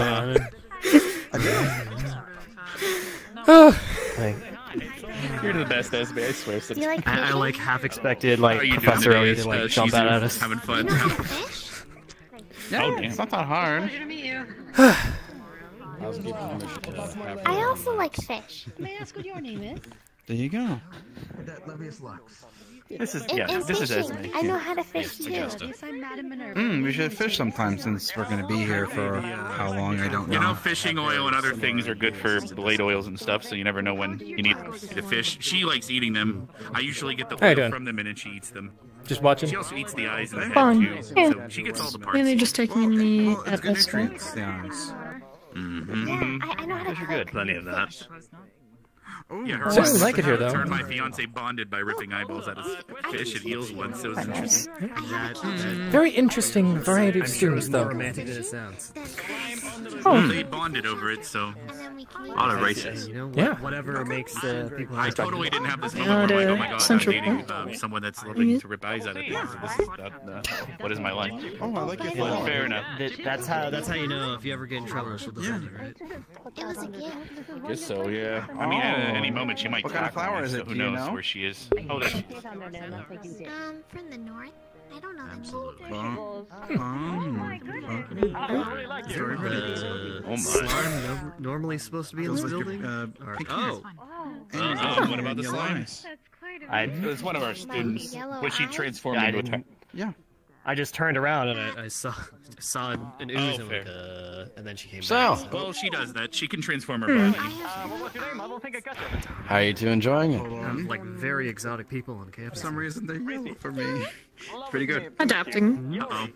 You're the best, Esme. I swear. Do you like I fishing? like half expected How like are you doing Professor today? Oak to like jump out at us. Having fun. You know how to fish? Yeah, Oh, damn. it's not that hard. I also like fish. May I ask what your name is? There you go. This is And this is fishing. Esme. I know how to fish too. Yes, I'm Madam Minerva. We should fish sometime since we're going to be here for how long, I don't know. You know, fishing oil and other things are good for blade oils and stuff, so you never know when you need to fish. She likes eating them. I usually get the How you oil doing? from them and then she eats them. Just watching. She also eats the eyes and the head Fun. too, Yeah. so she gets all the parts. Really just taking in the atmosphere. Nutrients, the eyes. Mm-hmm. Yeah, I know how to You're cook. good. Plenty of that. Yeah, her Certainly like it here, though. Her and my fiance bonded by ripping eyeballs out of fish and eels once. It was interesting. Very interesting variety of students, though. Romantic that it sounds. They bonded over it, so a lot of races. You know, Yeah. whatever makes people I happy. totally didn't have this moment where I'm like, oh my god, I'm Central dating someone that's loving to rip eyes out of things. This is what is my life? Oh, I like it. Well, fair enough. That's how you know if you ever get in trouble, she'll defend you, right? It was a gift. Guess so, yeah. I mean, at any moment she might What kind of tackle flower me, is so it? who Do you knows know? where she is? Oh, there she is. From the north. I don't know. Absolutely. Oh Slime normally supposed to be in this building? What about the slime? It's one of our students. What she transformed Yeah, I into a didn't- Yeah. I just turned around and I saw an ooze and fair. and then she came So, back. Well, she does that. She can transform her body. how are you two enjoying it? Like very exotic people on campus. For some reason, they're yellow for me. Pretty good. Adapting. Uh-oh.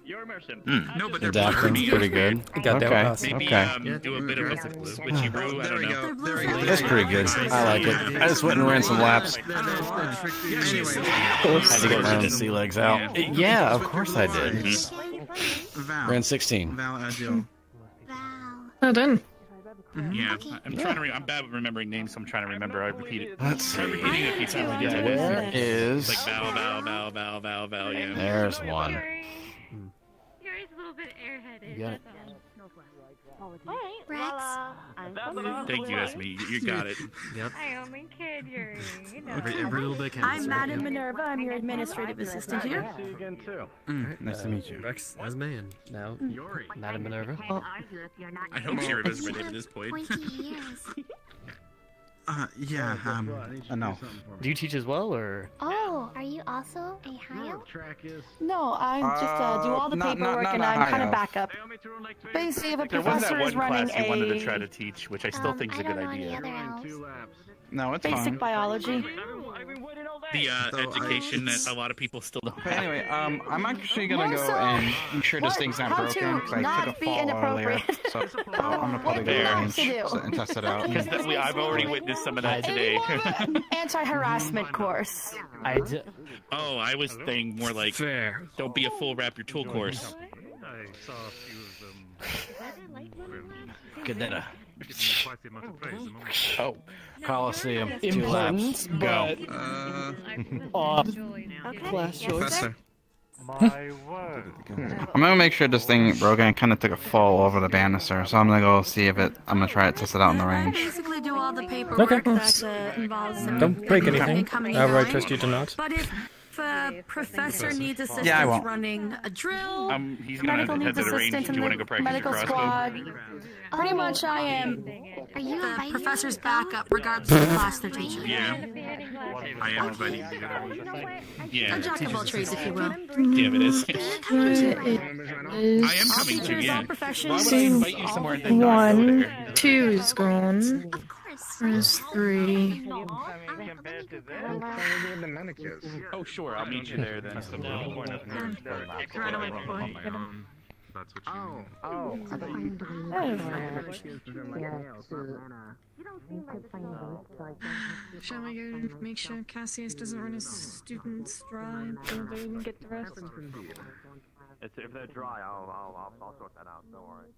No, but they're Adapting, blue. pretty good. Got that Okay, pass. Maybe okay. do a bit of a witchy brew. I There don't we know. go. There we go. That's pretty good. I like it. I just went and ran some laps. Had to get my sea legs out. Yeah, of course I did. Val. Ran 16. Val Adil. Well done. Yeah, I'm trying to. I'm bad with remembering names, so I'm trying to remember. I repeat it. Let's see. I'm repeating it a few times. Yeah, There is. Like Val. Yeah. There's one. Gary's a little bit airheaded. You got it. Rex. Thank you, Esme. You got it. Yep. I only kid Yuri. Every little bit counts. I'm Madam Minerva. I'm your administrative assistant here. Nice to meet you. Rex, Esme, and now Madam Minerva. I hope she remembers my name at this point. Yeah, no. Do you teach as well, or? Oh, are you also a Hio? No, I just do all the not paperwork and a I'm kind high of backup. Basically, if a There was that professor one is running class you wanted to a try to teach, which I still think is a I good don't know any idea. other elves. No, it's basic fine. biology. The education that a lot of people still don't But have. anyway, I'm actually gonna go Also, and ensure this thing's not how broken to because I not took a be fall earlier. inappropriate. So I'm gonna probably go There. range and test it out. Because I've already witnessed some of that today. Anti-harassment course. Oh, I was saying more like, Fair. don't be a fool, wrap your tool course. Good data. Oh, Coliseum. 2 laps. Go. Class choice. Professor. I'm gonna make sure this thing ain't broken. I kind of took a fall over the banister, so I'm gonna go see if it. I'm gonna try to test it out in the range. Basically, do all the paperwork Okay. that involves. Don't break anything. Coming However, I down. trust you to not. But if a professor needs assistance Yeah, I won't. running a drill, he's gonna medical head needs to the range. assistance Do in you want the to go practice medical your crossbow? squad. Pretty much, I am Are you the inviting professor's me to go? backup, regardless of the class they're teaching. Yeah, I am inviting you. Yeah, A jack of all trades, if you will. damn it is. I am coming to, yeah. Why would I invite you somewhere and then not go One, there? 2 is gone. There's 3. Oh, sure, I'll meet you there then. Shall we go make sure Cassius doesn't run his students dry until they can get the rest? If they're dry, I'll sort that out. Don't worry.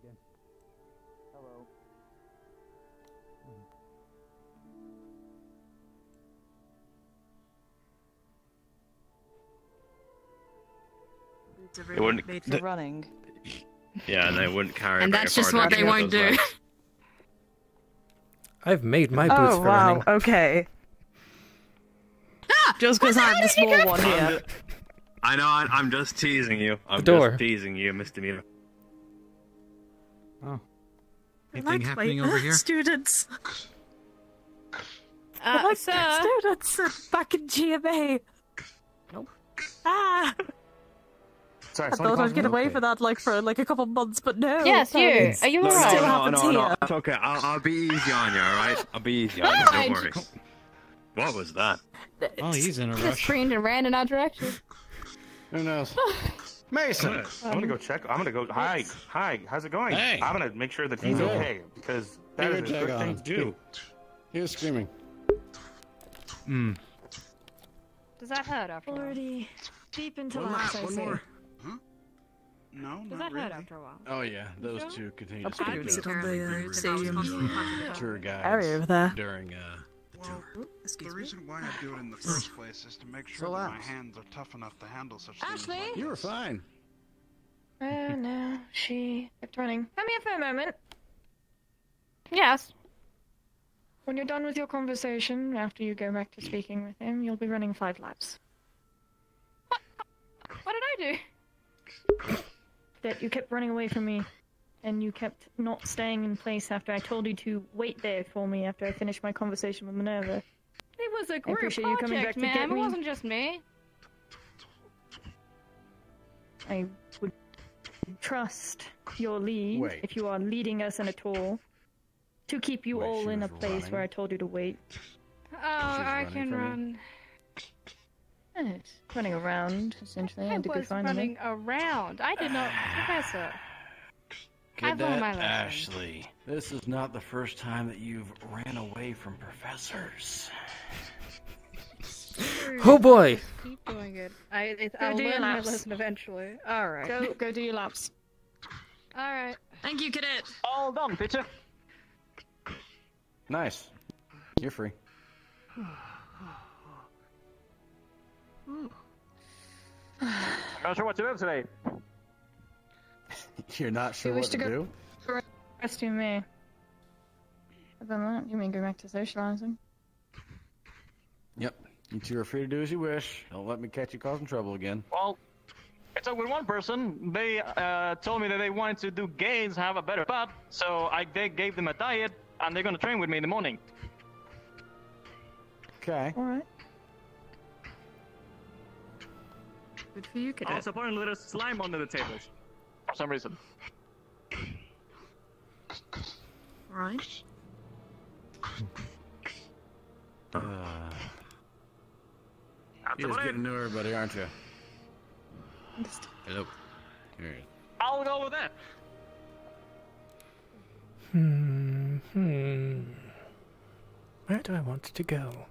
again. Hello. It wouldn't made for running. Yeah, and they wouldn't carry. And very that's just far what down they won't those do. legs. I've made my boots for running. Okay. Just because I'm the small one here. I know. I'm just teasing you. I'm door. just teasing you, Mr. Miller. Oh. Anything happening over here? Students. Sir. Students back in GMA. Nope. Ah. Sorry, I thought I'd get away for that for a couple months, but no. Yes, you. Are you No, alright? Still happens no, here. it's okay. I'll be easy on you, alright? I'll be easy on you, don't worry. What was that? Oh, he's in a Just rush. screamed and ran in our direction. Who knows? Mason! I'm gonna go check. I'm gonna go. Hi, how's it going? Hey. I'm gonna make sure that he's Hey. okay because that is a good thing to do. He was screaming. Hmm. Does that hurt after a while? Already deep into One laps, last, I one see. more. Huh? No, Does not that really. hurt after a while? Oh yeah, those two continue to I'll speak sit to on the stadium tour guides area over there. during the tour. The reason why I do it in the first place is to make sure that my hands are tough enough to handle such things like You were this. fine. Oh no, she kept running. Come here for a moment. Yes. When you're done with your conversation, after you go back to speaking with him, you'll be running 5 laps. What did I do? That you kept running away from me, and you kept not staying in place after I told you to wait there for me after I finished my conversation with Minerva. It was a I group appreciate you coming back project, to get ma'am. It me. wasn't just me. I would trust your lead, Wait. if you are leading us in a tour, to keep you Wait, all she in a was place running? where I told you to wait. Oh, I running can from me? run. It's running around, essentially. I and to be was fine with running it. around. I did not, Professor. I've Cadet learned my lesson. Ashley, this is not the first time that you've ran away from professors. Oh boy! Keep doing it. Go I'll do your learn my laps. lesson eventually. All right. Go do your laps. All right. Thank you, cadet. All done, Peter. Nice. You're free. Not sure what to do today. You're not sure You wish what to to go- do? Rest you may. Other than that, you may go back to socializing. Yep. You two are free to do as you wish. Don't let me catch you causing trouble again. Well, I talked with one person. They told me that they wanted to do gains, have a better butt. So they gave them a diet, and they're gonna train with me in the morning. Okay. Alright. Good for you, cadet. Also, apparently there's slime under the tables for some reason. Right. You're just getting to know everybody, aren't you? Hello. Here. I'll go with that. Where do I want to go?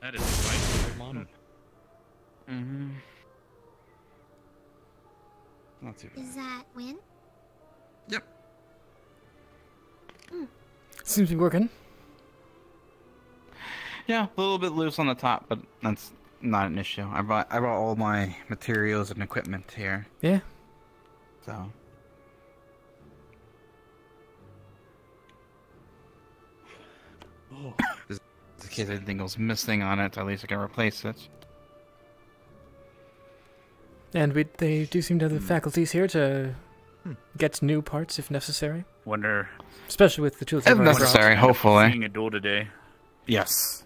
That is quite modern. Mm-hmm. Not too bad. Is that win? Yep. Seems to be working. Yeah, a little bit loose on the top, but that's not an issue. I brought all my materials and equipment here. Yeah. So. Just in case anything goes missing on it, at least I can replace it. And they do seem to have the faculties here to get new parts if necessary. Wonder. Especially with the tools. If necessary, hopefully. Seeing a duel today. Yes.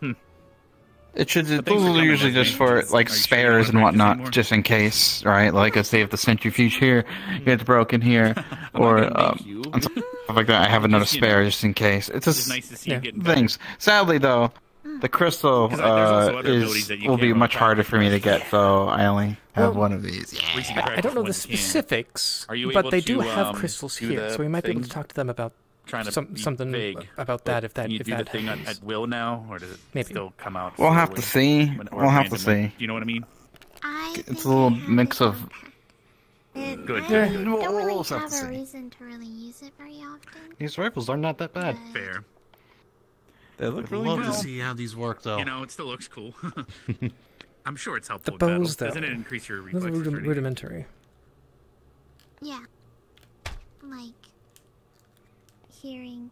It should. Those are usually just for like spares and whatnot, just in case, right? Like, if they have the centrifuge here, gets broken here, or and stuff like that. I have another spare just in case. It's just nice to see you getting things. Sadly, though, the crystal will be much harder for me to get, so I only have one of these. I don't know the specifics, but they do have crystals here, so we might be able to talk to them about something about that. If that, can you do the thing at will now, or does it still come out? We'll have to see. We'll have to see. Do you know what I mean? It's a little mix of. Good. Yeah, Don't really we'll have have to a see. reason to really use it very often. These rifles are not that bad. Fair. They look really Love good. to see how these work, though. You know, it still looks cool. I'm sure it's helpful. The in bows, battle. though. Doesn't it increase your Those are reflexes? or anything? rudimentary. Yeah. Like hearing,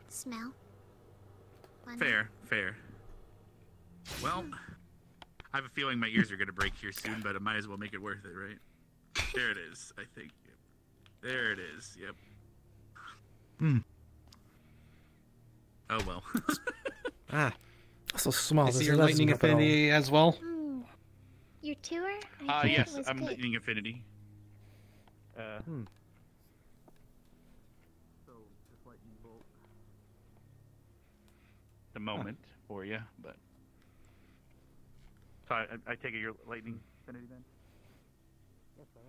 smell. whatnot. Fair. Well, I have a feeling my ears are gonna break here soon, but I might as well make it worth it, right? There it is, I think. There it is, yep. Oh well. So small. I see your lightning affinity as well. Your tour? I think Yes, it was I'm good. lightning affinity. The moment for you, but so I take it your lightning affinity then. Yes, I am.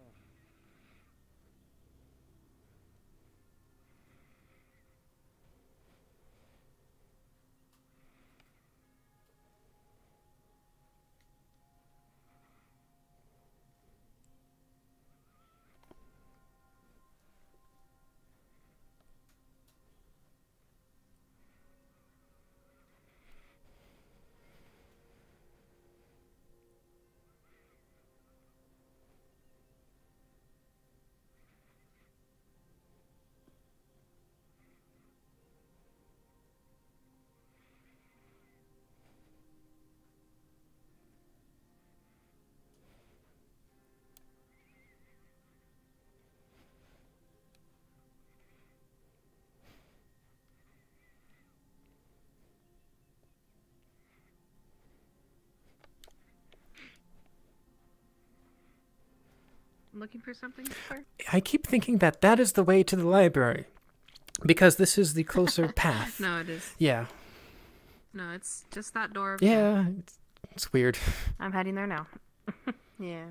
Looking for something? Sir? I keep thinking that that is the way to the library, because this is the closer path. No, it is. Yeah. No, it's just that door. Yeah. It's weird. I'm heading there now. Yeah.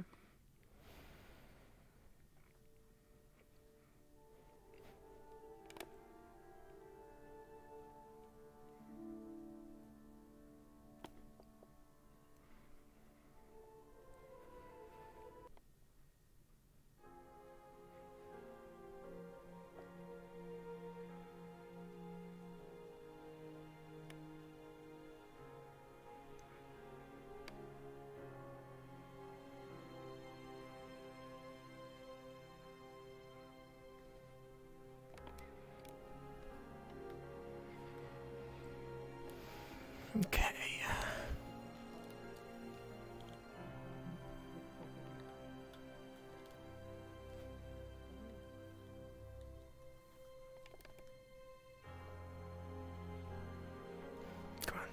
Okay. Come on.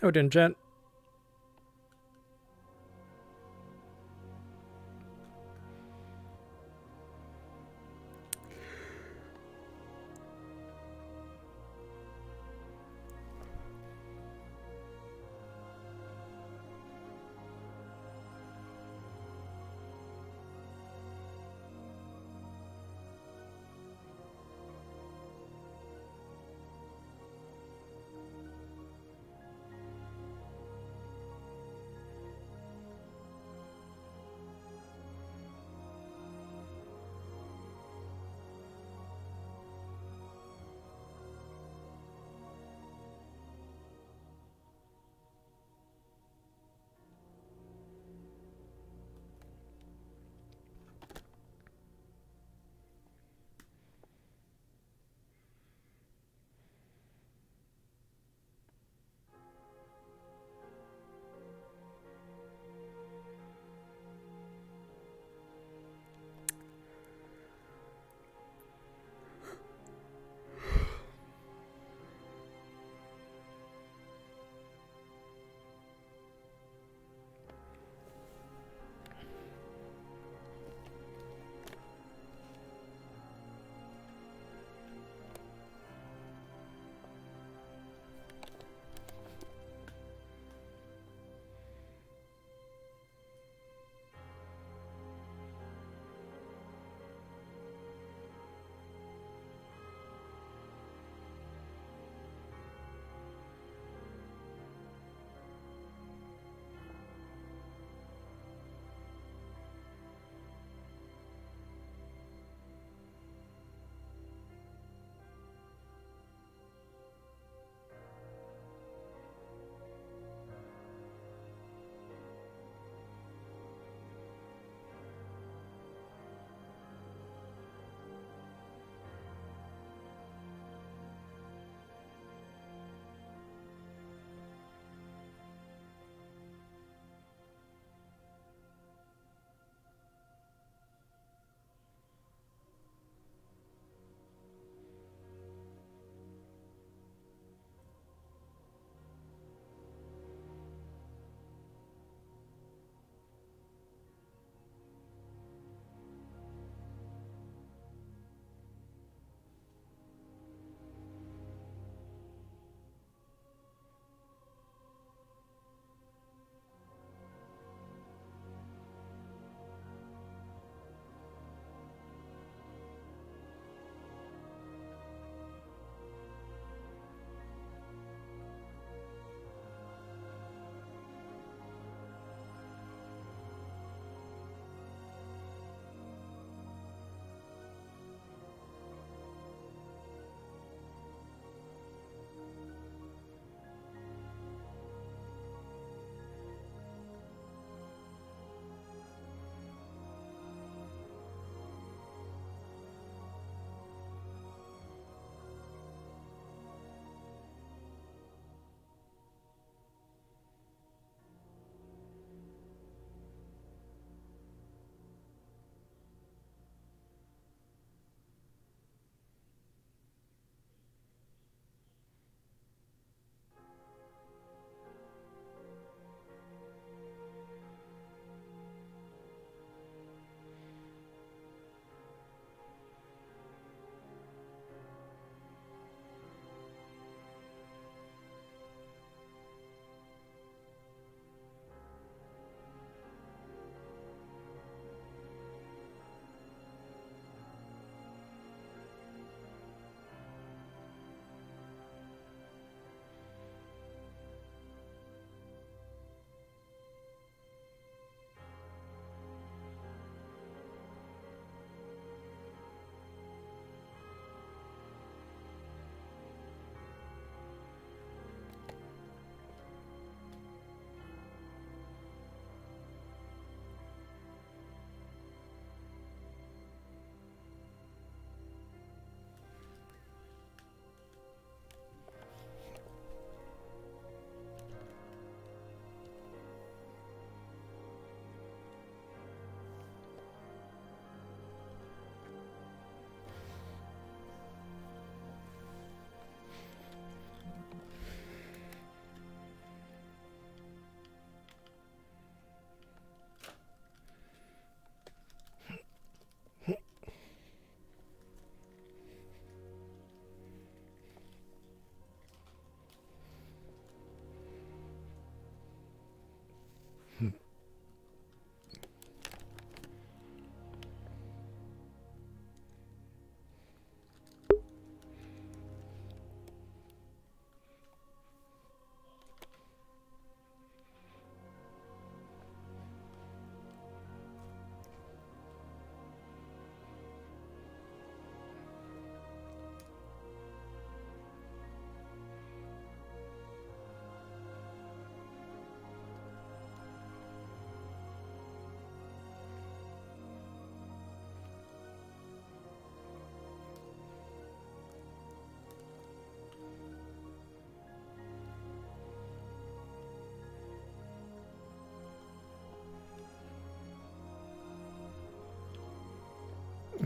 How we doing, Jet?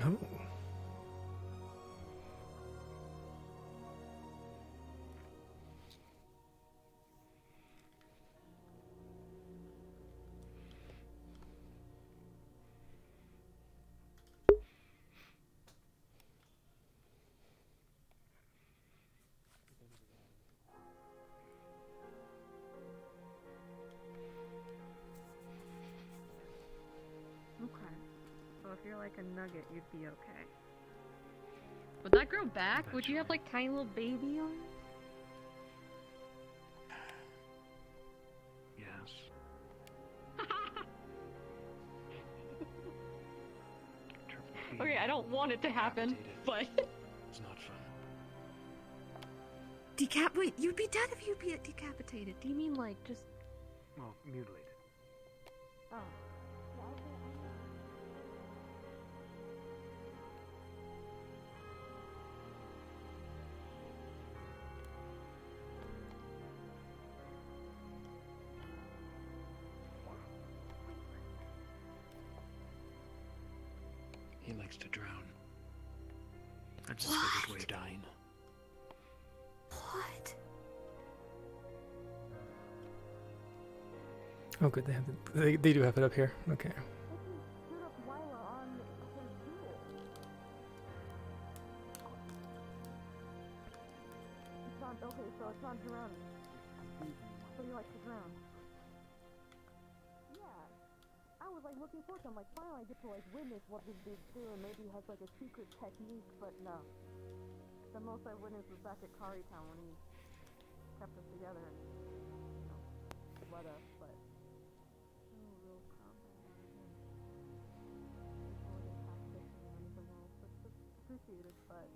Oh. Okay. So if you're like a nugget, you'd be okay. Would that grow back? Would you have like tiny little baby arms? Yes. Okay, I don't want it to happen, but... It's not fun. Wait, you'd be dead if you'd be decapitated. Do you mean like just... Well, mutilated. Oh. He likes to drown. That's his favorite way of dying. What? Oh, good. They do have it up here. Okay. Okay, so it's not drowning. So you like to drown? Yeah. I was like looking forward to it. I'm like, finally I get to like witness what this dude's doing. Maybe he has like a secret technique, but no. The most I witnessed was back at Kari Town when he kept us together and, you know, led us, but no real combat. No real tactics or anything else. It's just appreciated, but...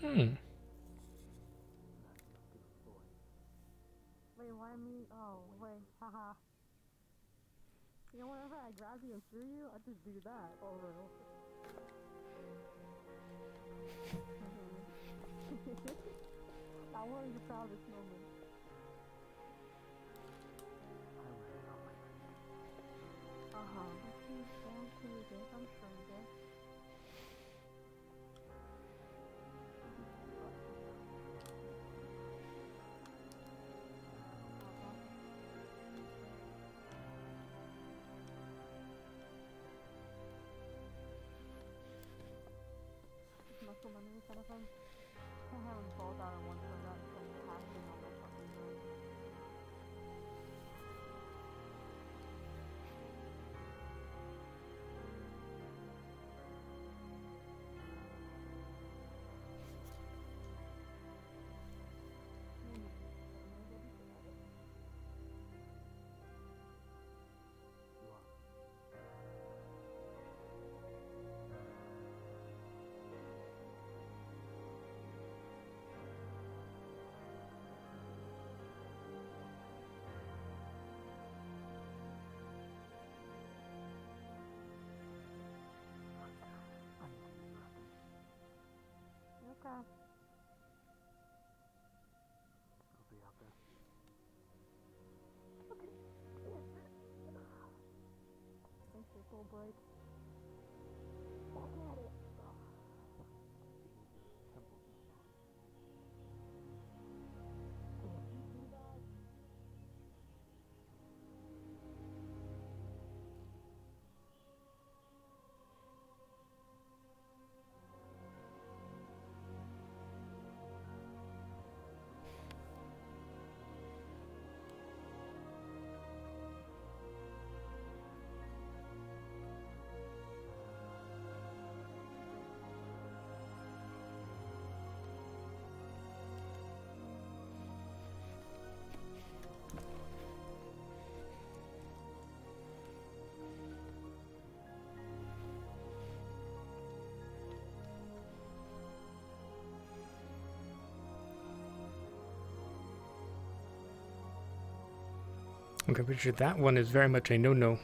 Hmm. Wait, why me? Oh, wait, haha. You know, whenever I grab you and threw you, I just do that over and over. That was the proudest moment. I'm sure you did. Muscle memory kind of thing. I haven't falls out on one foot out and passing on my fucking foot. Okay. I'll be out there. Okay. Thanks for your full break. Back at it. Okay, pretty sure that one is very much a no-no.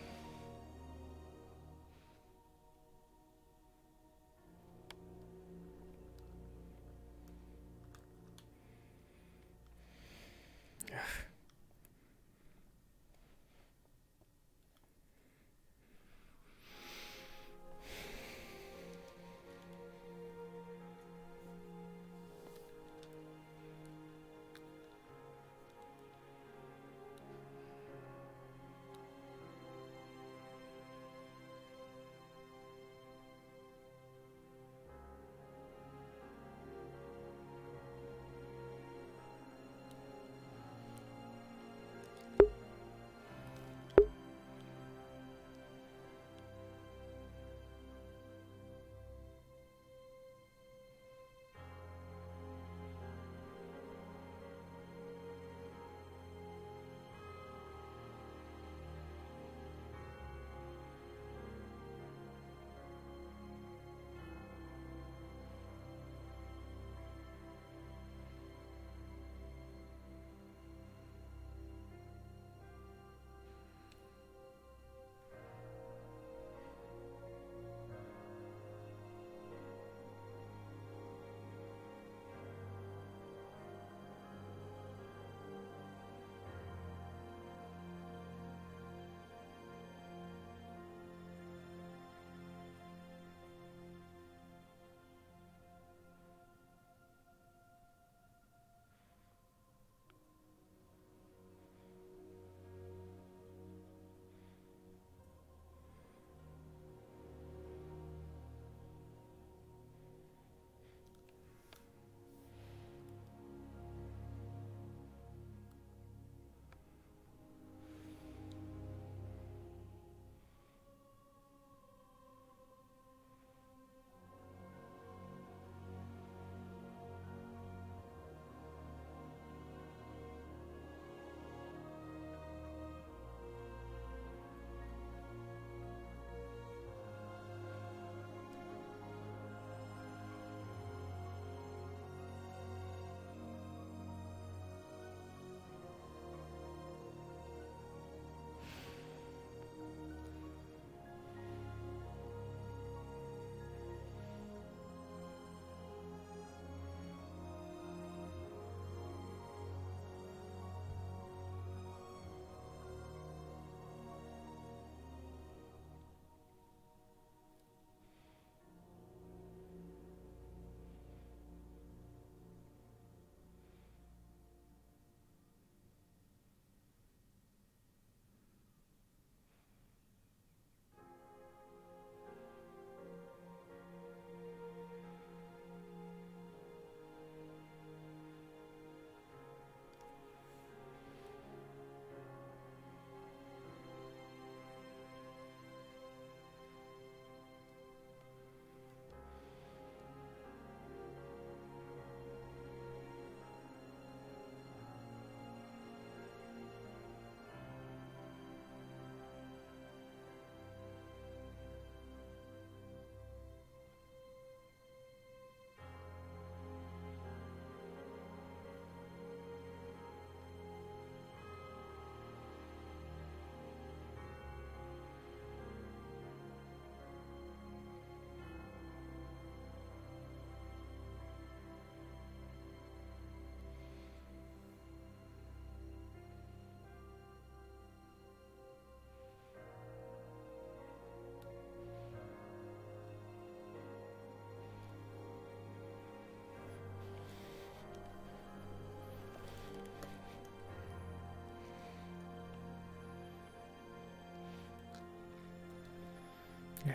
Yeah.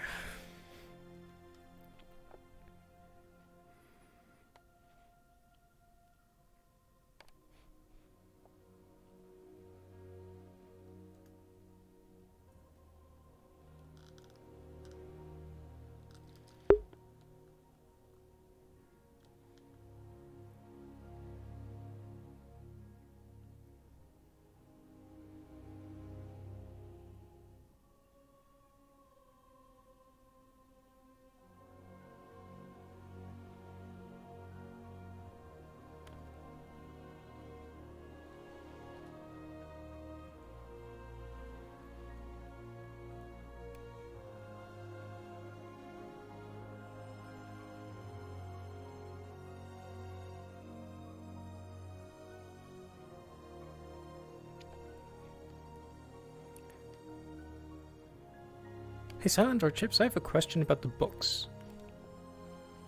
Hey, Silent or Chips, I have a question about the books.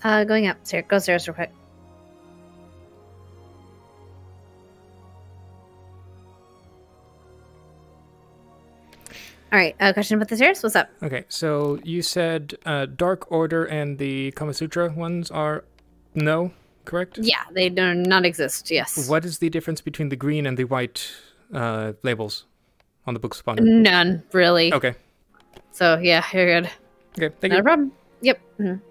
Going up. Go upstairs real quick. Alright, question about the stairs? What's up? Okay, so you said Dark Order and the Kama Sutra ones are no, correct? Yeah, they do not exist, yes. What is the difference between the green and the white labels on the book spawner? None, really. Okay. So, yeah, you're good. Okay, thank Not you. a problem. Yep. Mhm.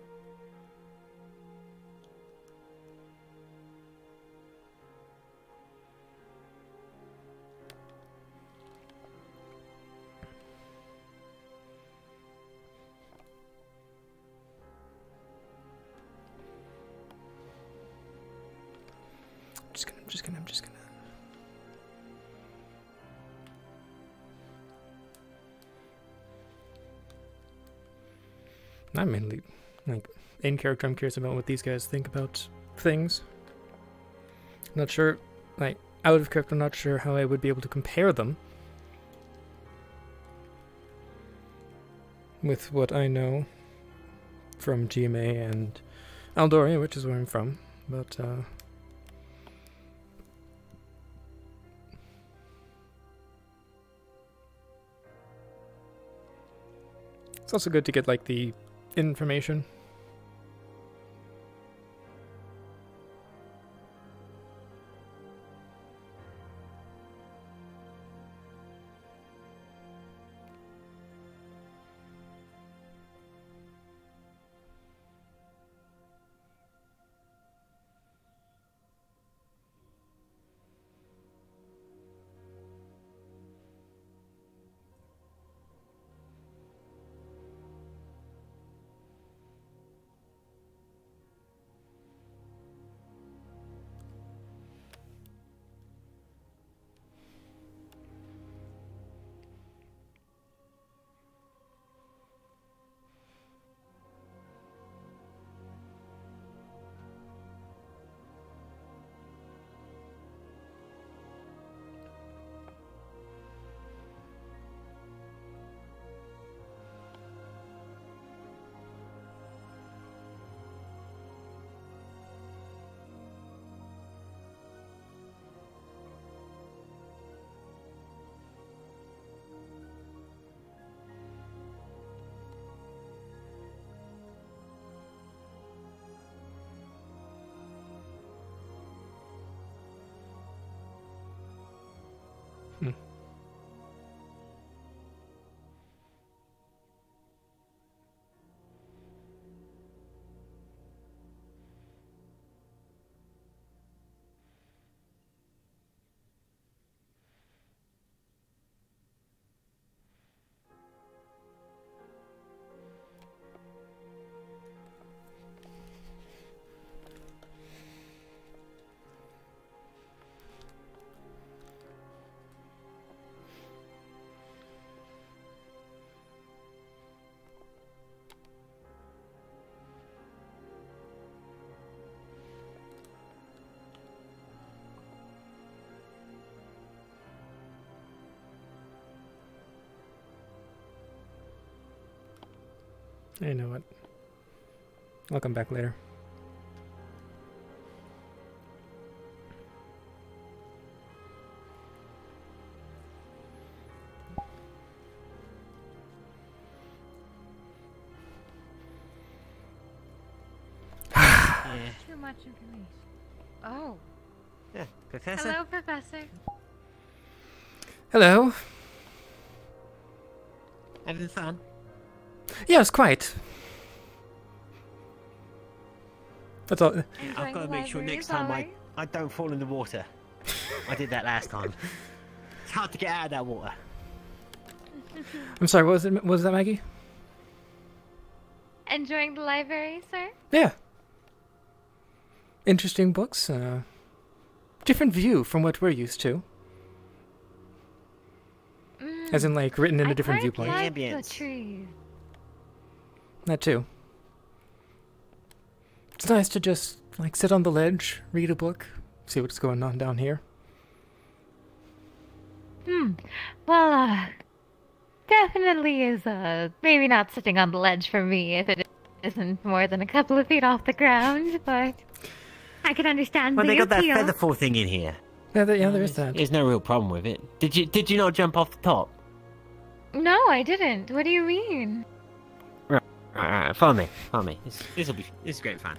I'm just gonna. I'm mainly, like, in character, I'm curious about what these guys think about things. Not sure, like, out of character, not sure how I would be able to compare them with what I know from GMA and Aldoria, which is where I'm from, but, it's also good to get, like, the information. You know what? I'll come back later. Too much information. Oh. Yeah, Professor. Hello, Professor. Hello. Having fun? Yes, quite. That's all. Yeah, I've got to make sure next time I don't fall in the water. I did that last time. It's hard to get out of that water. I'm sorry, what was it? What was that, Maggie? Enjoying the library, sir? Yeah. Interesting books. Different view from what we're used to. As in, like, written in a different viewpoint. Like the trees. That too. It's nice to just, like, sit on the ledge, read a book, see what's going on down here. Well, definitely is, maybe not sitting on the ledge for me if it isn't more than a couple of feet off the ground, but I can understand Well, the they got that appeal. featherfall thing in here. Yeah, there is that. There's no real problem with it. Did you not jump off the top? No, I didn't. What do you mean? Right, follow me. This is great fun.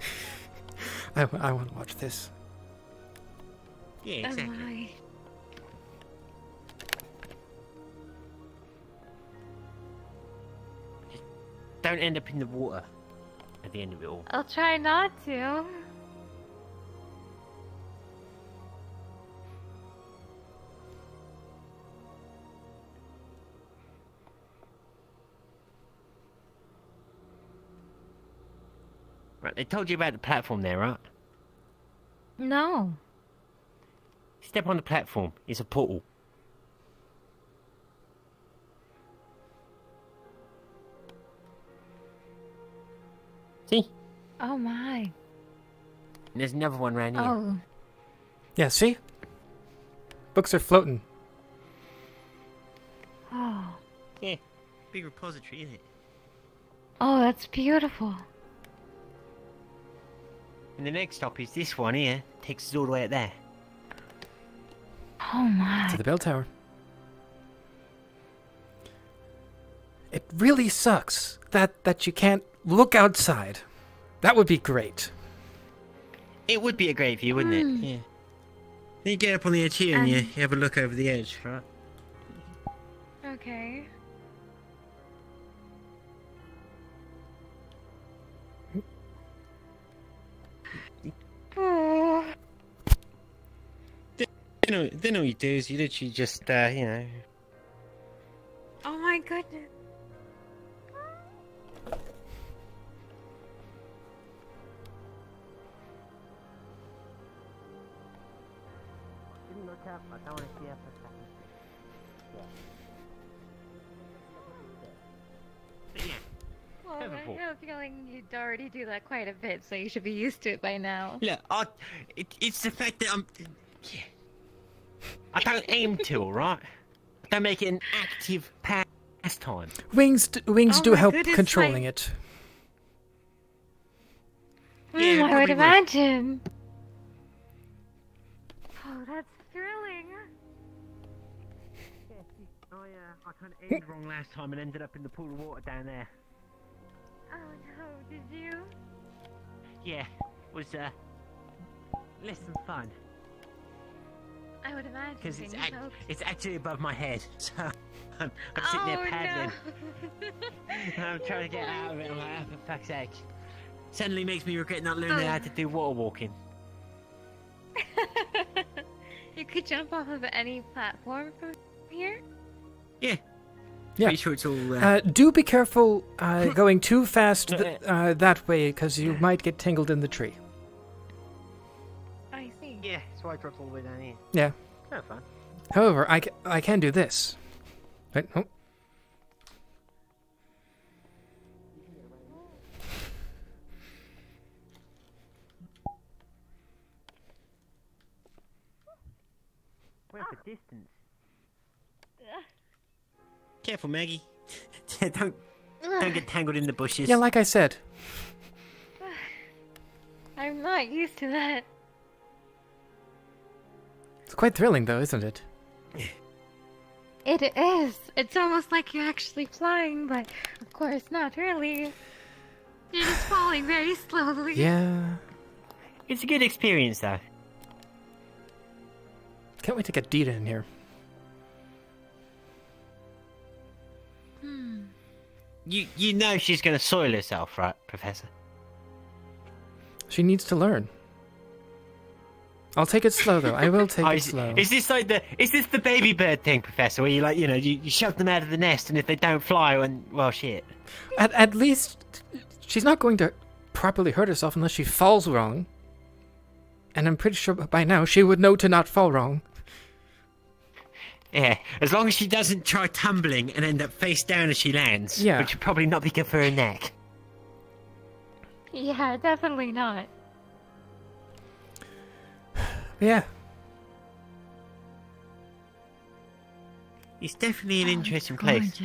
I want to watch this. Yeah, exactly. Oh my. Don't end up in the water at the end of it all. I'll try not to. Right, they told you about the platform there, right? No. Step on the platform. It's a portal. See? Oh my. And there's another one around here. Oh. Yeah, see? Books are floating. Oh. Yeah. Big repository, isn't it? Oh, that's beautiful. And the next stop is this one here. Takes us all the way up there. Oh my. To the bell tower. It really sucks that you can't look outside. That would be great. It would be a great view, wouldn't it? Yeah. Then you get up on the edge here and you have a look over the edge, right? Okay. Oh. Then all you do is you literally just, you know... Oh my goodness. Didn't look up, I don't want to see up a second. Well, I have a feeling you'd already do that quite a bit, so you should be used to it by now. Look, it's the fact that yeah. I don't aim to, alright? I don't make it an active pastime. Wings do my help goodness, controlling like- it. Yeah, I would probably would. imagine. Oh, that's thrilling. I kind of aimed wrong last time and ended up in the pool of water down there. Oh no, did you? Yeah, it was less than fun. I would imagine. Because being soaked. it's actually above my head, so I'm sitting there paddling. And I'm trying to get out of it. I'm like, oh, for fuck's sake. Suddenly makes me regret not learning how to do water walking. You could jump off of any platform from here? Yeah. Yeah. Pretty sure it's all. Do be careful going too fast that way, because you might get tangled in the tree. I see. Yeah, so I dropped all the way down here. Yeah. Kind of fun. However, I can do this. Right? Oh. We're up a distance. Careful, Maggie. don't get tangled in the bushes. Yeah, like I said. I'm not used to that. It's quite thrilling, though, isn't it? It is. It's almost like you're actually flying, but of course not really. You're just falling very slowly. Yeah. It's a good experience, though. Can't wait to get Dita in here. You know she's going to soil herself, right, Professor? She needs to learn. I'll take it slow, though. I will take it slow. Is this like the baby bird thing, Professor, where you shove them out of the nest, and if they don't fly, well, shit. At least she's not going to properly hurt herself unless she falls wrong. And I'm pretty sure by now she would know to not fall wrong. Yeah, as long as she doesn't try tumbling and end up face down as she lands, Yeah. which would probably not be good for her neck. Yeah, definitely not. Yeah. It's definitely an interesting place.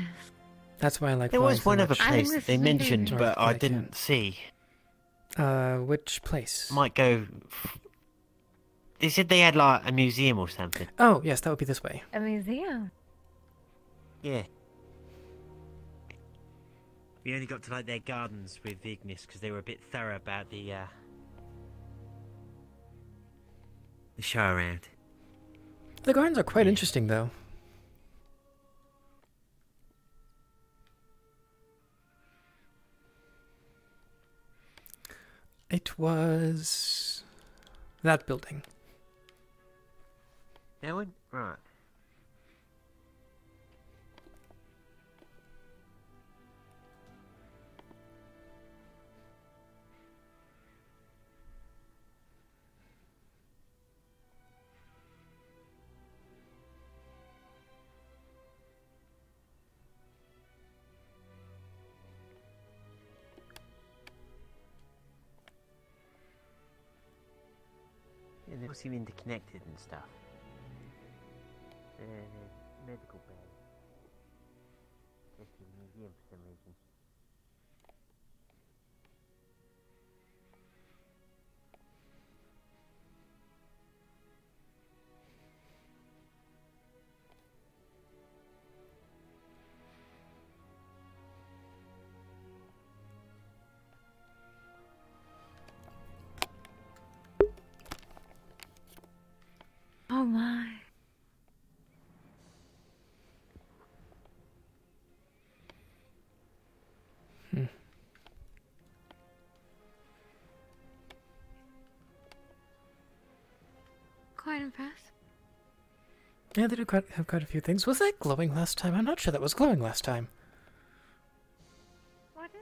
That's why I like. There was one other much. place that they mentioned, North but I Lake, didn't see. Which place? Might go. They said they had like a museum or something. Oh yes, that would be this way. A museum. Yeah. We only got to like their gardens with Ignis because they were a bit thorough about the show around. The gardens are quite interesting, though. It was that building. That one? Right. Yeah, they all seem interconnected and stuff. Medical bay. Just a museum for some reason. Oh my. Quite impressed. Yeah, they do have quite a few things. Was that glowing last time? I'm not sure that was glowing last time. What is?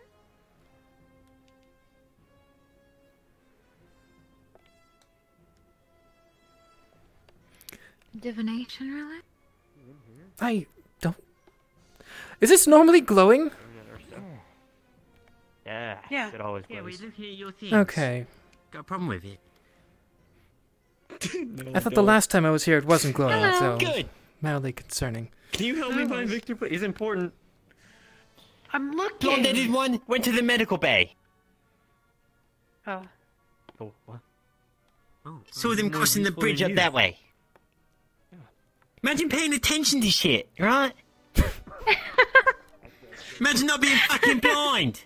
Divination, really? I don't... Is this normally glowing? Yeah. Yeah. It always yeah, goes. we look at your things. Okay. Got a problem with it? I thought the last time I was here it wasn't glowing, Hello. so... Good. Mildly concerning. Can you help me find Victor? He's important. I'm looking. Blonde-headed one went to the medical bay. Oh. Oh, what? Oh, saw them crossing the bridge up that way. Imagine paying attention to shit, right? Imagine not being fucking blind.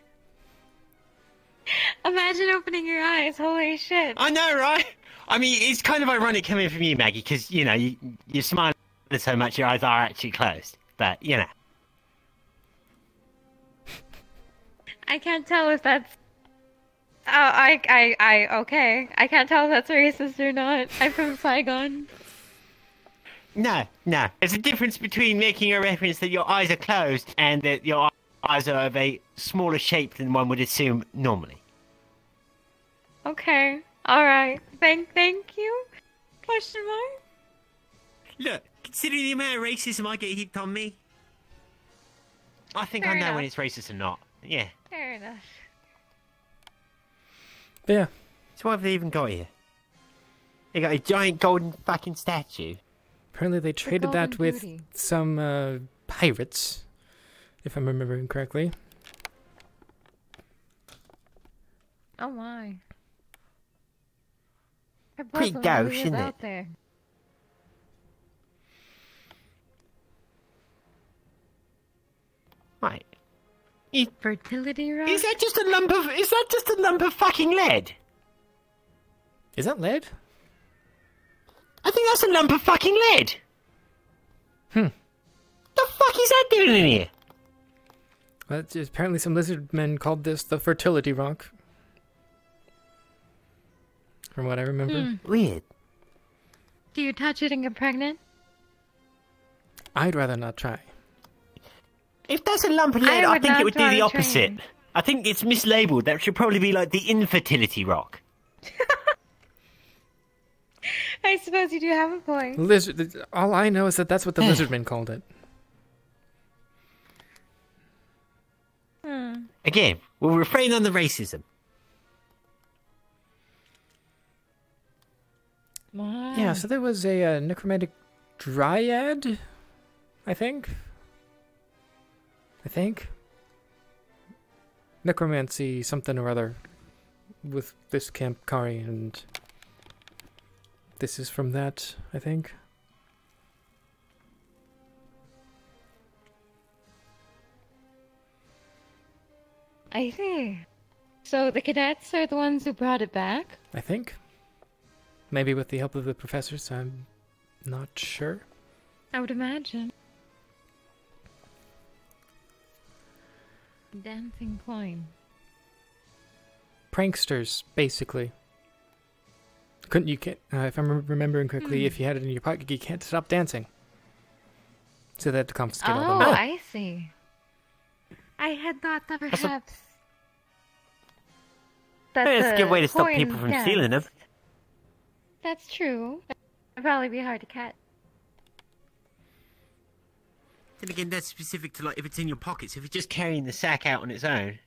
Imagine opening your eyes. Holy shit. I know, right? I mean, it's kind of ironic coming from you, Maggie, because, you know, you're smiling so much your eyes are actually closed. But, you know. I can't tell if that's... okay. I can't tell if that's racist or not. I'm from Saigon. No. There's a difference between making a reference that your eyes are closed and that your eyes are of a smaller shape than one would assume normally. Okay. Alright. Thank you? Question mark? Look, considering the amount of racism I get heaped on me, I think Fair I know enough. when it's racist or not. Yeah. Fair enough. But yeah. So what have they even got here? They got a giant golden fucking statue. Apparently they traded that Golden with Beauty. some pirates, if I'm remembering correctly. Oh my. Her Pretty bosom gauche, really is isn't out it? there. Right. Fertility rod? Is that just a lump of fucking lead? Is that lead? I think that's a lump of fucking lead. The fuck is that doing in here? Well, apparently some lizard men called this the fertility rock. From what I remember. Weird. Do you touch it and get pregnant? I'd rather not try. If that's a lump of lead, I would think not it would do try the to opposite. train. I think it's mislabeled. That should probably be like the infertility rock. I suppose you do have a point. Lizard. All I know is that that's what the lizardmen called it. Again, we'll refrain on the racism. Yeah, so there was a necromantic dryad I think. Necromancy, something or other, with this Camp Kari, and this is from that, I think. I see. So the cadets are the ones who brought it back? I think. Maybe with the help of the professors, I'm not sure. I would imagine. Dancing coin. Pranksters, basically. You can't, if I'm remembering correctly, if you had it in your pocket, you can't stop dancing. So they had to confiscate all the money. I see. I had thought that perhaps... That's a good way to stop people from stealing them. That's true. It'd probably be hard to catch. Then again, that's specific to, like, if it's in your pockets. If you're just carrying the sack out on its own,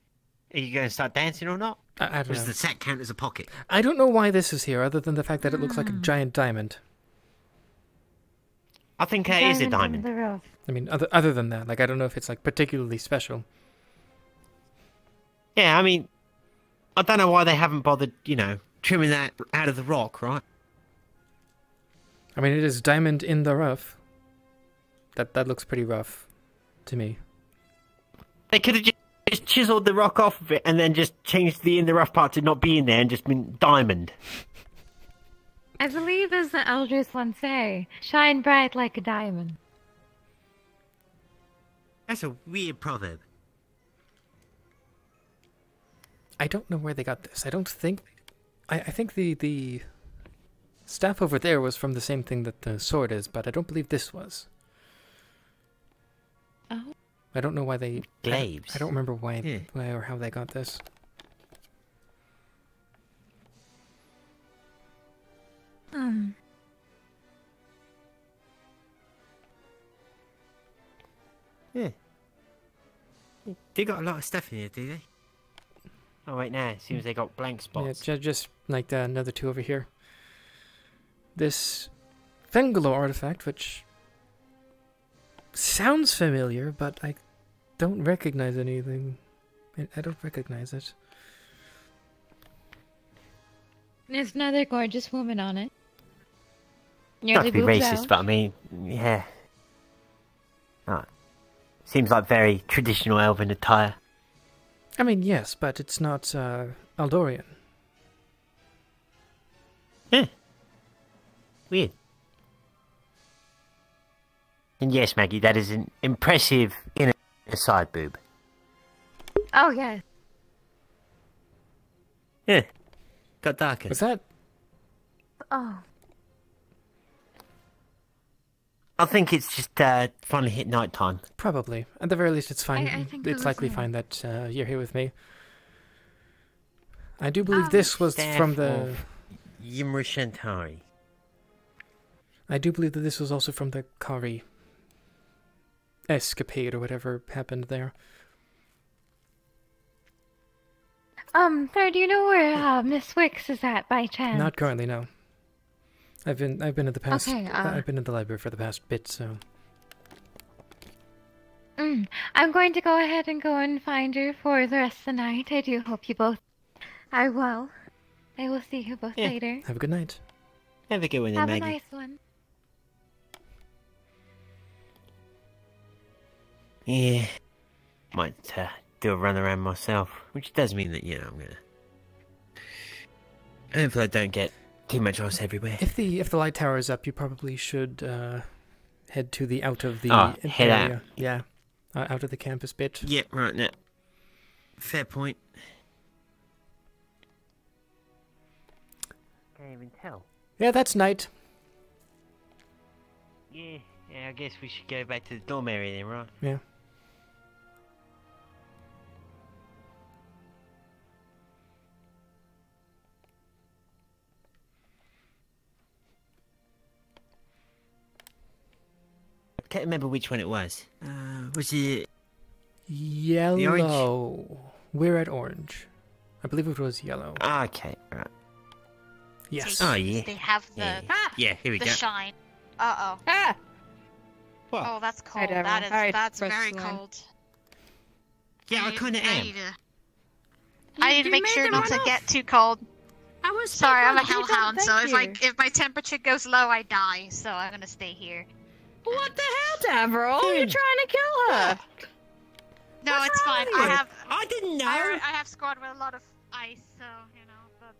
are you going to start dancing or not? I don't know. Does the sack count as a pocket? I don't know why this is here, other than the fact that it looks like a giant diamond. I think it is a diamond. I mean, other than that, like, I don't know if it's, like, particularly special. Yeah, I mean, I don't know why they haven't bothered, you know, trimming that out of the rock, right? I mean, it is diamond in the rough. That looks pretty rough to me. They could have just chiseled the rock off of it and then just changed the in the rough part to not be in there and just been diamond. I believe, as the elders once say, shine bright like a diamond. That's a weird proverb. I don't know where they got this. I don't think... I think the staff over there was from the same thing that the sword is, but I don't believe this was. Oh. I don't know why they... Glaives. I don't remember why or how they got this. Yeah. They got a lot of stuff in here, do they? Oh wait, no. It seems they got blank spots. Yeah, just like the another two over here. This Fengalo artifact, which sounds familiar, but I don't recognize anything. I don't recognize it. There's another gorgeous woman on it. Not to be racist, but I mean, yeah. Oh, seems like very traditional elven attire. I mean, yes, but it's not Eldorian. Yeah. Weird. And yes, Maggie, that is an impressive inner side boob. Oh, yes. Yeah. Got darker. Was that? Oh. I think it's just finally hit night time. Probably. At the very least, it's fine. I think it's likely fine that you're here with me. I do believe this was from the... Ymra Shantari. I do believe that this was also from the Kari escapade or whatever happened there. Sir, do you know where Miss Wicks is at by chance? Not currently, no. I've been in the past. Okay, I've been in the library for the past bit, so. I'm going to go ahead and go and find her for the rest of the night. I do hope you both are well. I will see you both later. Have a good night. Have a good one, Have Maggie. a nice one. Yeah. Might do a run around myself, which does mean that, you know, I'm gonna... Hopefully I don't get too much ice everywhere. If the light tower is up, you probably should head to the out of the head area. out. Yeah, out of the campus bit. Yeah, right now. Fair point. Can't even tell. Yeah, that's night. Yeah, I guess we should go back to the dorm area then, right? Yeah. I can't remember which one it was. Was it... Yellow. We're at orange. I believe it was yellow. Okay, right. Yes. Oh, yeah. They have the Yeah, here we the go. shine. Uh-oh. Oh, that's cold. Devil. That's Precious very Line. cold. Yeah, I kind of am. I need to make sure not to get too cold. I was sorry. I'm a thinking- hellhound, so Thank you. if my temperature goes low, I die. So I'm gonna stay here. What the hell, Devril? You're trying to kill her. No, it's fine. with you? I didn't know. I have squad with a lot of ice, so you know. But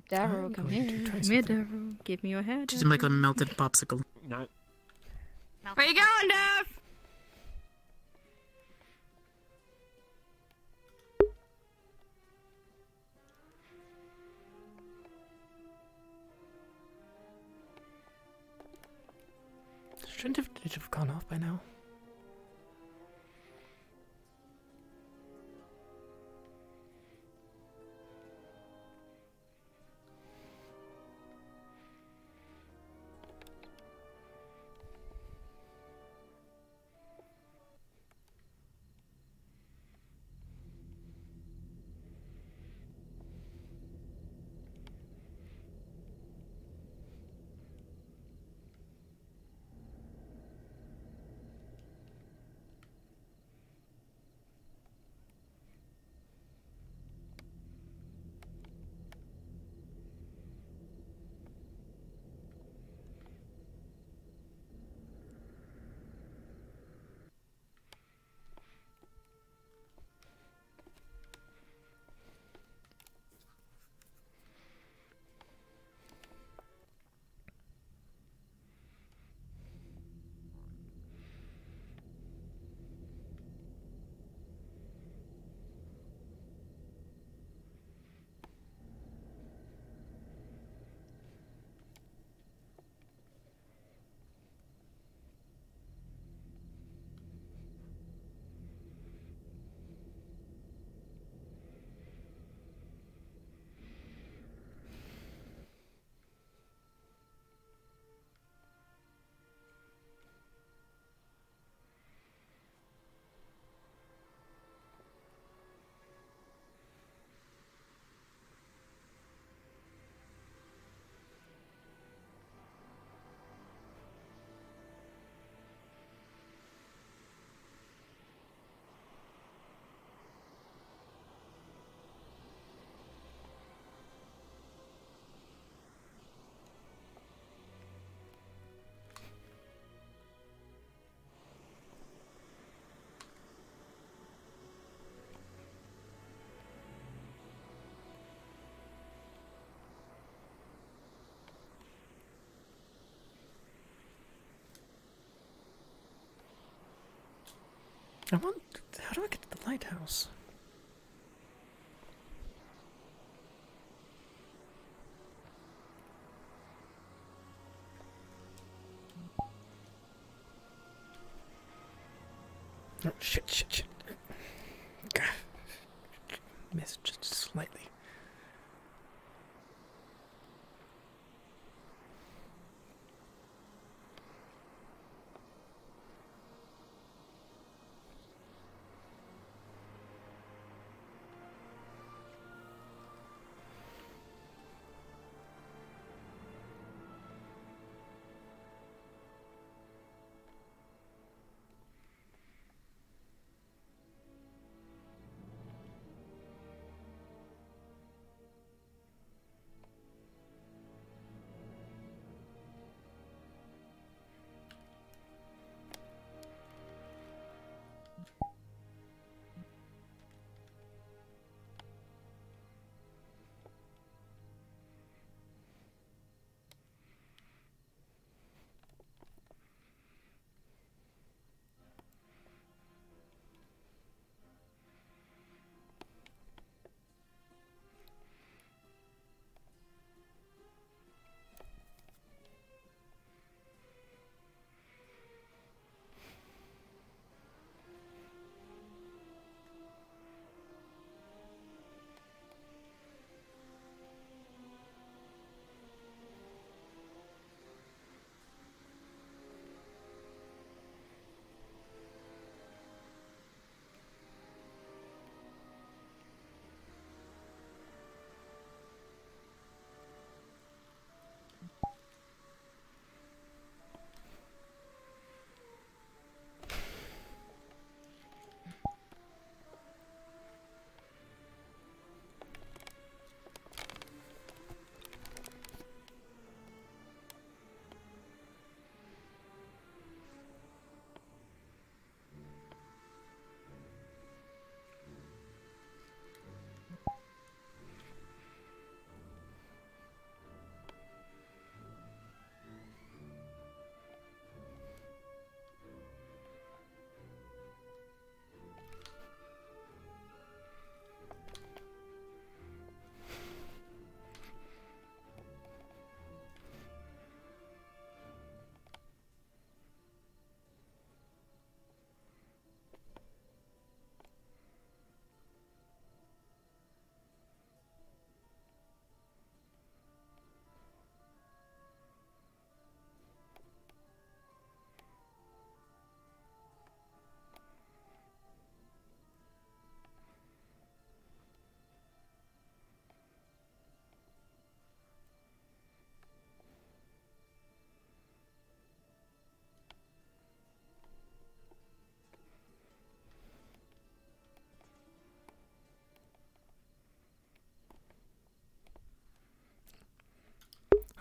Devril, come here. Come here, Devril. Give me your head. She's like a melted popsicle. No. Where you going, Dev? Shouldn't it have gone off by now? How do I get to the lighthouse? Oh, shit. God. Missed just slightly.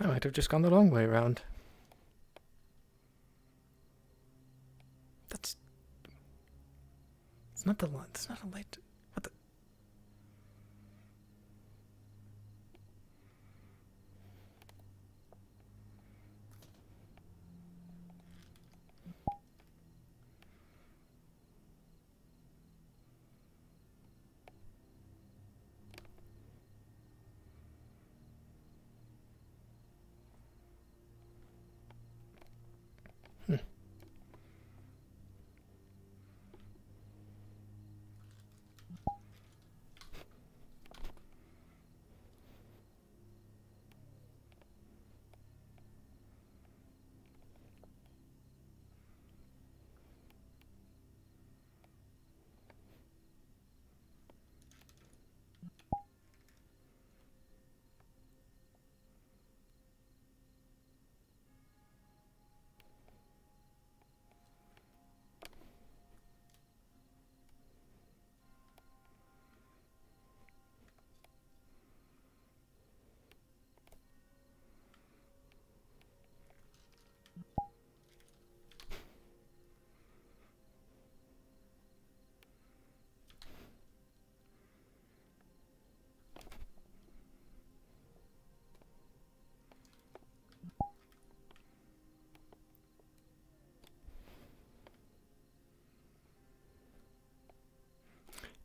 I might have just gone the long way around. That's... It's not the light. It's not a light. What the...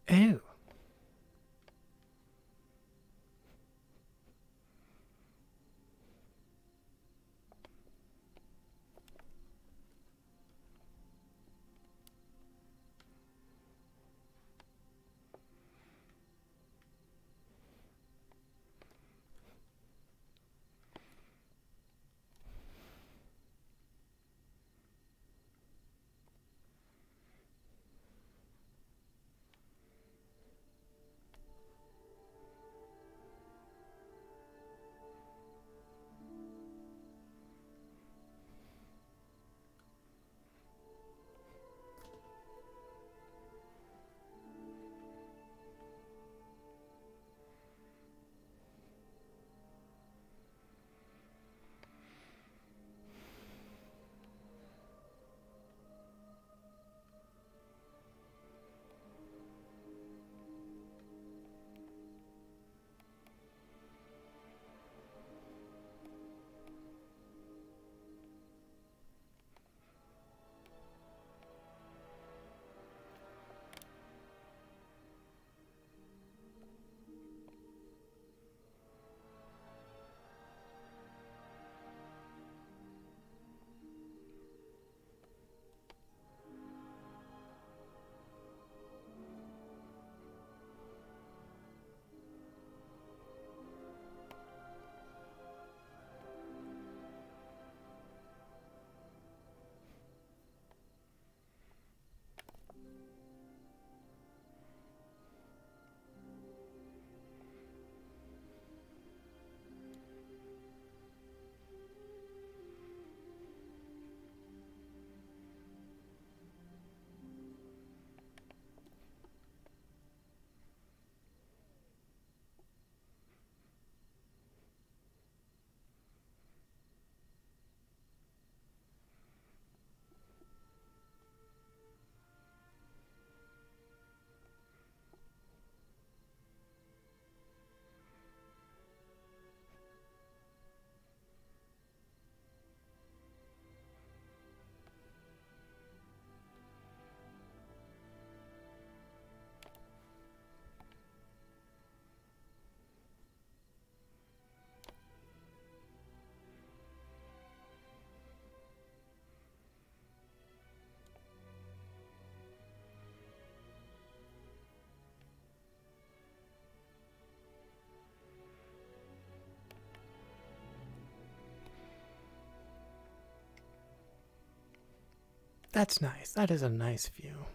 Ew. That's nice. That is a nice view.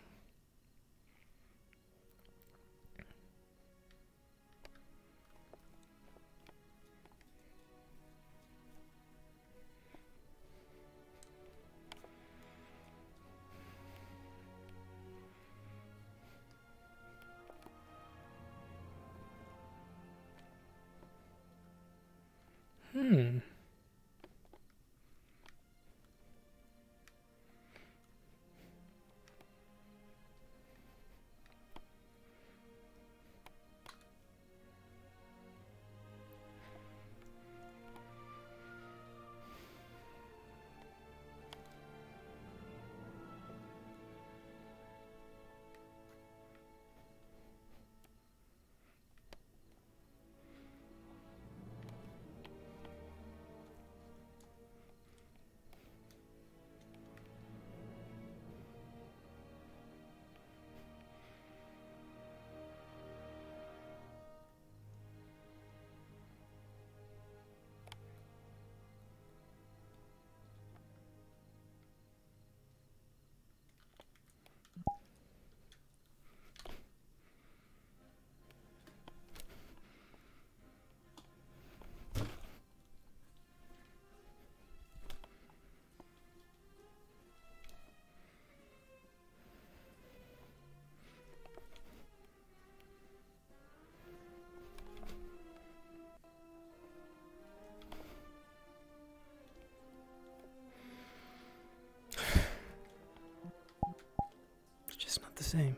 same.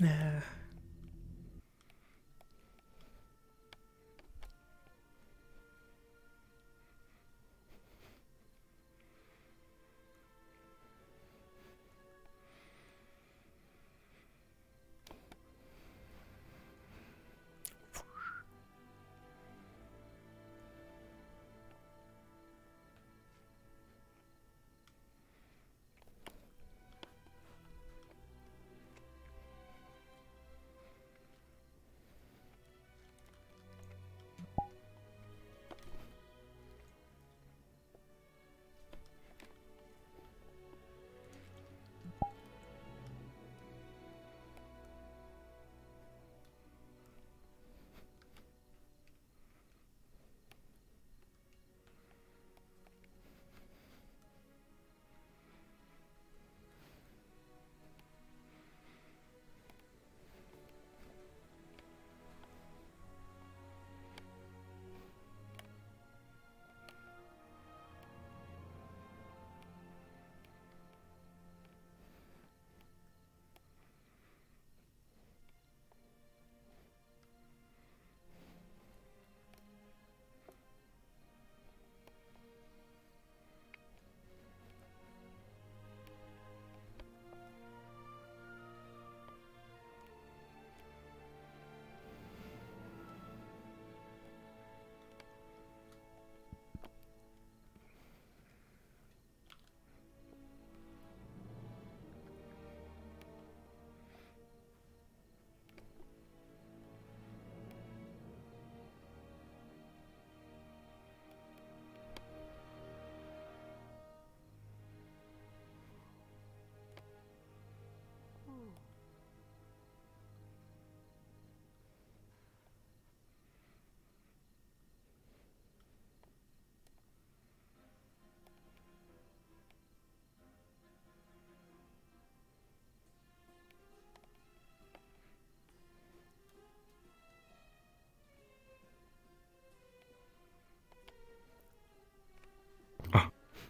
Yeah.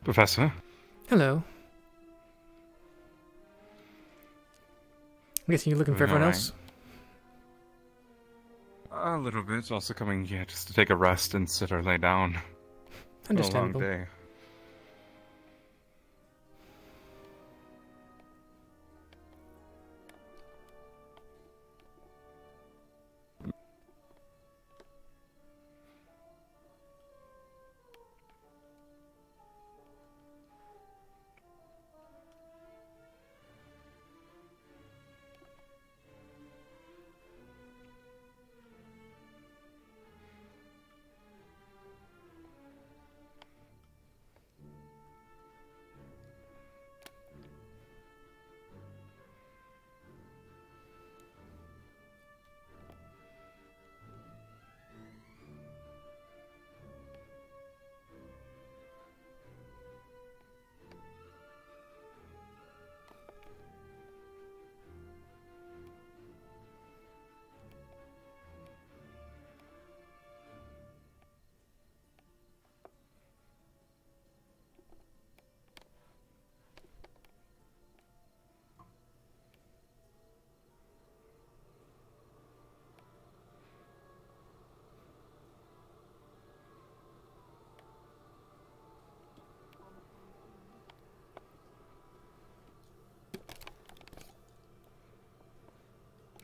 Professor? Hello. I'm guessing you're looking for everyone Alright. else? A little bit. Also coming here just to take a rest and sit or lay down. Understandable. A long day.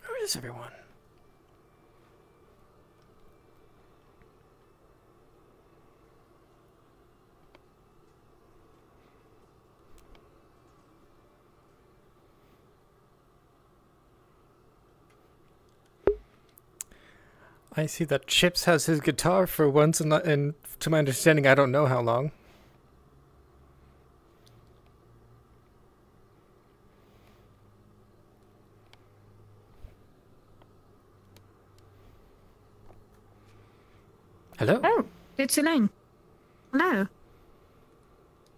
Where is everyone? I see that Chips has his guitar for once, and to my understanding, I don't know how long. Hello? Oh, it's Elaine. Hello.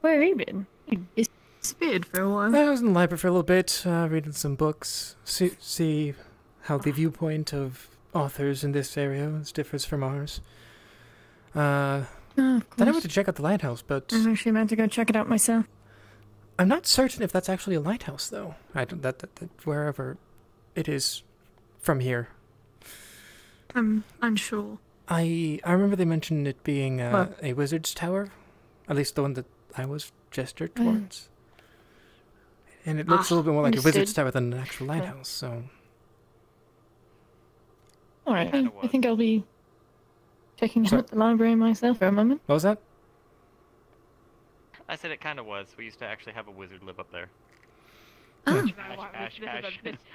Where have you been? You disappeared for a while. I was in the library for a little bit, reading some books, see how the viewpoint of authors in this area differs from ours. Then I went to check out the lighthouse, but... I was actually meant to go check it out myself. I'm not certain if that's actually a lighthouse, though. I don't, that wherever it is from here. I'm unsure. I remember they mentioned it being a wizard's tower, at least the one that I was gestured towards. And it looks a little bit more like a wizard's tower than an actual lighthouse, so... Alright, I think I'll be checking out the library myself for a moment. What was that? I said it kind of was. We used to actually have a wizard live up there. Oh. Ash.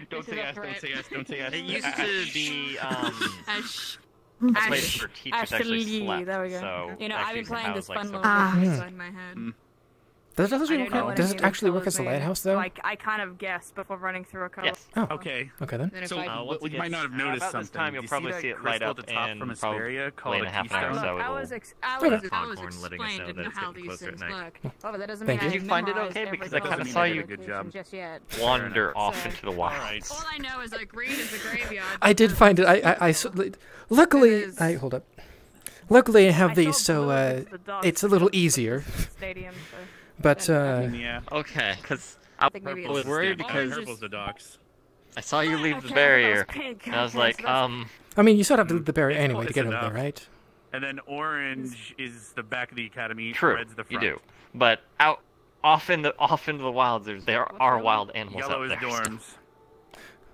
Don't say Ash, don't say Ash. It used to be, Ash. a place for teachers actually slept. There we go. So You know, I've been playing this fun little Ah. game inside my head. Does it actually work as a lighthouse, though? Like, I kind of guessed before running through a cove. Yes. Oh. Okay. Okay, then. So, you might not have noticed about something. this time, you'll You probably that see it crystal light up at the top and from probably Asperia called in a half an hour or so. I was Foghorn letting us know that it's getting closer at night. Oh, but that doesn't Thank mean you. I Did you find it memorized okay? Because every I kind of single saw you description just yet. wander off into the wild. All I know is that green is the graveyard. I did find it. Luckily, hold up. Luckily, I have these, so it's a little easier. But Yeah. Okay, because I maybe was it's worried Purple's because the docks. I saw you leave the barrier, and I was like, I mean, you sort of have to leave the barrier anyway to get over there, right? And then orange is the back of the academy. True, Red's the you front. do. But off into the wilds, there are wild animals Yellow out is there. dorms.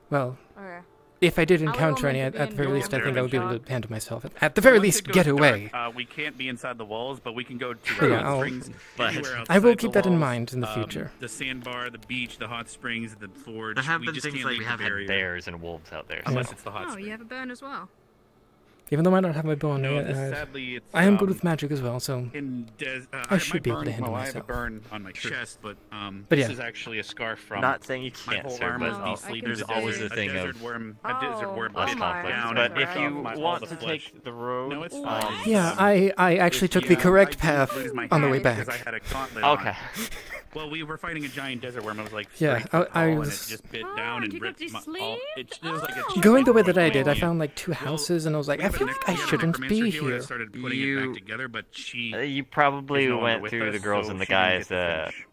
Well, Okay. if I did I would encounter want any, it to be at the very in least, I dorms. think I would be able to handle myself. At the very Once least, it goes get dark, away. We can't be inside the walls, but we can go to Yeah, the I'll- springs. But anywhere I will outside keep the that in walls. mind in the future. The sandbar, the beach, the hot springs, the forge. There have we been just things can't like leave we the have had barrier. bears and wolves out there. Unless it's the hot Oh, spring. you have a burn as well. Even though I don't have my bow on No, me, sadly, it's, I am good with magic as well, so I should be able to burn, handle well, I have a myself. burn on my chest, but But this yeah. is actually a scar from. Not saying you my can't, whole sir, arm but was I'll- de-sleeved. there's always a thing desert of worm, a desert worm less bit conflict. down But and if ripped you off all want the to flesh. take the road, No, it's fine. Yeah, I actually took the correct path on the way back. Because I had a gauntlet Okay. on. Well, we were fighting a giant desert worm. It was like Yeah, 3 foot I tall, was- and it just bit down and ripped my, all. It was like a Going the way that I did, I found like 2 houses, and I was like, I feel like I shouldn't be here. here. Started putting it back together, but she. You probably is no longer went with through us, the girls so and the she didn't guys' get to finish.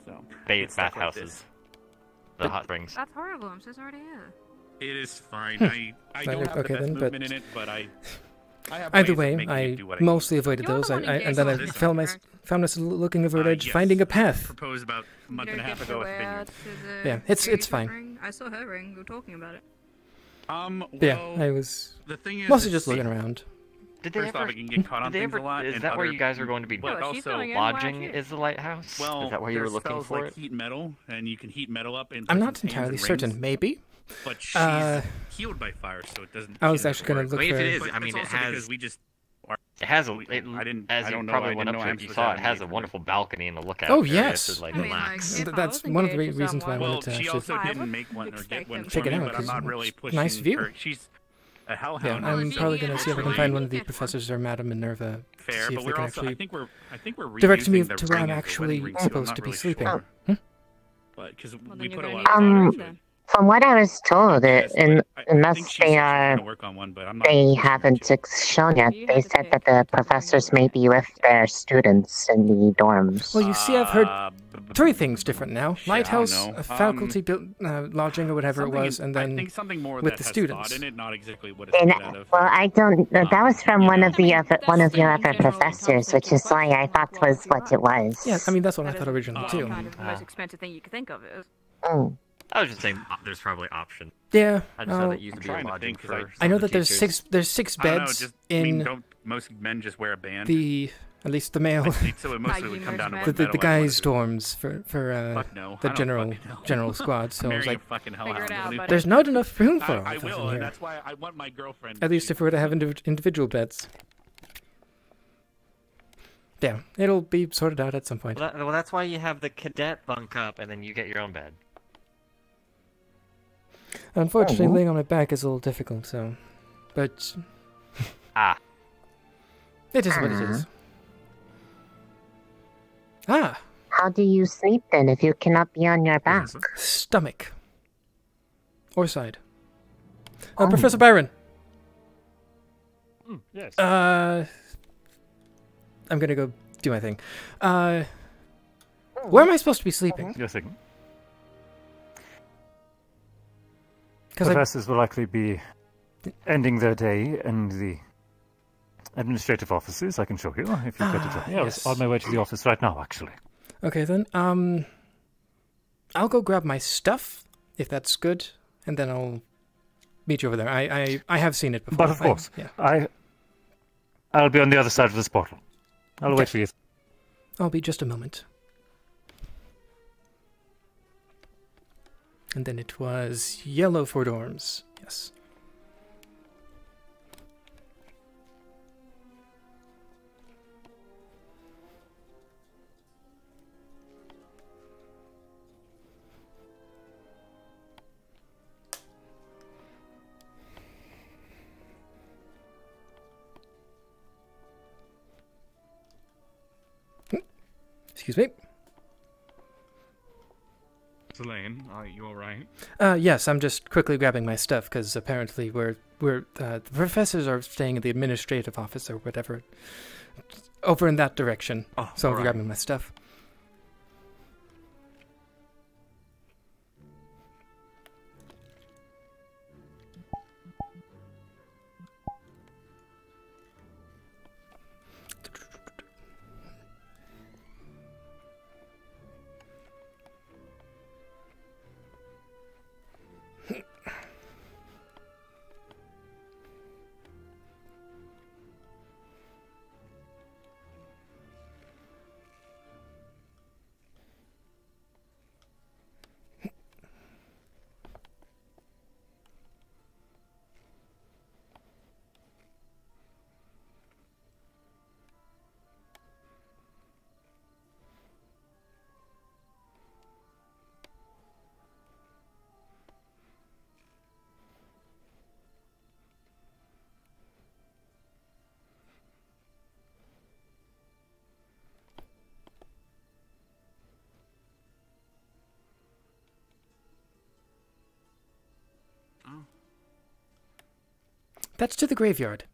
So, it's stuff like bathhouses. this. The hot springs. That's horrible. I'm so sorry to hear. It is fine. Hmm. I don't have the Okay, best then, but- movement in it, but I have Either ways of way, making it I do what I mostly avoided You're those, the one who and then I gave found myself looking over the edge, yes. finding a path. proposed about a month You and a don't half get ago to at wear Vineyard. to the Yeah, it's engagement fine. ring. I saw her ring. We were talking about it. Well, Yeah, I was the thing is, mostly it's- just looking around. Did they First ever? off, it can get caught on Did they things ever? a lot. Is and that where other- you guys are going to be? But she's also, filling in while Lodging she's- is the lighthouse. well, Is that where you were there's looking spells for like it? heat metal, and you can heat metal up into I'm like, not some pans entirely and certain. rings, Maybe. But she's Uh, healed by fire, so it doesn't. I was she actually doesn't gonna work. look I mean, if for- it is, But I mean, it's it also has. because we just. It has a. I As didn't. I you don't know. probably I went didn't up know to it, you Amps was saw it having has a it. wonderful balcony and the lookout. Oh, area yes. to like I mean, relax. like, if I That's was one of the engaged to reasons why I someone- wanted to She actually also I didn't would make one or expect get one them for Check it me, out, but I'm 'cause not really pushing nice view. her. She's a hellhound. Yeah, I'm if probably you gonna see if I can actually find one of the get one. professors or Madame Minerva. fair, See but if they we're can also. actually I think we're direct me reusing the to where ring I'm as the actually wedding ring, so I'm supposed not to be really sleeping. sure. Hmm? But because Well, we then put a you're lot gonna of need time a into ring it. From what I was told, Yes, but I unless think she's they gonna work on one, but I'm not they pushing her haven't to. shown yet, they said that the professors may be with their students in the dorms. Well, you see, I've heard 3 things different now: lighthouse, know. a faculty built lodging, or whatever it Something was, and I then think something more with that the has students. thought in it, not exactly what it's And, made out of. well, I don't. That was from one of the other, one of your other professors, which is why I thought was what it was. Yeah, I mean that's what I That thought is originally too. kind of the most expensive thing you could think of. Is Mm. I was just saying, there's probably options. Yeah, I just thought that used to be a trying to lodging think, 'cause for. I know some that there's teachers. 6 I don't know, beds just, I mean, in don't most men just wear a band? the At least the male. So it mostly would come down to the guys' dorms for Fuck no. the I don't general squad. So I was Marry a like, fucking hellhound. there's not enough room for all I of us will, in and here. that's why I want my girlfriend. At least if we were to have individual beds. Yeah, it'll be sorted out at some point. Well, that's why you have the cadet bunk up, and then you get your own bed. Unfortunately, laying on my back is a little difficult, so... But... It is what it is. How do you sleep then if you cannot be on your back? Stomach. Or side. Professor Byron. Yes. I'm gonna go do my thing. Where am I supposed to be sleeping? Yes, I can. 'Cause Professors will likely be ending their day in the administrative offices. I can show you if you've got to join. Yeah, I was on my way to the office right now, actually. Okay, then, I'll go grab my stuff, if that's good, and then I'll meet you over there. I have seen it before. But of course, I'll be on the other side of this portal. I'll wait for you. I'll be just a moment. And then it was yellow for dorms. Yes. Excuse me. Elaine, are you alright? Yes, I'm just quickly grabbing my stuff because apparently the professors are staying in the administrative office or whatever, over in that direction. So I'm grabbing my stuff. That's to the graveyard.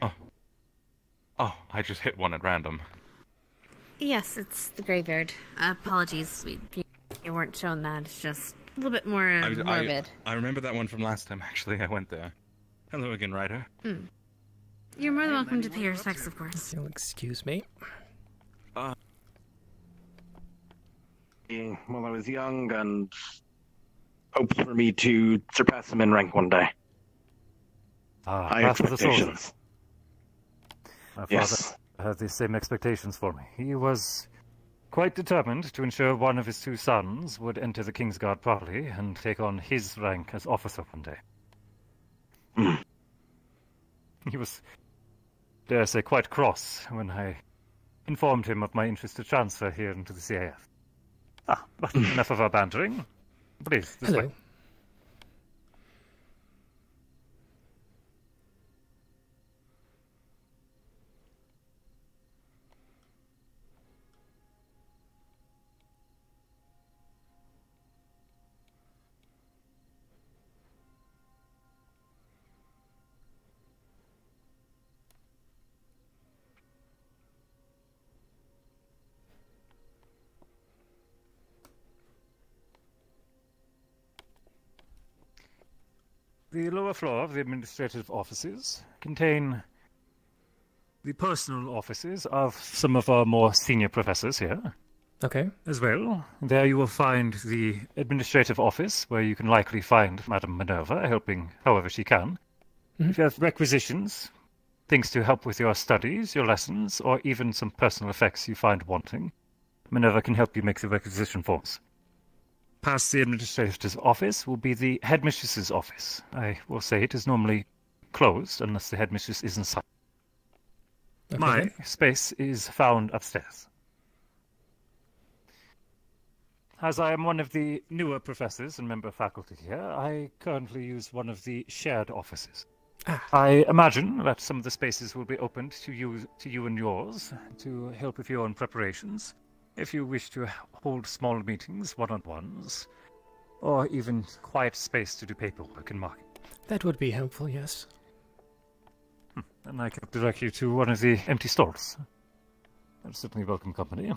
Oh, I just hit one at random. Yes, it's the graveyard. Apologies, you weren't shown that. It's just a little bit more morbid. I remember that one from last time, actually. I went there. Hello again, Ryder. You're more than welcome to pay your respects, of course. You'll excuse me. Well, I was young and hoped for me to surpass him in rank one day. High expectations. My father had the same expectations for me. He was quite determined to ensure one of his two sons would enter the Kingsguard properly and take on his rank as officer one day. He was, dare I say, quite cross when I informed him of my interest to transfer here into the CAF. But enough of our bantering. Please, this way. The lower floor of the administrative offices contain the personal offices of some of our more senior professors here. Okay. As well, there you will find the administrative office, where you can likely find Madame Minerva helping however she can. If you have requisitions, things to help with your studies, your lessons, or even some personal effects you find wanting, Minerva can help you make the requisition forms. Past the administrator's office will be the headmistress's office. I will say it is normally closed unless the headmistress is inside. Okay. My space is found upstairs. As I am one of the newer professors and member faculty here, I currently use one of the shared offices. I imagine that some of the spaces will be opened to you and yours to help with your own preparations, if you wish to hold small meetings, one-on-ones, or even quiet space to do paperwork and marking. That would be helpful, yes. And I can direct you to one of the empty stalls. That's certainly welcome company.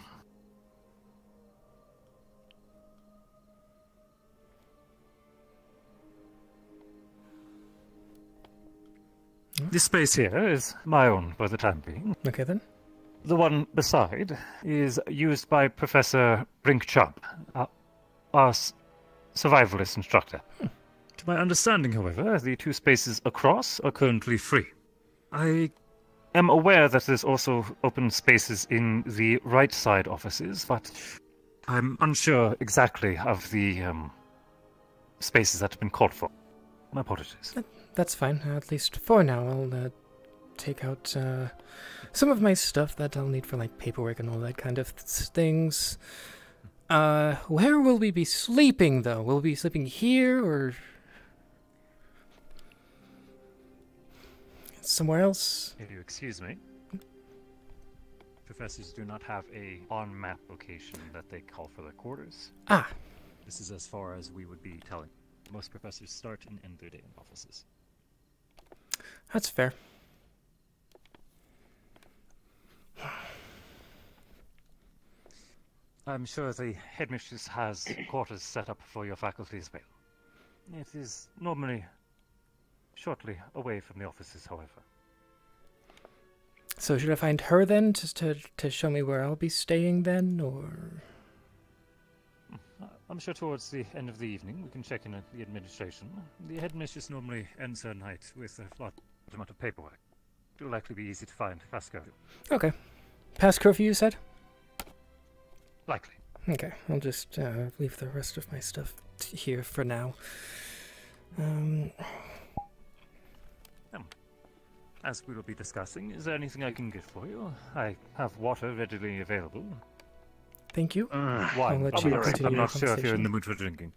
This space here is my own for the time being. Okay, then. The one beside is used by Professor Brink-Chubb, our survivalist instructor. To my understanding, however, the two spaces across are currently free. I am aware that there's also open spaces in the right side offices, but I'm unsure exactly of the spaces that have been called for. My apologies. That's fine. At least for now, I'll take out some of my stuff that I'll need for like paperwork and all that kind of things. Where will we be sleeping, though? Will we be sleeping here or somewhere else? If you excuse me. Professors do not have a on-map location that they call for their quarters. Ah. This is as far as we would be telling. Most professors start and end their day in offices. That's fair. I'm sure the headmistress has quarters set up for your faculty as well. It is normally shortly away from the offices, however. So should I find her then, just to show me where I'll be staying then, or? I'm sure towards the end of the evening we can check in at the administration. The headmistress normally ends her night with a large amount of paperwork. It will likely be easy to find past curfew. Okay. Past curfew, you said? Likely. Okay, I'll just leave the rest of my stuff here for now. As we will be discussing, is there anything I can get for you? I have water readily available. Thank you. Why? I'll let you continue I'm your not sure if you're in conversation. the mood for drinking.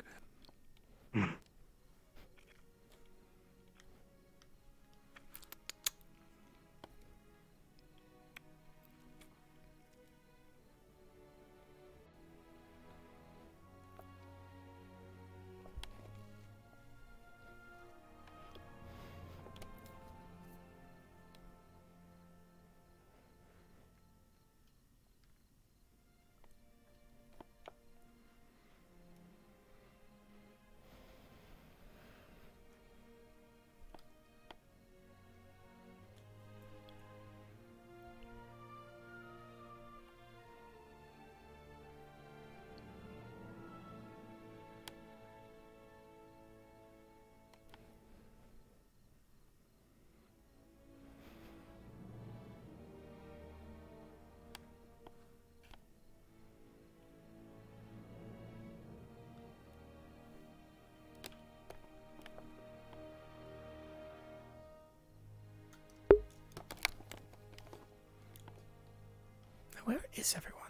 Where is everyone?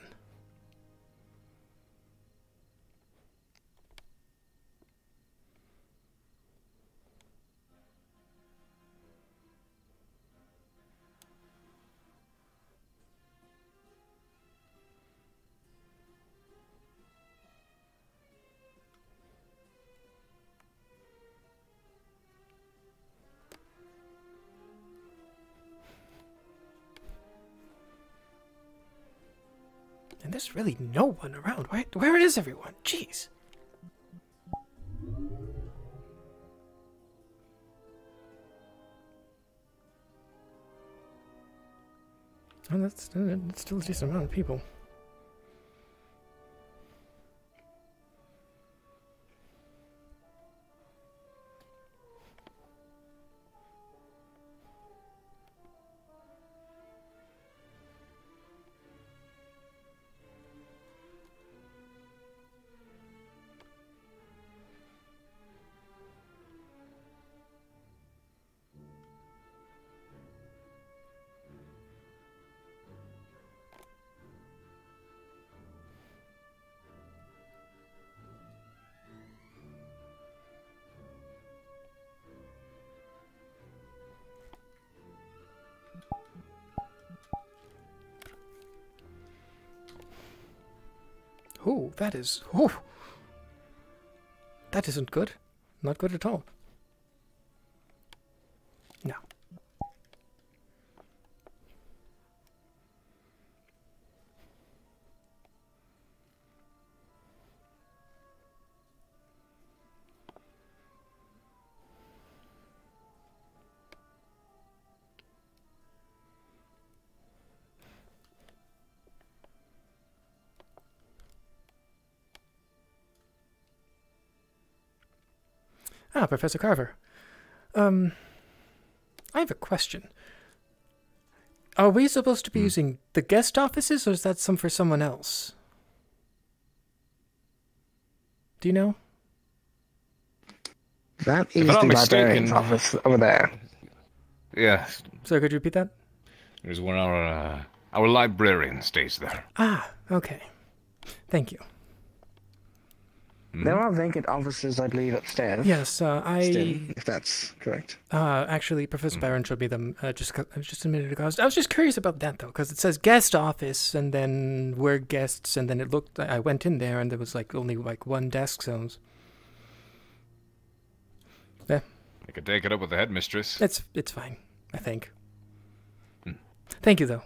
And there's really no one around. Where is everyone? Jeez. Oh, that's still a decent amount of people. Ooh, that is... Ooh. That isn't good. Not good at all. No. Ah, Professor Carver. I have a question. Are we supposed to be using the guest offices, or is that for someone else? Do you know? That is the librarian's office over there. Yes. So could you repeat that? There's one our librarian stays there. Ah, okay. Thank you. There are vacant offices, I believe, upstairs. Yes, Still, if that's correct. Actually, Professor Byron showed me them just a minute ago. I was just curious about that, though, because it says guest office, and then we're guests, and then it looked... I went in there, and there was only one desk, so... Yeah. I could take it up with the headmistress. It's fine, I think. Thank you, though.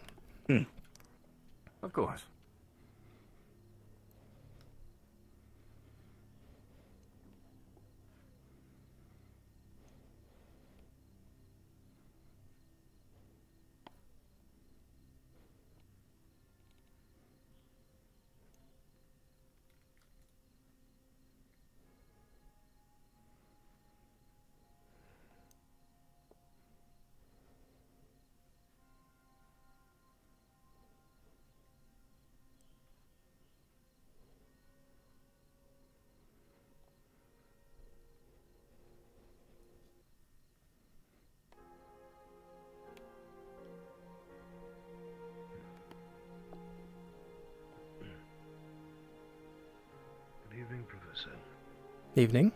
Of course. Good evening, Professor. Evening.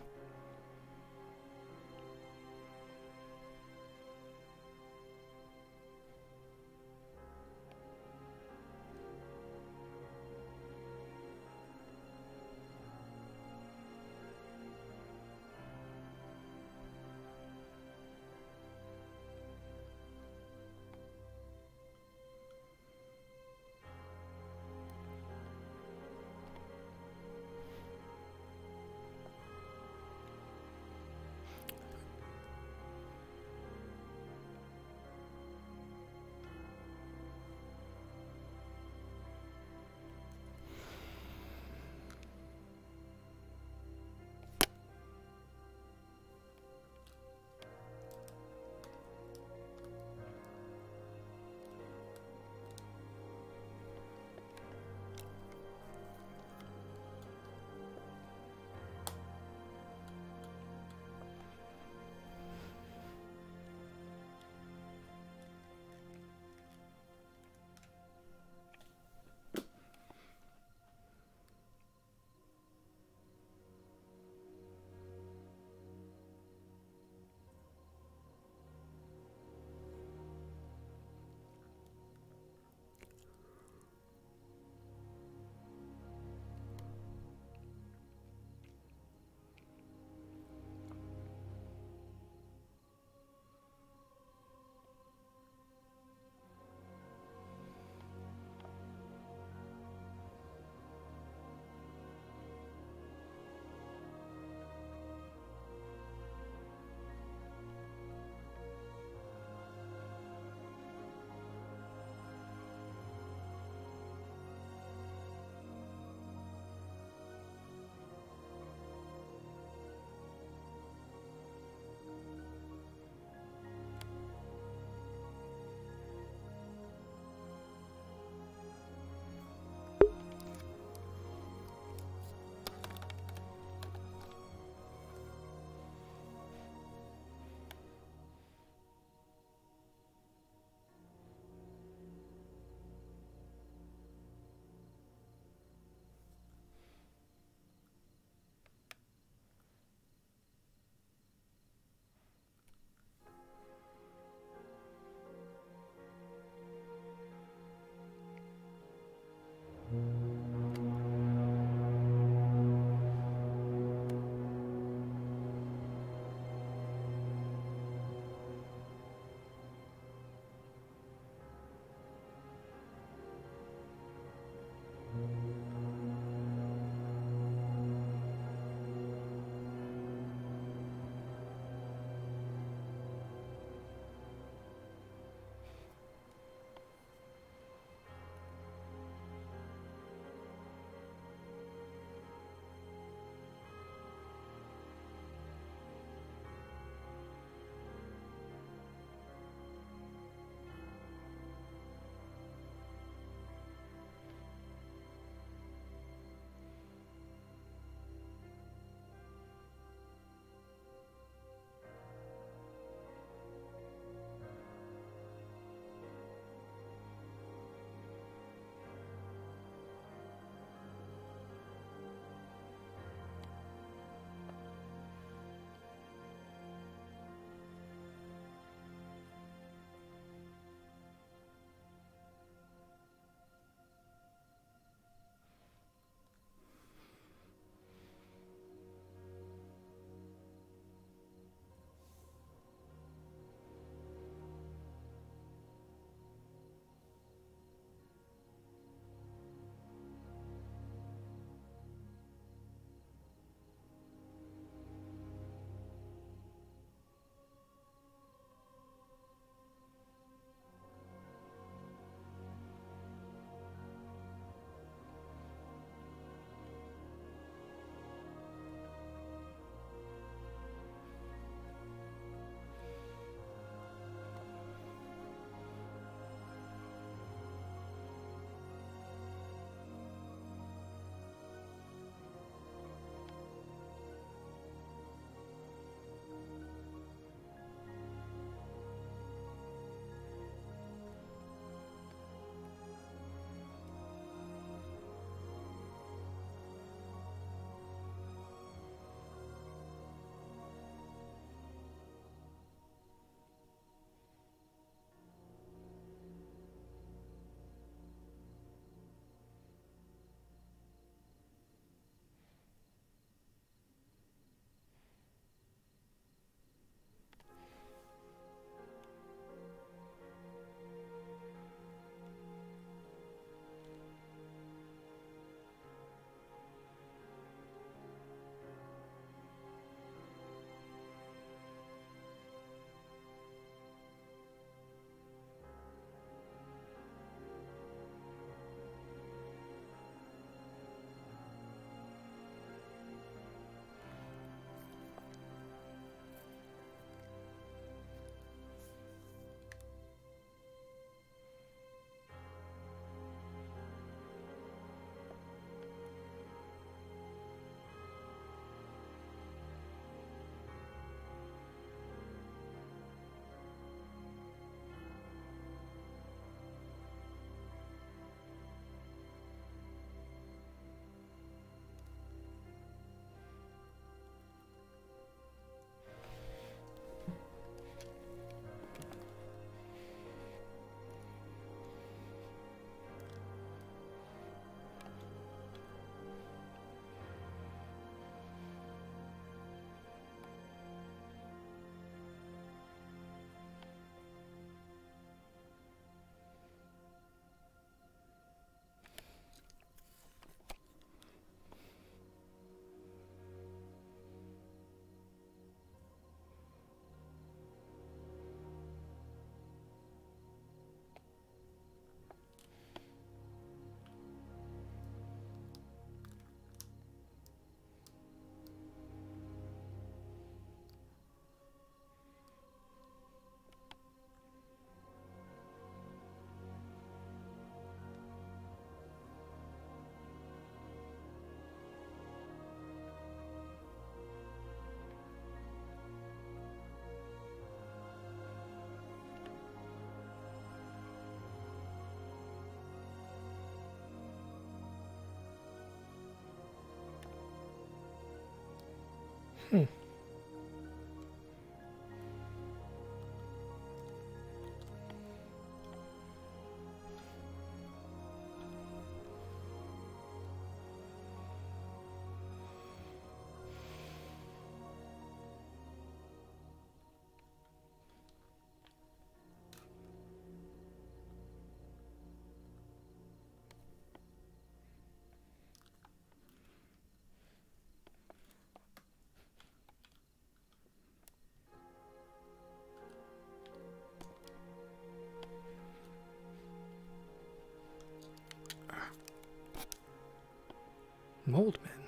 Moldman.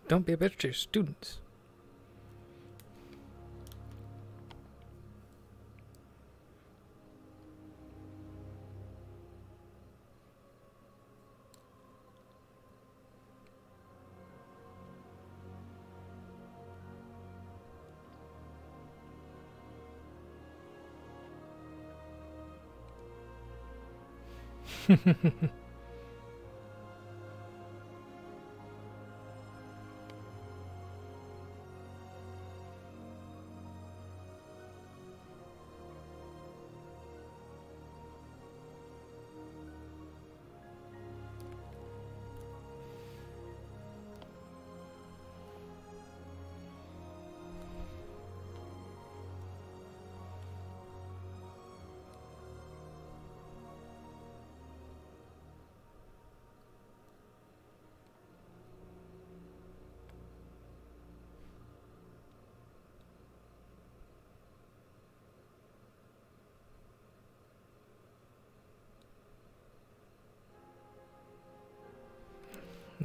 Don't be a bitch to your students.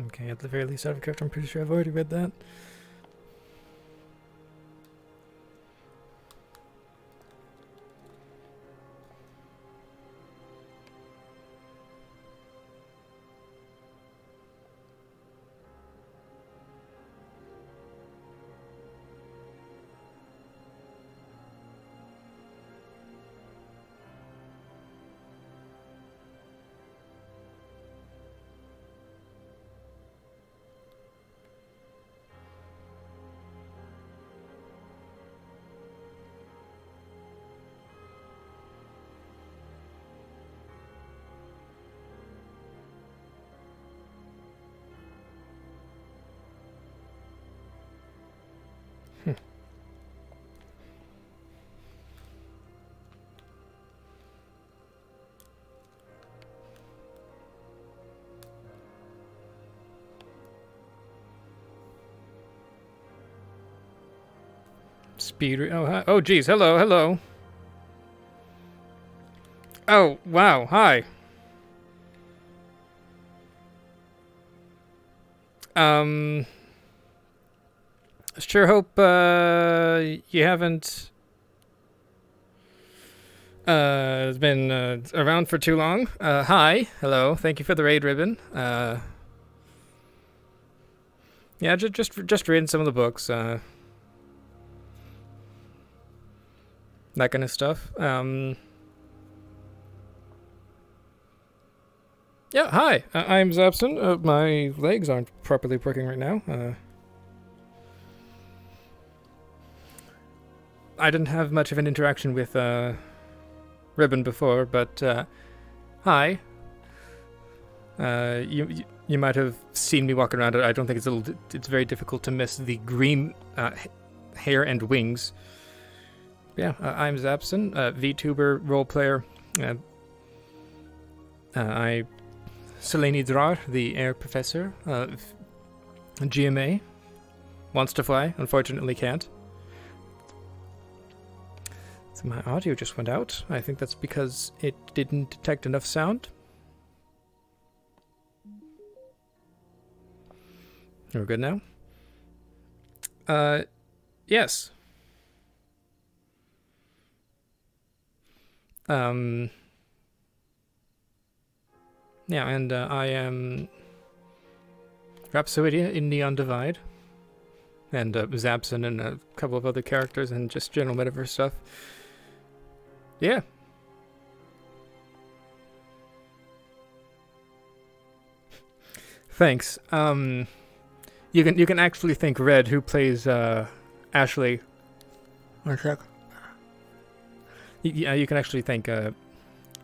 Okay, at the very least, out of character, I'm pretty sure I've already read that. Speed. Oh, hi. Oh, geez. Hello, hello. Oh, wow. Hi. Sure hope you haven't been around for too long. Hi. Hello. Thank you for the raid ribbon. Yeah, just reading some of the books. That kind of stuff. Yeah, hi. I'm Zapson. My legs aren't properly working right now. I didn't have much of an interaction with Ribbon before, but hi. You might have seen me walking around. I don't think it's very difficult to miss the green hair and wings. Yeah, I'm Zapson, VTuber roleplayer. I Selene Drar, the air professor, GMA, wants to fly, unfortunately can't. So my audio just went out. I think that's because it didn't detect enough sound. We're good now? Yes. Yeah, and I am Rhapsodia in Neon Divide, and Zapson and a couple of other characters, and just general metaverse stuff. Yeah. Thanks. You can actually thank Red, who plays Ashley. One sec. Yeah, you can actually thank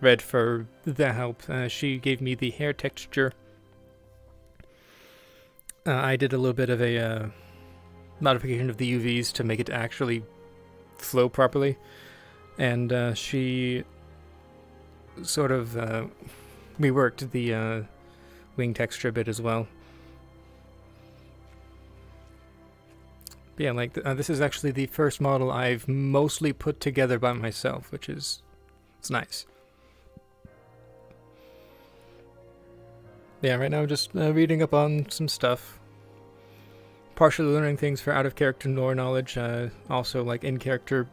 Red for the help. She gave me the hair texture. I did a little bit of a modification of the UVs to make it actually flow properly, and she sort of reworked the wing texture a bit as well. But yeah, like this is actually the first model I've mostly put together by myself, which is it's nice. Yeah, right now I'm just reading up on some stuff. partially learning things for out-of-character lore knowledge, also like in-character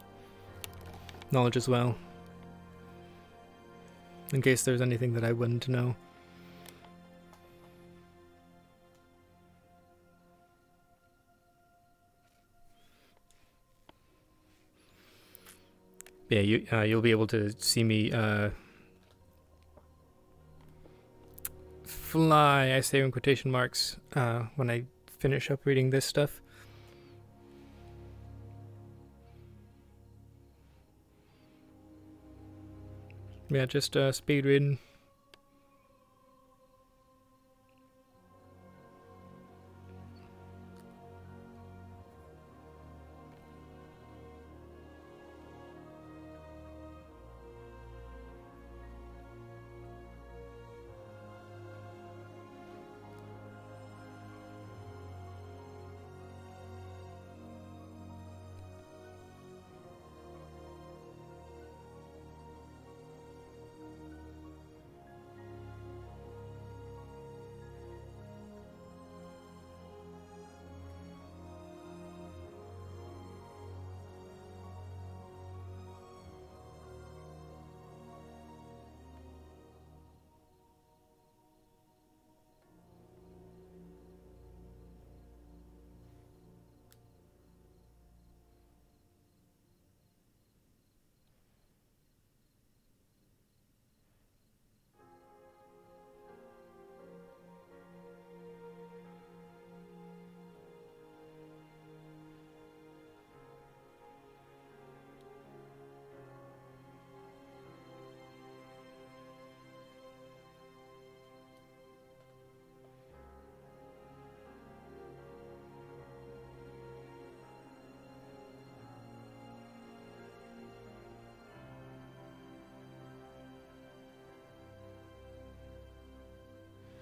knowledge as well. In case there's anything that I wouldn't know. Yeah, you'll be able to see me fly, I say in quotation marks, when I finish up reading this stuff. Yeah, just speed reading.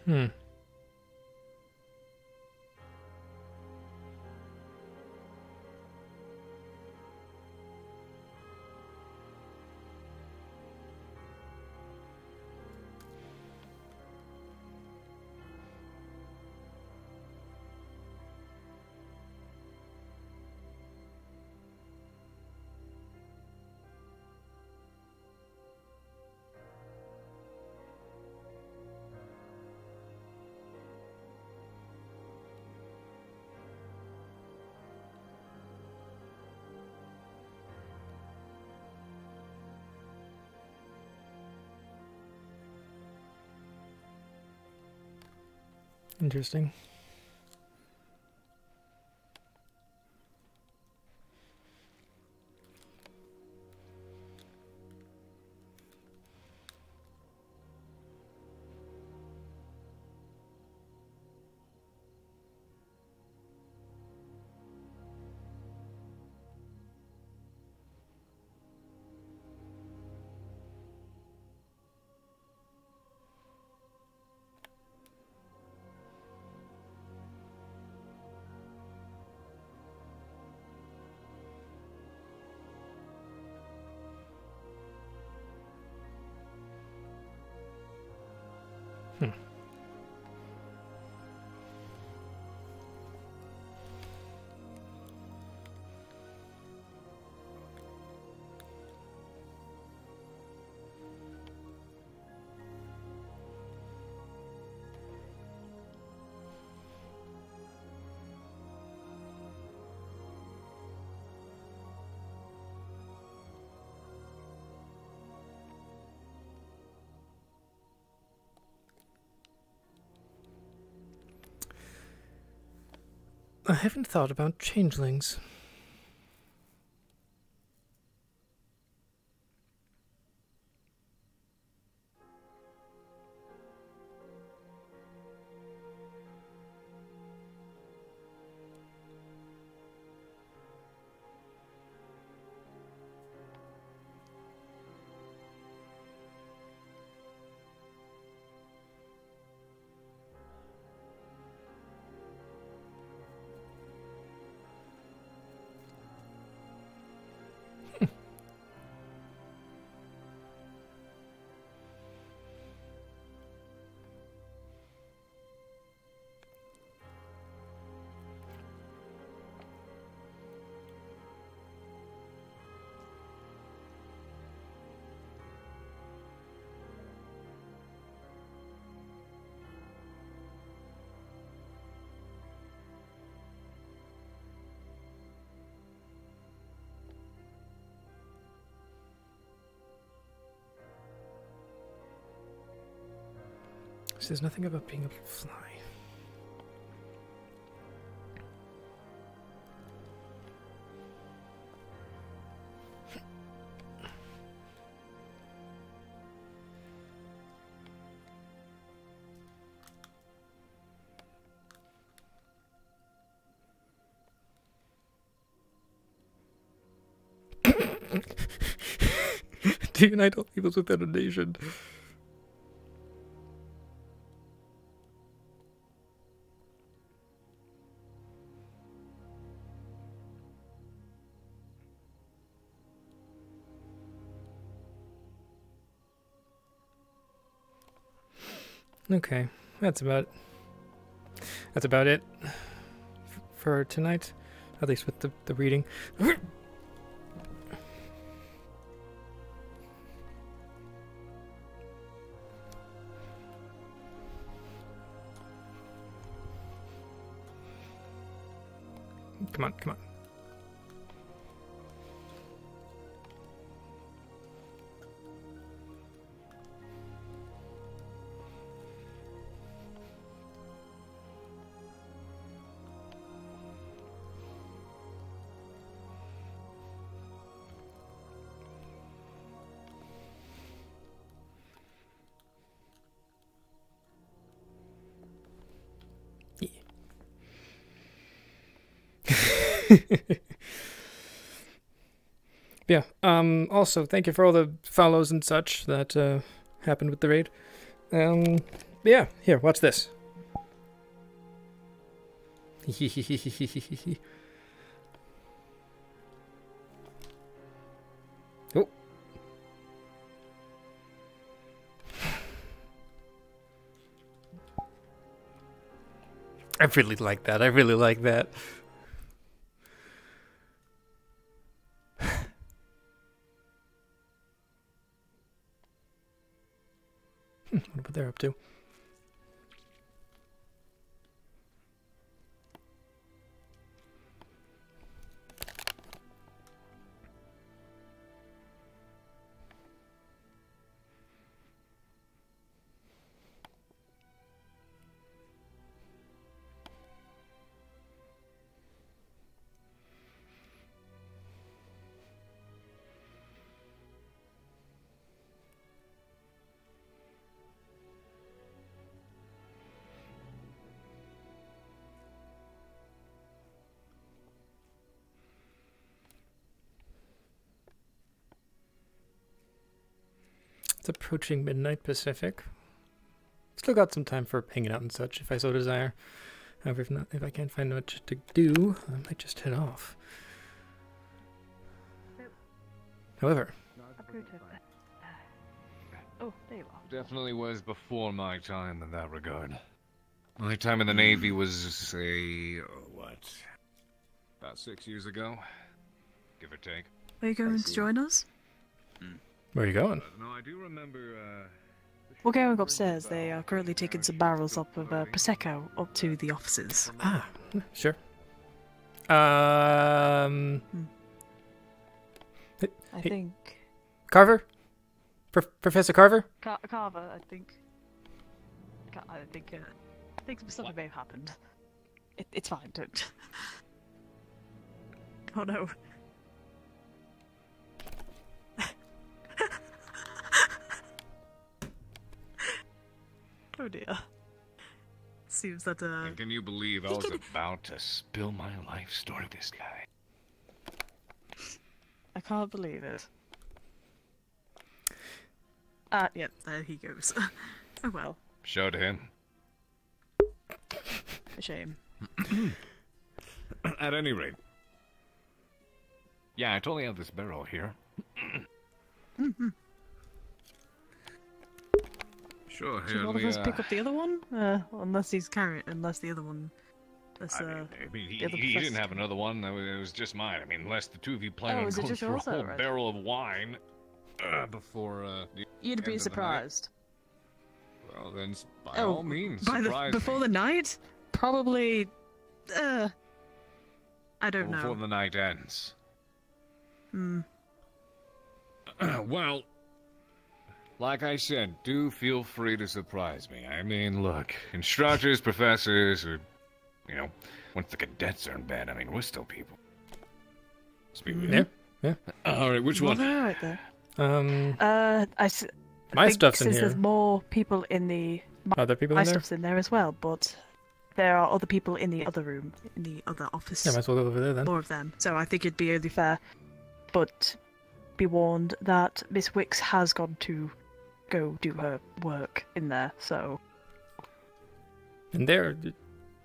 Hmm. Interesting. I haven't thought about changelings. says nothing about being able to fly. To unite all peoples within a nation. Okay, that's about it for tonight, at least with the reading. Come on, come on. Yeah, also, thank you for all the follows and such that, happened with the raid. Yeah, here, watch this. Oh. I really like that, I really like that. I wonder what they're up to. It's approaching midnight Pacific. Still got some time for hanging out and such, if I so desire. However, if I can't find much to do, I might just head off. However, oh, there you are. Definitely was before my time in that regard. My time in the Navy was, say, about 6 years ago, give or take. Are you going to join us? Where are you going? No, I do remember, We're going upstairs. They are currently taking some barrels up of Prosecco up to the offices. Ah, sure. I think... Carver? Professor Carver? Carver, I think... I think some stuff may have happened. It's fine, don't... Oh no. Oh dear. Seems that, And can you believe I was about to spill my life story to this guy? I can't believe it. Yep, there he goes. Oh well. Show to him. A shame. At any rate. Yeah, I totally have this barrel here. Sure, Should here, one of us pick up the other one? Unless he's carrying, unless the other one... he didn't have another one, it was just mine. I mean, unless the two of you plan on going for a whole barrel of wine before, You'd be surprised. Well, then, by all means, before the night? Probably, I don't know. Before the night ends. Well, Like I said, do feel free to surprise me. I mean, look, instructors, professors, or, you know, once the cadets are in bed, I mean, we're still people. Speak with you. Yeah. Alright, which one? Right there. My stuff's in since here. There's more people in the. Other people my in there? stuff's in there as well, but there are other people in the other room, in the other office. Yeah, might as well go over there then. More of them. So I think it'd be only fair. But be warned that Miss Wicks has gone to go do her work in there, so. In there?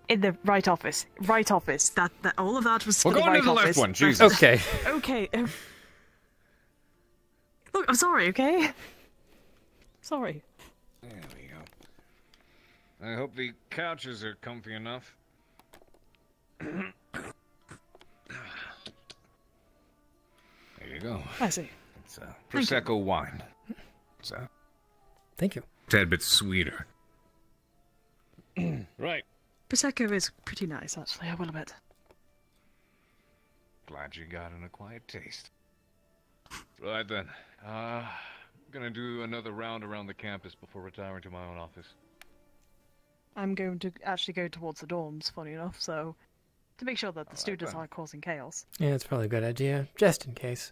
In the right office. Right office. That all of that was We're for the going right to the office. left one, Jesus. Okay. Okay. Look, I'm sorry, okay? Sorry. There we go. I hope the couches are comfy enough. There you go. I see. It's Prosecco wine. It's Thank you. tad bit sweeter. Right. Prosecco is pretty nice, actually, I will admit. Glad you got an acquired taste. Right then. Gonna do another round around the campus before retiring to my own office. I'm going to actually go towards the dorms, funny enough, so to make sure that the students aren't causing chaos. Yeah, it's probably a good idea, just in case.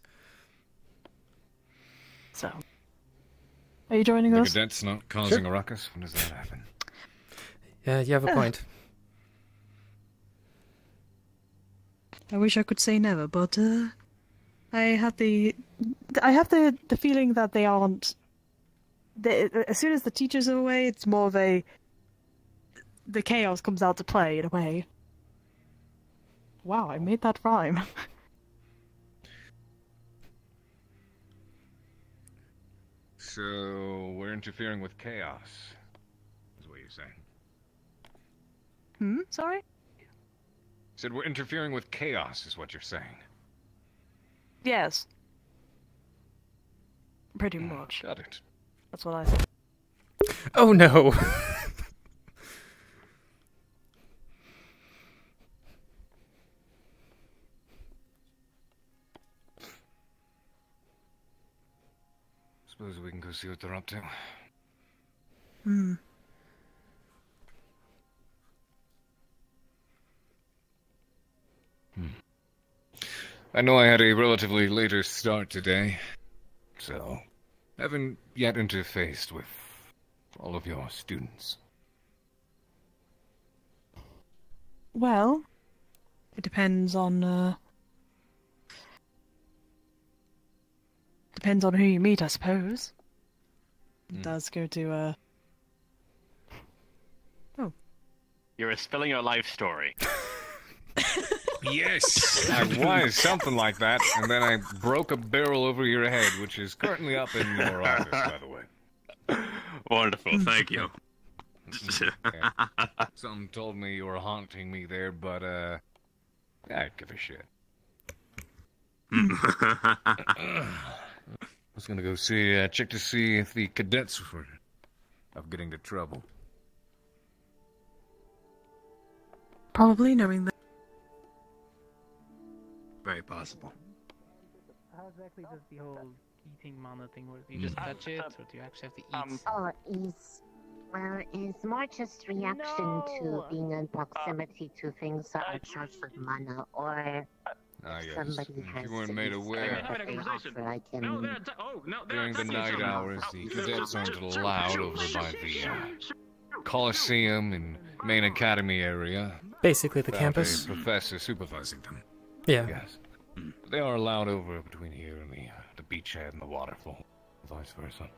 So, are you joining The us? cadets not causing a ruckus? When does that happen? Yeah, you have a point. I wish I could say never, but I have the feeling that they aren't. As soon as the teachers are away, it's more of the chaos comes out to play in a way. Wow, I made that rhyme. So, we're interfering with chaos, is what you're saying. Sorry? Said we're interfering with chaos, is what you're saying. Yes. Pretty much. Got it. That's what I think. Oh no! Suppose we can go see what they're up to. I know I had a relatively later start today, so haven't yet interfaced with all of your students. Well, it depends on who you meet, I suppose. It does go to Oh. You're spilling your life story. Yes, I was something like that, and then I broke a barrel over your head, which is currently up in your office, by the way. Wonderful, thank you. Yeah. Something told me you were haunting me there, but I give a shit. I was gonna go check to see if the cadets were getting into trouble. Probably, knowing that. Very possible. How exactly does the whole eating mana thing work? Do you just touch it, or do you actually have to eat? It's more just reaction to being in proximity to things that are charged with mana, or Yes. somebody has You weren't made aware. that they offer, I can... During the night hours, the cadets aren't allowed over by the Coliseum and main academy area. Basically the without campus. A professor supervising them. Yeah. Yes. They are allowed over between here and the beachhead and the waterfall, vice versa.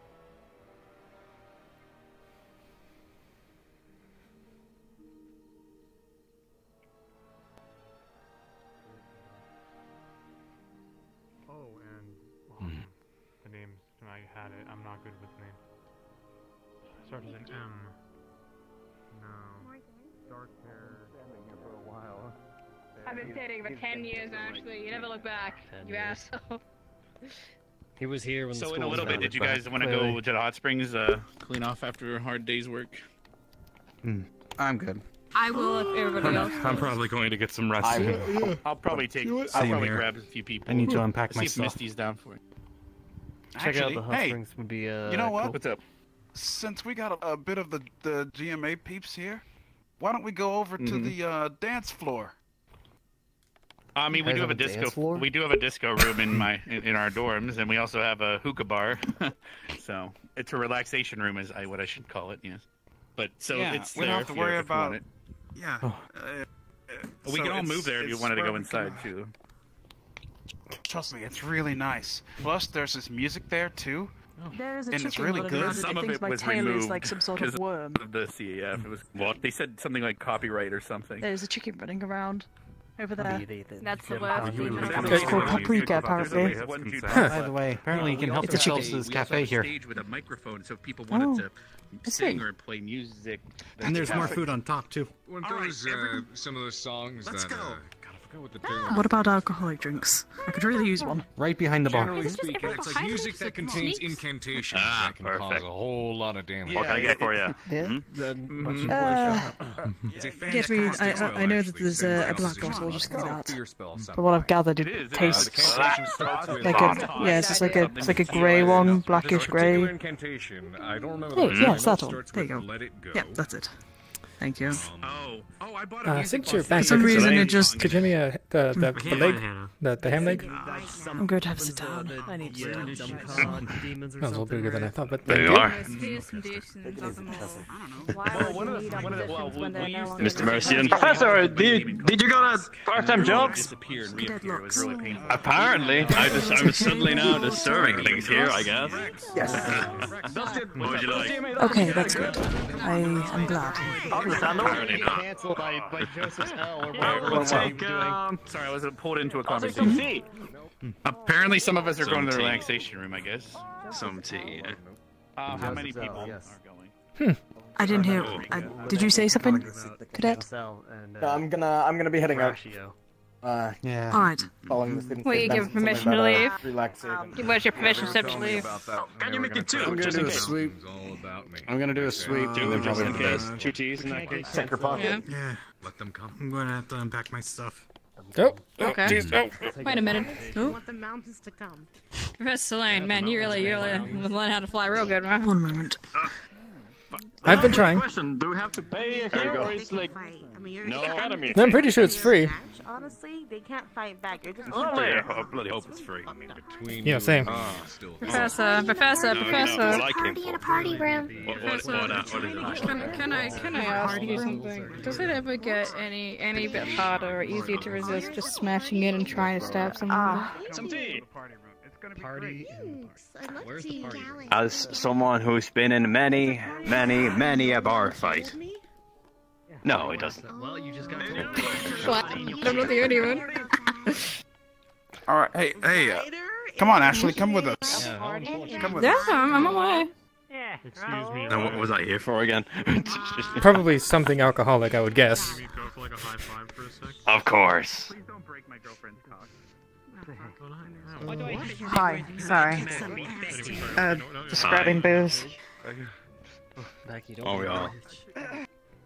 Oh, and the name, I had it. I'm not good with names. Starts with an M. No. Dark hair. Been here for a while. I've been kidding, but 10 years actually. You never look back, you asshole. He was here when the So school in a little was bit, did you back. guys want to go to the hot springs, clean off after a hard day's work? I'm good. I will if everybody else. I'm probably going to get some rest. I'll probably take. I'll Same probably here. grab a few people. I need to unpack see my if stuff. Misty's down for it. Check out the hot springs would be. You know what? Cool. What's up? Since we got a bit of the GMA peeps here, why don't we go over to the dance floor? I mean, we do have a disco. We do have a disco room in our dorms, and we also have a hookah bar. So it's a relaxation room, is what I should call it. Yes. But it's we don't have to worry about it. Yeah. We can all move there if you wanted to go inside too. Trust me, it's really nice. Plus, there's this music there too. There is a and it's chicken really running good. around Some and of it it thinks my was tail removed is like some sort of worm. of the CAF. It was what they said, something like copyright or something. There's a chicken running around over there. That's the worst. It's called paprika, apparently. By the way, apparently you can help yourselves to this cafe here. Stage with a microphone, so if people wanted to sing or play music. And there's more food on top too. Weren't those some of those songs that? God, I forgot what the term. What about alcoholic drinks? I could really use one. Right behind the bar. Generally speaking, it's like music that contains incantations that can cause a whole lot of damage. What can I get for you? Get me. I know that there's a black bottle just for that. From what I've gathered, it tastes like it's like a grey one, blackish grey. Oh, yes, that one. There you go. Yeah, that's it. Thank you. I bought Since you're back, for some reason it just... Could you give me the leg? The ham leg? I'm going to have to sit down. I need to. That was a little bigger than I thought, but there you are. Mr. Mercian. Professor, did you got a part-time job? Apparently. I was suddenly now just serving things here, I guess. Yes. What would you like? Okay, that's good. I'm glad. Apparently not. Cancelled by Joseph L. or We'll take, sorry, I was pulled into a conversation. Apparently, some of us are going to the relaxation room, I guess. Some tea. How many people are going? I didn't hear. Did you say something, Cadet? I'm gonna be heading out. Yeah. All right. Following the student Will you give permission to leave? Relaxing. What's your permission slip to leave? Can you make it two? I'm gonna do a sweep. I'm gonna do a sweep. And then probably 2 teas in that case. Check your pocket. Yeah. Let them come. I'm gonna have to unpack my stuff. Oh. Okay. Wait a minute. I want the mountains to come. Professor Lane, man, you really learn how to fly real good, man. One moment. I've been trying. Question: do we have to pay here, or it's like no academy? I'm pretty sure it's free. Honestly, they can't fight back. You're just I bloody hope it's free. Yeah, same. Professor. party in a party room. Can I ask you something? Does it ever get any bit harder or easier to resist just smashing in and trying to stab someone? Some tea. Party. Where's the party? As someone who's been in many a bar fight. No, it doesn't. Well, you just got What? I'm not the only one. All right, hey, come on, Ashley, come with us. Come with us. Yeah, I'm away. Excuse me. Now, what was I here for again? Probably something alcoholic, I would guess. Of course. Hi. Sorry. Just grabbing booze. Oh, we all.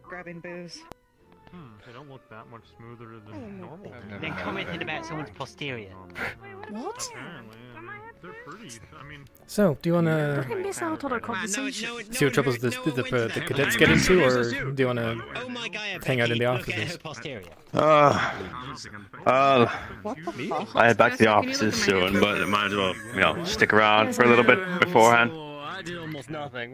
Grabbing booze. They don't look that much smoother than normal. They commented about someone's posterior. What? They're pretty. I mean. So, do you wanna I miss out on our conversation. see what troubles the cadets get into, or do you wanna hang out in the offices? I head back to the offices soon, but I might as well, stick around for a little bit beforehand. I did almost nothing.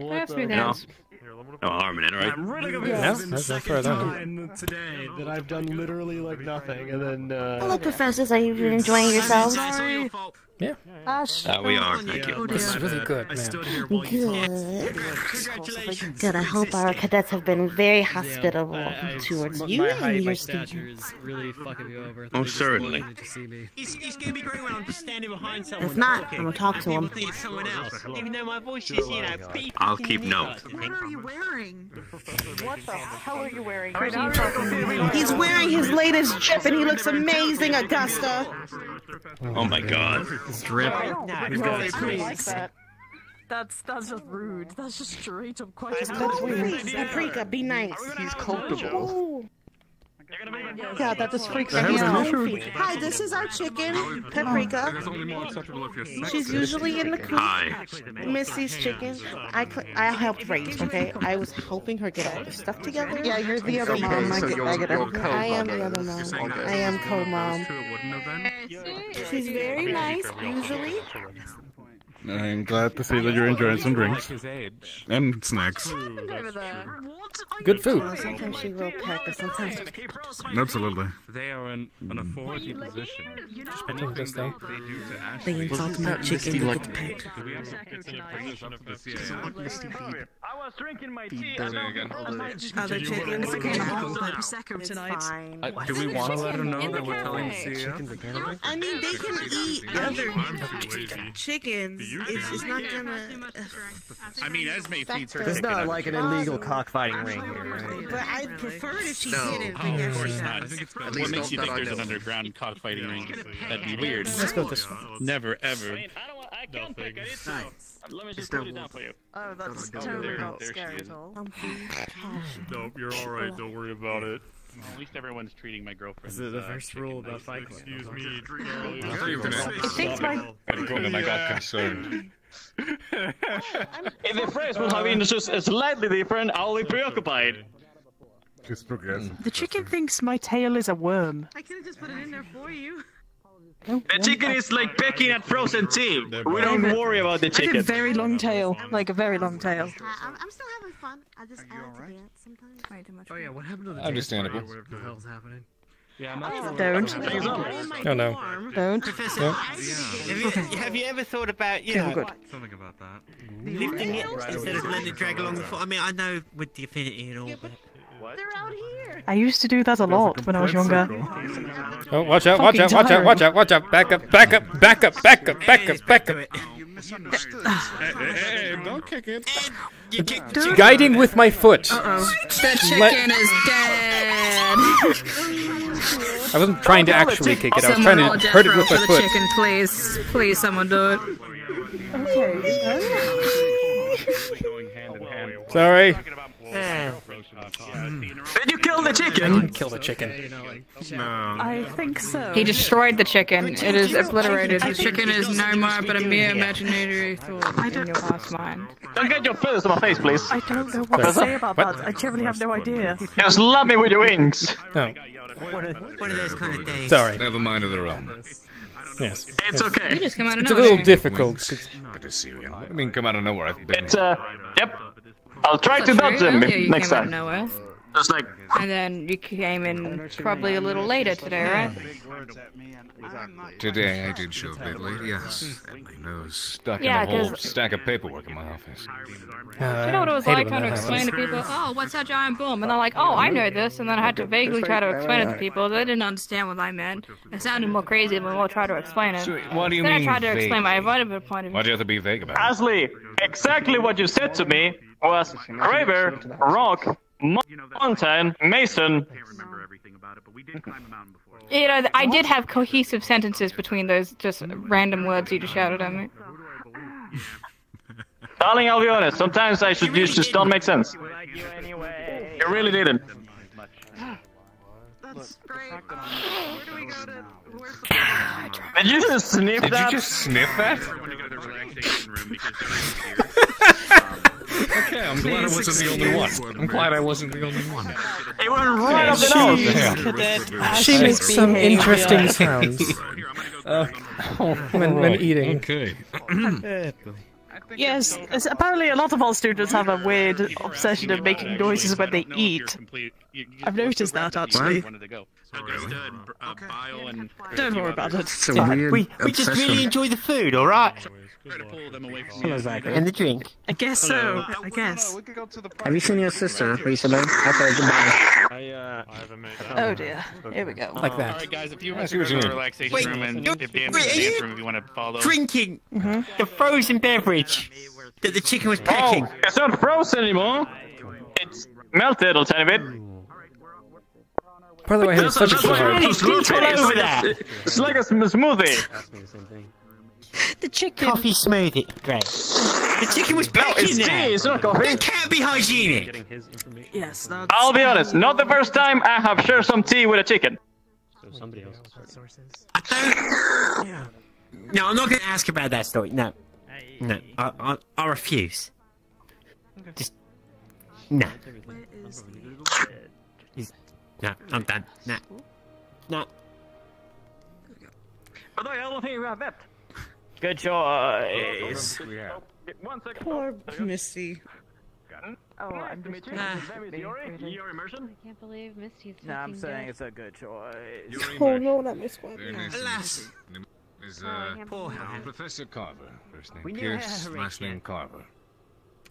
No harm in it, right? I'm really gonna that's fair time today that I've done literally like nothing, and then. Hello, professors. Are you enjoying yourselves? Yeah. Ash. We are, thank you. This is really good, man. Good. I hope our cadets have been very hospitable towards you and your students. Really fucking you over. Oh, certainly. He's gonna be great when I'm just standing behind someone. If not, talking. I'm gonna talk to him. People think it's someone else, even though my voice is, beep. I'll keep note. What are you wearing? What the hell are you wearing? He's wearing his latest chip and he looks amazing, Augusta. Oh my god. Drip. That's just rude. That's just straight up question. Paprika, be nice. He's comfortable. Yeah, that just freaks me out. Hi, this is our chicken, Paprika. She's usually in the coop. Hi. Missy's chicken. I helped raise, okay? I was helping her get all the stuff together. Yeah, you're the other mom. I get it. I am the other mom. I am co-mom. She's very nice, usually. I'm glad to see that you're enjoying some drinks and snacks. Good food. Sometimes she will peck, but sometimes. Absolutely. They are in an authority position. They insult my chicken with the peck. I was drinking my tea. Other chickens. Prosecco tonight. Do we want to let her know that we're telling the CEO? I mean, they can eat other chickens. It's not gonna. I mean, Esme feeds her. There's not like an illegal cockfighting ring here, right? But I'd prefer if she didn't. Oh, of course not. What makes you think there's an underground cockfighting ring? That'd be weird. Let's go this way. Never, ever. I can't pick it. It's let me just put it down for you. Oh, that's totally not scary at all. Nope, you're alright, don't worry about it. Well, at least everyone's treating my girlfriend. This is the first rule about Fight Club. Excuse me. I got concerned. If the phrase would have been just slightly different, I'll be preoccupied. Just progressive. The chicken thinks my tail is a worm. I could have just put it in there for you. The chicken is like pecking at frozen tea. We don't worry about the I have a chicken. very long tail, like a very long tail. I'm still having fun. I just like to dance sometimes. Way too much. Oh yeah, what happened to the Understandable. What the hell's happening? Yeah, I'm not sure. Don't. Oh no. Don't. Professor, Yep. have you ever thought about, you know, Something about that. lifting it instead of letting it drag along the foot? I mean, I know with the affinity and all, but... They're out here. I used to do that a lot when I was younger. Oh, watch out, watch out, watch out, watch out, watch out. Back up, back up, back up, back up, back up, back up. Hey, don't kick it. Guiding with my foot. Uh-oh. The chicken is dead. I wasn't trying to actually kick it. I was trying to hurt it with my the foot. chicken, please. Please, someone do it. Sorry. Did you kill the I chicken? didn't kill the chicken. I think so. He destroyed the chicken. It is obliterated. The chicken is no more but a mere imaginary thought in your heart's mind. Don't get your feathers on my face, please. I don't know what to say about that. I generally have no idea. Just love me with your wings. Oh, One of those kind of days. sorry. They have a mind of their own. Yes. It's okay. You just come out of It's a nowhere. little difficult. Good to see you again. I mean, come out of nowhere. I've been It's yep. I'll try to That's dodge true. them Earlier you next came out time. of nowhere. Just like And then you came in probably a little later today, right? today, I did show a bit late. Yes, my nose stuck Yeah, in a whole 'cause- stack of paperwork in my office. You know what it was like trying to explain to people, oh, what's that giant boom? And they're like, oh, I know this. And then I had to vaguely try to explain it to people. They didn't understand what I meant. It sounded more crazy when we tried to explain it. So, what do you then mean I tried to explain my vaguely? avoidable point of view. Why'd you have to be vague about it? Ashley, exactly what you said to me was Kraber, Rock, Mountain, Mason. You know, I did have cohesive sentences between those just random words you just shouted at me. Darling, I'll be honest. Sometimes I should use just don't make sense. You really didn't. That's great. Where do we go to? Did you just sniff Did that? you just sniff that? Okay, I'm glad I wasn't the only one. I'm glad I wasn't the only one. It went right up the nose. She makes some interesting sounds when eating. Okay. Yes, apparently a lot of our students have a weird obsession of making noises when they eat. I've noticed that, actually. Don't worry about it. It's a weird we just really enjoy the food, alright? And the drink. I guess so. I guess. Have you seen your sister recently? Okay, goodbye. Oh dear. Here we go. Like that. Alright, guys, if you I want see to what go you to the mean. relaxation room and if Dan's in the dance room if you want to follow. Drinking the frozen beverage that the chicken was pecking. Oh, it's not frozen anymore. It's melted a tiny bit. By the way, it's such a hard. It's like a smoothie. The chicken. Coffee smoothie. Great. The chicken was back it's in there. tea, it's not coffee. That can't be hygienic. Yes, that's... I'll be honest, not the first time I have shared some tea with a chicken. So somebody else. I don't... No, I'm not going to ask about that story. No. No, I refuse. Just... No. No, I'm done. No. No. By the way, I don't think we have that. Good choice. Poor Misty. Oh, I'm just Your immersion? I can't believe Misty's No, I'm looking saying good. it's a good choice. Oh no, not Miss Webb. Very nice. Alas. Is Poor Helen. Professor Carver. First name We knew Pierce, her, last Horatio. name Carver.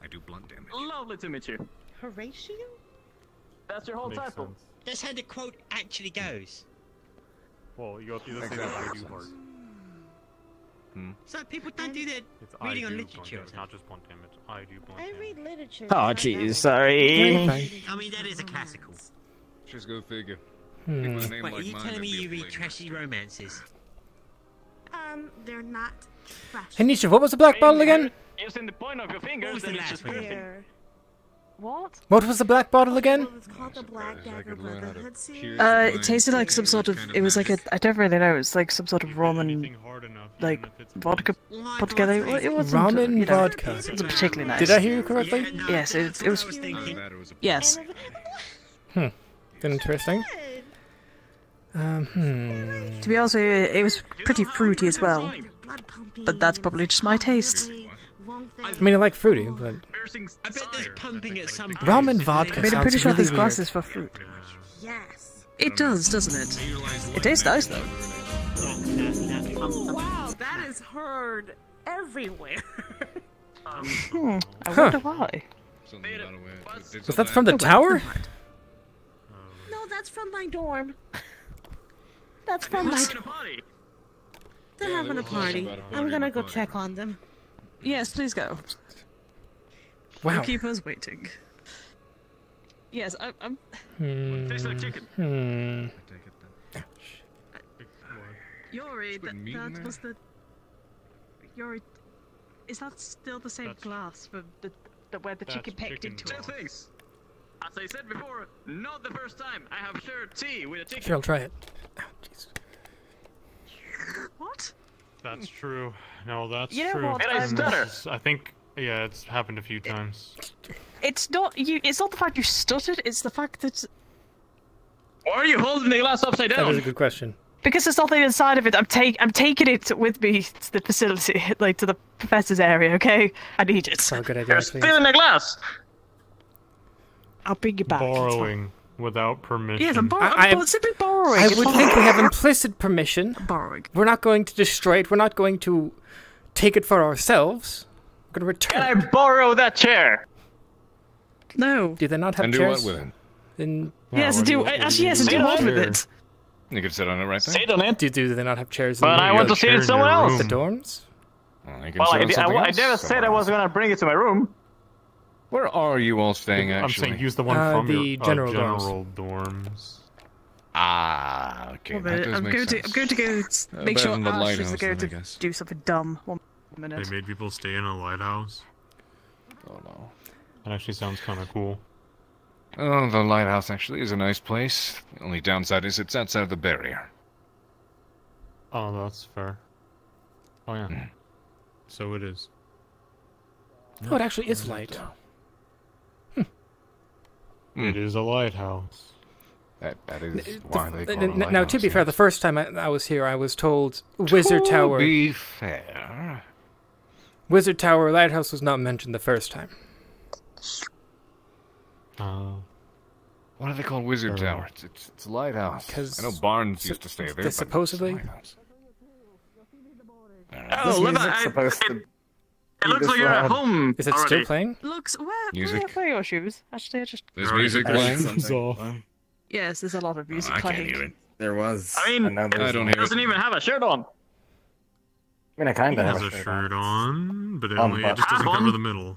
I do blunt damage. Lovely to meet you. Horatio? That's your whole Makes title. sense. That's how the quote actually goes. Well, you have to say the I do part. So people don't do that It's I reading on do literature. blunt damage, not just blunt damage. I do blunt I damage. read literature. Oh, not jeez, novels. sorry. I mean, that is a classical. Just go figure. Hmm. People with a name Wait, like are you mine, telling me that'd be you a read plagiarism. trashy romances? They're not fresh. Anisha, what was the black bottle again? Using the point of your fingers, was the then it's last just one? perfect. They're... What? What was the black bottle again? It's called the Black Dagger Brotherhood series. It tasted like some sort of. It was like a. I don't really know. It's like some sort of ramen, like vodka put together. It wasn't. Ramen you know, vodka. It wasn't particularly nice. Did I hear you correctly? Yes, it was. Yes. Interesting. To be honest with you, it was pretty fruity as well. But that's probably just my taste. I mean, I like fruity, but I bet there's pumping at some ramen vodka I mean, I'm sounds pretty sure really there's weird. glasses for fruit. Yes. It does, doesn't it? It tastes nice though. Wow, that is heard everywhere. I wonder why. Was that from the tower? No, that's from my dorm. That's from my dorm. They're having a party. I'm gonna go check on them. Yes, please go. Wow. Don't keep us waiting. Yes, I'm. Tastes like chicken. Yori, that was the. Yori, is that still the same glass for the where the chicken pecked into Two it? things. As I said before, not the first time I have shared tea with a chicken. Sure, I'll try it. What? That's true. No, that's You know true. what, Did I stutter? I think, yeah, it's happened a few times. It's not you. It's not the fact you stuttered. It's the fact that Why are you holding the glass upside That is a down? good question. because there's nothing inside of it. I'm taking it with me to the facility, like to the professor's area. Okay, I need it. Oh, good idea. You're actually. still in the glass. I'll bring you back. it's fine. Borrowing without permission. Yes, I'm I- simply borrowing. I it's would fine. think we have implicit permission. borrowing. We're not going to destroy it. We're not going to take it for ourselves. We're going to Can return. I borrow that chair? No. Do they not have And do chairs? what with it? In... Yes, do actually yes, and do what with it? You could sit on it right there. Sit on it. Do they not have chairs? But in I want to sit in someone else. the dorms. Well, you can Well, sit on something I else never said I somewhere was else. gonna bring it to my room. Where are you all staying, I'm actually? saying use the one from the your general general dorms. Ah, okay. One That minute, does I'm make going sense. to go make better sure than the Ash is lighthouse, going then, I to guess. do something dumb. 1 They minute. made people stay in a lighthouse. Oh no. That actually sounds kind of cool. Oh, the lighthouse actually is a nice place. The only downside is it's outside of the barrier. Oh, that's fair. Oh yeah. So it is. Oh, it actually is light. It is a lighthouse. That is why they call it a Now, lighthouse. to be fair, the first time I was here, I was told Wizard To Tower. be fair. Wizard Tower Lighthouse was not mentioned the first time. Why do they call Wizard Tower? It's a lighthouse. 'Cause I know Barnes used to stay there. but supposedly. it's a lighthouse. Oh, look, it looks like you're at home. Is it still already. playing? Looks Music. where are your shoes? Actually, I just There's music playing. yes, there's a lot of music I can't playing. hear it. There was. I mean, know there was I don't he hear doesn't it. even have a shirt on. I mean, I kind He of has have a shirt on, but it, On, only, but- it just doesn't On. cover the middle.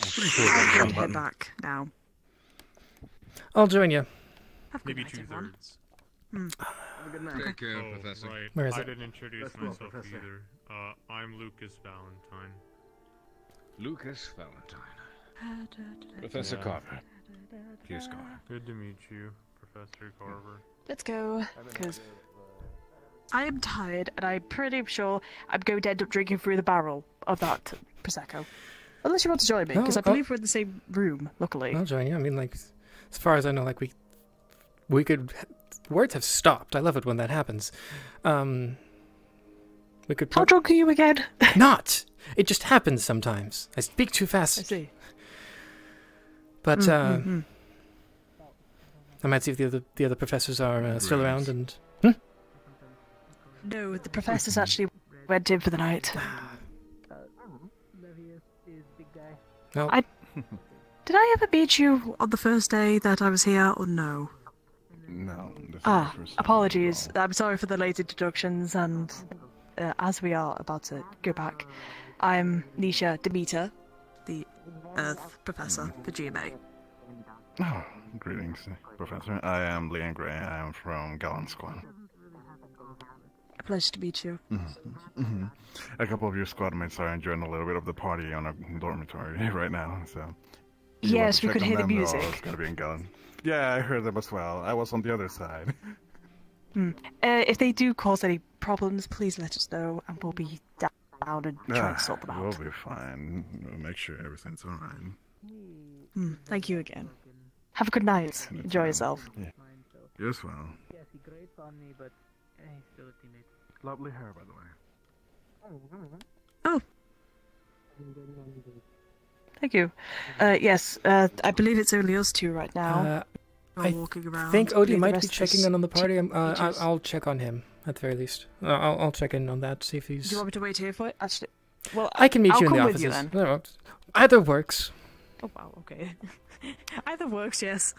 I'll get him back now. I'll join you. Maybe 2/3. Take care, Professor. Right. Where is I it? didn't introduce myself either. I'm Lucas Valentine. Lucas Valentine. Professor Carver. Here's Carver. Good to meet you, Professor Carver. Let's go, because I am tired, and I'm pretty sure I'm going to end up drinking through the barrel of that Prosecco. Unless you want to join me, because I believe we're in the same room, luckily. I'll join you. I mean, like, as far as I know, like, we could... Words have stopped. I love it when that happens. We could... How drunk are you again? Not! It just happens sometimes. I speak too fast. I see. But, I might see if the other professors are still around and... No, the professors actually went in for the night. No. Did I ever meet you on the first day that I was here, or no? No. Apologies. I'm sorry for the late introductions, and as we are about to go back, I'm Nisha Demeter, the Earth Professor for GMA. Oh, greetings, Professor. I am Leon Gray. I am from Gallant Squad. A pleasure to meet you. A couple of your squad mates are enjoying a little bit of the party on a dormitory right now, so... Yes, we could hear the music. It's gonna be in Gallant. Yeah, I heard them as well. I was on the other side. If they do cause any problems, please let us know, and we'll be down and try and sort them out. We'll be fine. We'll make sure everything's alright. Thank you again. Have a good night. Enjoy yourself. Yeah. You as well. Yes, he grates on me, but he's still a teammate. Lovely hair, by the way. Oh. Thank you. Yes, I believe it's only us two right now. Walking around. I think Odie might be checking in on the party. I'll check on him, at the very least. I'll check in on that, see if he's... Do you want me to wait here for it? Actually, well, I can meet I'll you in the come offices. with you, then. No, either works. Oh wow, okay. Either works, yes.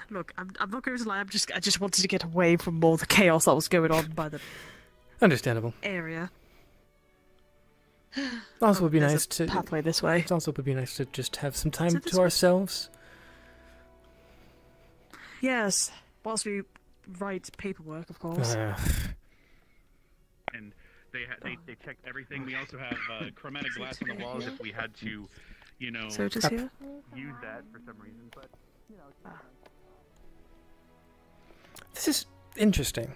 Look, I'm not going to lie. I just wanted to get away from more of the chaos that was going on by the Understandable. area. Also, would be There's nice a to pathway this way. It also would be nice to just have some time this to way? ourselves. Yes, whilst we write paperwork, of course. And they checked everything. We also have chromatic glass on the walls if we had to, you know, So just here? use that for some reason. But you know, This is interesting.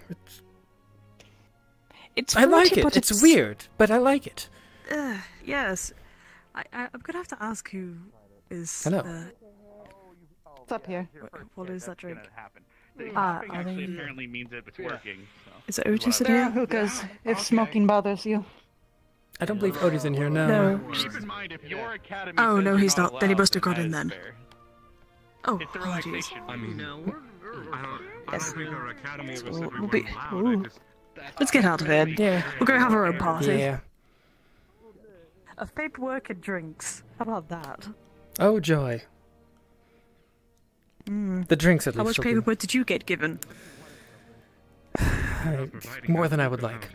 It's I like fruity, it. but It's weird, but I like it. Yes. I'm gonna have to ask who is. Hello. What's up here? What is that drink? The are tapping actually they- apparently means that it's working. So. Is it Otis in There are here? hookahs, if smoking bothers you. I don't believe Odie's in here now. No. Keep in mind, if your academy Oh says no, you're he's not. Then he allowed, must have got that in is then. fair. Oh, It's a apologies. relaxation. I mean, I don't think our academy ever said we We'll be- weren't allowed. ooh. Let's get out of here. Yeah. We'll go have our own party. Yeah. Of paperwork and drinks. How about that? Oh, joy. The drinks, at least. How much will be- paperwork did you get given? More than I would like.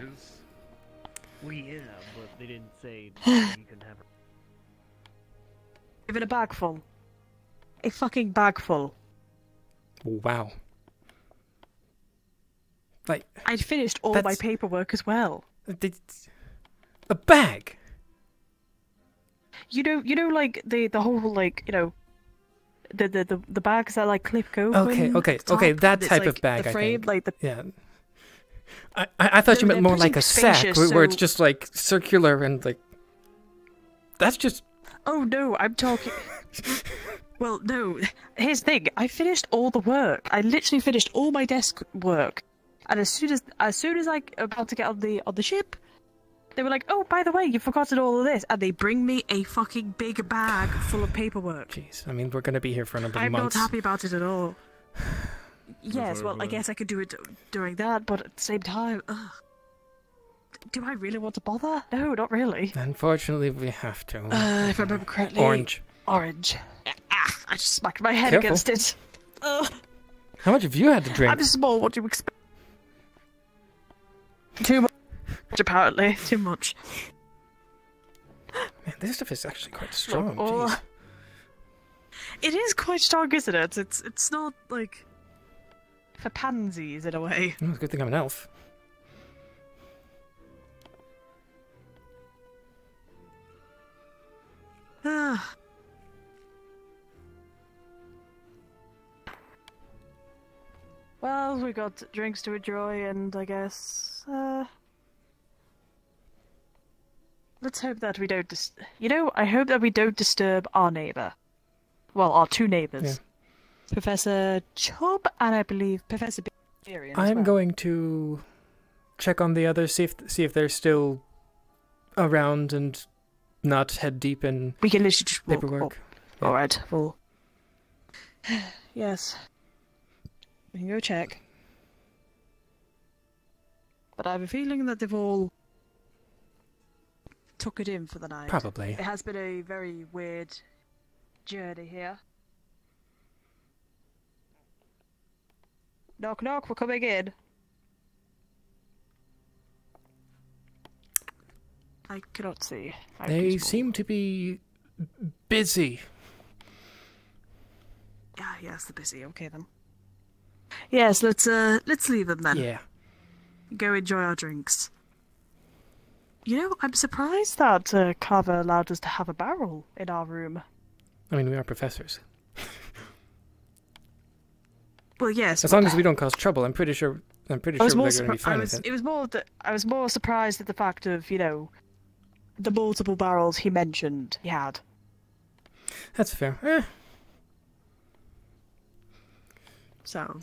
Well, yeah, but they didn't say you can have. Given a bag full. A fucking bag full. Wow. Like, I'd finished all my That's- paperwork as well. a bag. You know, like the whole like the bags that like clip go. Okay, that type of bag. The frame, I think. like the Yeah. I thought you No, meant they're more like pretty a sack, spacious, where it's so- just like circular and like. That's just. Oh no, I'm talking. Well, no. Here's the thing. I finished all the work. I literally finished all my desk work, and as soon as I about to get on the ship, they were like, "Oh, by the way, you've forgotten all of this," and they bring me a fucking big bag full of paperwork. Jeez, I mean, we're gonna be here for another I'm month. not happy about it at all. Yes, well, I guess I could do it during that, but at the same time, ugh. Do I really want to bother? No, not really. Unfortunately, we have to. If I remember correctly. Orange. Orange. Ah, I just smacked my head Careful. against it. Ugh. How much have you had to drink? I'm small, what do you expect? Too much, apparently. Too much. Man, this stuff is actually quite strong. All- Jeez. It is quite strong, isn't it? It's not, like, for pansies, in a way. Oh, it's a good thing I'm an elf. Ah. Well, we got drinks to enjoy, and I guess, let's hope that we don't I hope that we don't disturb our neighbour. Well, our two neighbours. Yeah. Professor Chubb and I believe Professor Barian. I'm going to check on the others, see if they're still around and not head deep in we can literally just walk paperwork. up. Yeah. Alright, well. Yes. We can go check. But I have a feeling that they've all took it in for the night. Probably. It has been a very weird journey here. Knock knock, we're coming in. I cannot see. They seem to be busy. Ah, yes, they're busy. Okay then. Yes, let's leave them then. Yeah. Go enjoy our drinks. You know, I'm surprised that Carver allowed us to have a barrel in our room. I mean, we are professors. Well, yes. As long as we don't cause trouble, I'm pretty sure they're going to be fine with it. It was more that I was more surprised at the fact of, you know, the multiple barrels he mentioned he had. That's fair. So.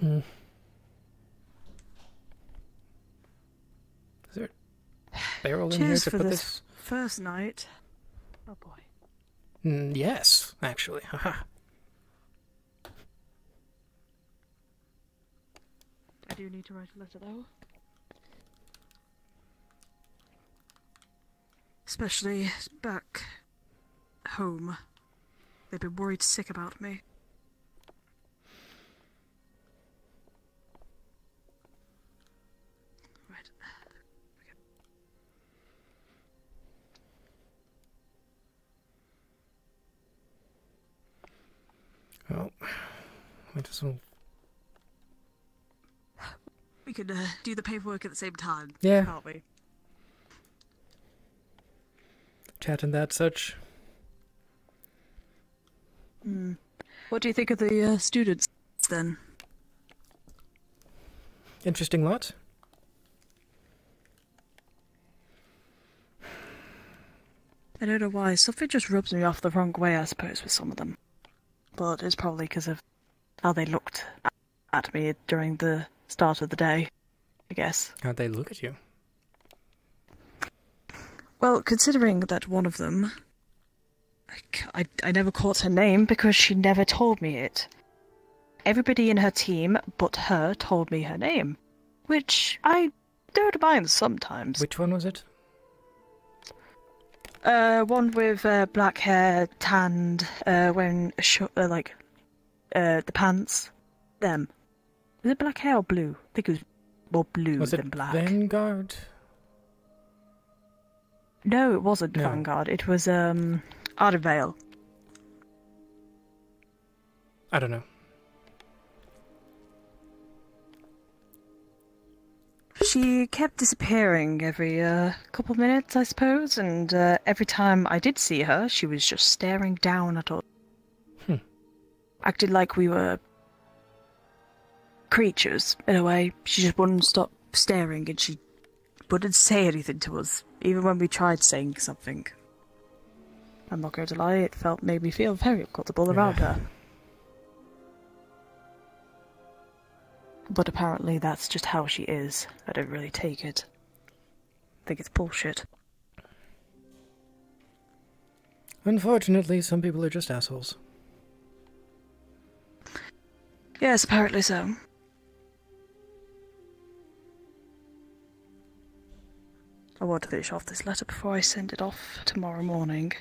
Is there a barrel in here Cheers to for put this this? first night. Oh boy. Yes, actually. Haha. I do need to write a letter though. Especially back home. They've been worried sick about me. Right. Well, might as well. We could do the paperwork at the same time, Yeah. can't we? Chat and that such. What do you think of the students then? Interesting lot. I don't know why. Something just rubs me off the wrong way, I suppose, with some of them. But it's probably because of how they looked at me during the start of the day, I guess. How'd they look at you? Well, considering that one of them... I never caught her name because she never told me it. Everybody in her team but her told me her name, which I don't mind sometimes. Which one was it? One with black hair, tanned, wearing the pants. Them. Was it black hair or blue? I think it was more blue than black. Vanguard? No, it wasn't Vanguard. It was Ardenvale. I don't know. She kept disappearing every couple of minutes, I suppose, and every time I did see her, she was just staring down at us. Acted like we were creatures, in a way. She just wouldn't stop staring, and she wouldn't say anything to us, even when we tried saying something. I'm not going to lie, it made me feel very uncomfortable around her. But apparently that's just how she is. I don't really take it. I think it's bullshit. Unfortunately, some people are just assholes. Yes, apparently so. I want to finish off this letter before I send it off tomorrow morning.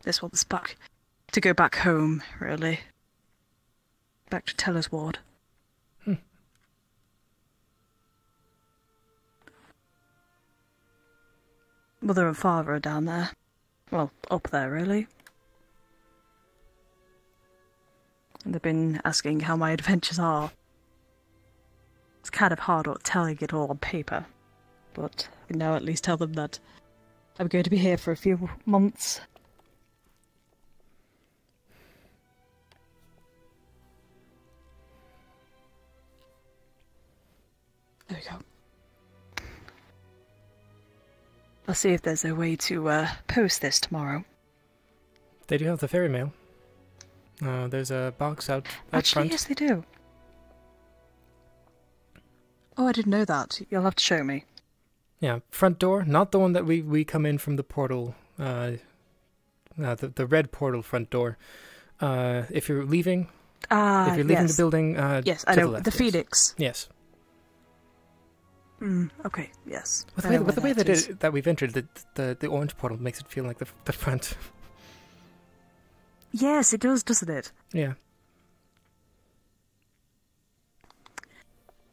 This one's back to go back home, really. Back to Teller's ward. Mother and father are down there. Well, up there, really. And they've been asking how my adventures are. It's kind of hard telling it all on paper. But I can now at least tell them that I'm going to be here for a few months. There we go. I'll see if there's a way to post this tomorrow. They do have the ferry mail. There's a box out Actually, front. yes, they do. Oh, I didn't know that. You'll have to show me. Yeah, front door, not the one that we come in from the portal. The red portal front door. If you're leaving, the building, yes, I to know the left, the Phoenix. Yes. Okay. Yes. With the way that we've entered the orange portal makes it feel like the front. Yes, it does, doesn't it? Yeah.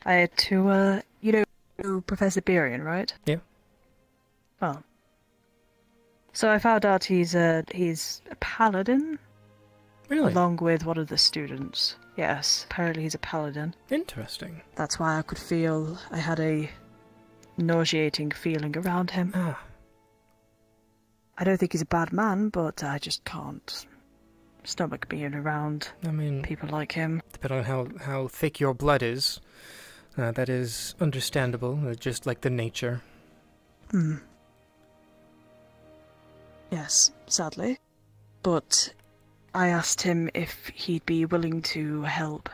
I had to, you know Professor Berian, right? Yeah. Well. So I found out he's a paladin. Really? Along with one of the students. Yes, apparently he's a paladin. Interesting. That's why I could feel I had a nauseating feeling around him. Ah. I don't think he's a bad man, but I just can't stomach being around people like him. Depending on how thick your blood is, that is understandable, just like the nature. Yes, sadly. But I asked him if he'd be willing to help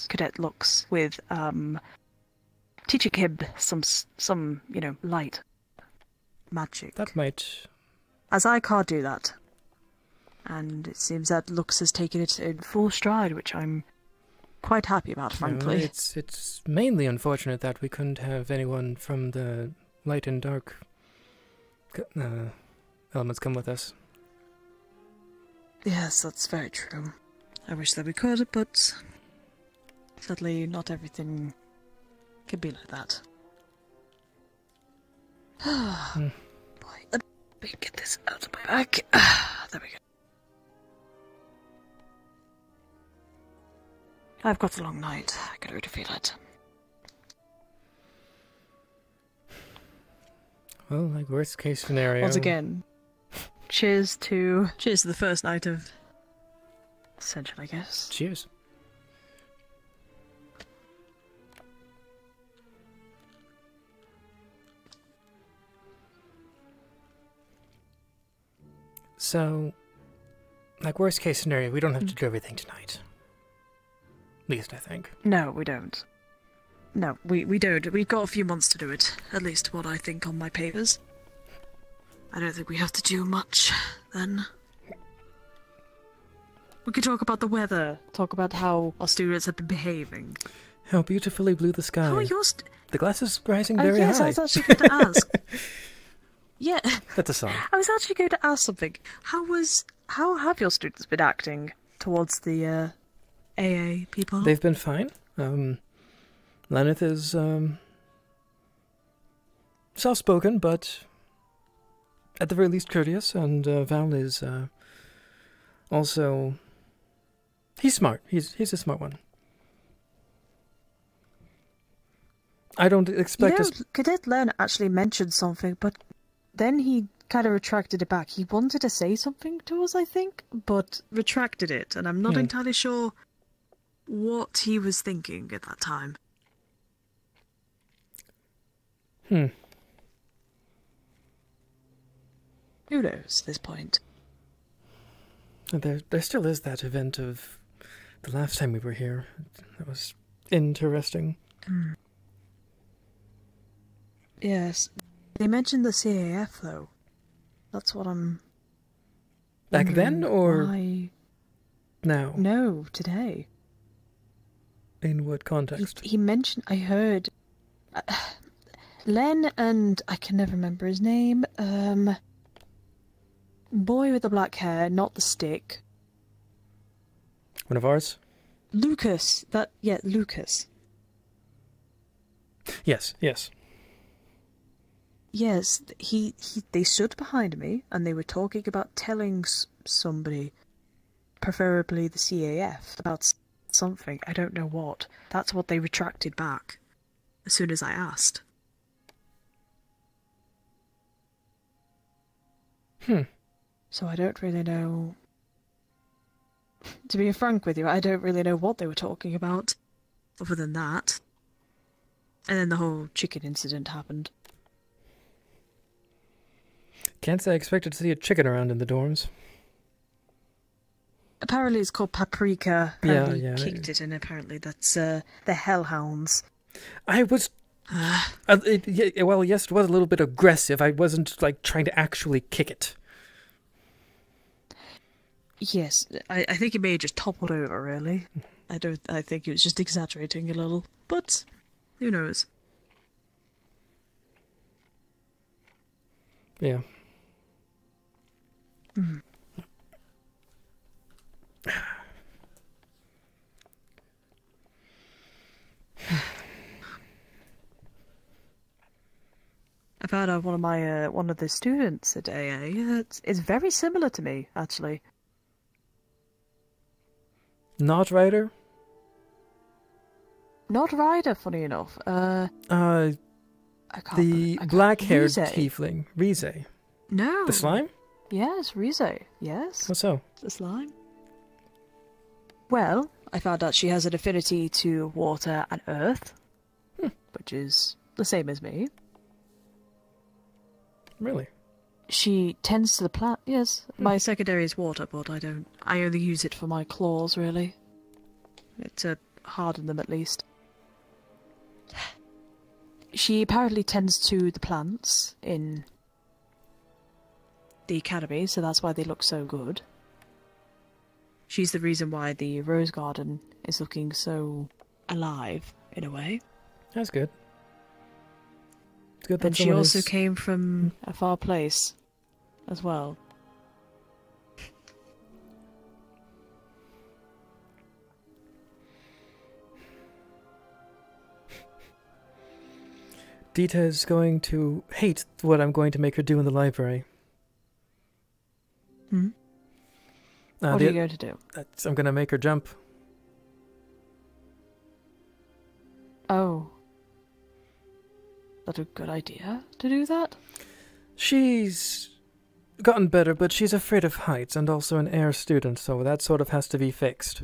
Cadet Lux, with teaching him some light magic. That might... As I can't do that. And it seems that Lux has taken it in full stride, which I'm quite happy about, frankly. It's mainly unfortunate that we couldn't have anyone from the light and dark elements come with us. Yes, that's very true. I wish that we could, but sadly not everything can be like that. Boy, let me get this out of my bag. There we go. I've got a long night. I can already feel it. Well, like worst case scenario. Once again, cheers to the first night of Ascension, I guess. Cheers. So, like worst case scenario, we don't have to do everything tonight. At least I think. No, we don't. No, we don't. We've got a few months to do it. At least what I think on my papers. I don't think we have to do much, then. We could talk about the weather. Talk about how our students have been behaving. How beautifully blue the sky. How are yours? The glass is rising very high. Yes, I was actually going to ask. Yeah. That's a song. I was actually going to ask something. How have your students been acting towards the AA people? They've been fine. Lenneth is soft-spoken, but at the very least courteous, and Val is also... He's smart. He's a smart one. I don't expect us... Cadet Len actually mentioned something, but then he kind of retracted it back. He wanted to say something to us, I think, but retracted it, and I'm not entirely sure what he was thinking at that time. Who knows at this point? There still is that event of the last time we were here. That was interesting. Yes. They mentioned the CAF, though. That's what I'm... Back then, or why... now? No, today. In what context? He mentioned... I heard... Len and... I can never remember his name. Boy with the black hair, not the stick. One of ours? Lucas. Lucas. Yes. Yes, they stood behind me and they were talking about telling somebody, preferably the CAF, about something. I don't know what. That's what they retracted back as soon as I asked. So I don't really know. To be frank with you, I don't really know what they were talking about, other than that. And then the whole chicken incident happened. Can't say I expected to see a chicken around in the dorms. Apparently it's called Paprika. Yeah, Apparently yeah. kicked it, and apparently that's the Hellhounds. I was... well, yes, it was a little bit aggressive. I wasn't, like, trying to actually kick it. Yes, I think it may have just toppled over, really. I think it was just exaggerating a little. But, who knows? Yeah. Mm. I found out one of the students at AA. It's very similar to me, actually. Not Ryder? Not Ryder, funny enough. The black-haired Rize. tiefling. Rize. No. The slime? Yes, Rize. Yes. How so? The slime. Well, I found out she has an affinity to water and earth, which is the same as me. Really? She tends to the plant. Yes, my secondary is water, but I only use it for my claws, really. To harden them, at least. She apparently tends to the plants in the academy, so that's why they look so good. She's the reason why the rose garden is looking so alive, in a way. That's good. It's good that And she someone also is- came from a far place, as well. Dita is going to hate what I'm going to make her do in the library. Hmm? What are you going to do? I'm going to make her jump. Oh. Is that a good idea to do that? She's gotten better, but she's afraid of heights and also an air student, so that sort of has to be fixed.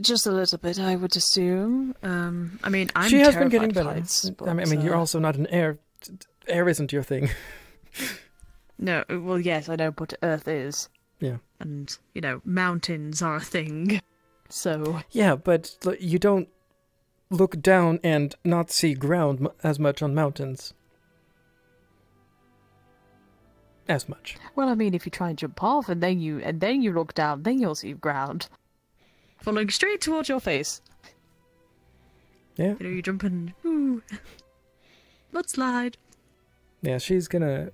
Just a little bit, I would assume. I mean, I'm She has been terrified getting of better. heights, I mean, you're also not an air. Air isn't your thing. No, well, yes, I know, but Earth is. Yeah. And, you know, mountains are a thing. So... Yeah, but you don't look down and not see ground as much on mountains. As much. Well, I mean, if you try and jump off and then you look down, then you'll see ground. Following straight towards your face. Yeah. You know, you're jumping... Ooh. Mudslide. Yeah, she's gonna...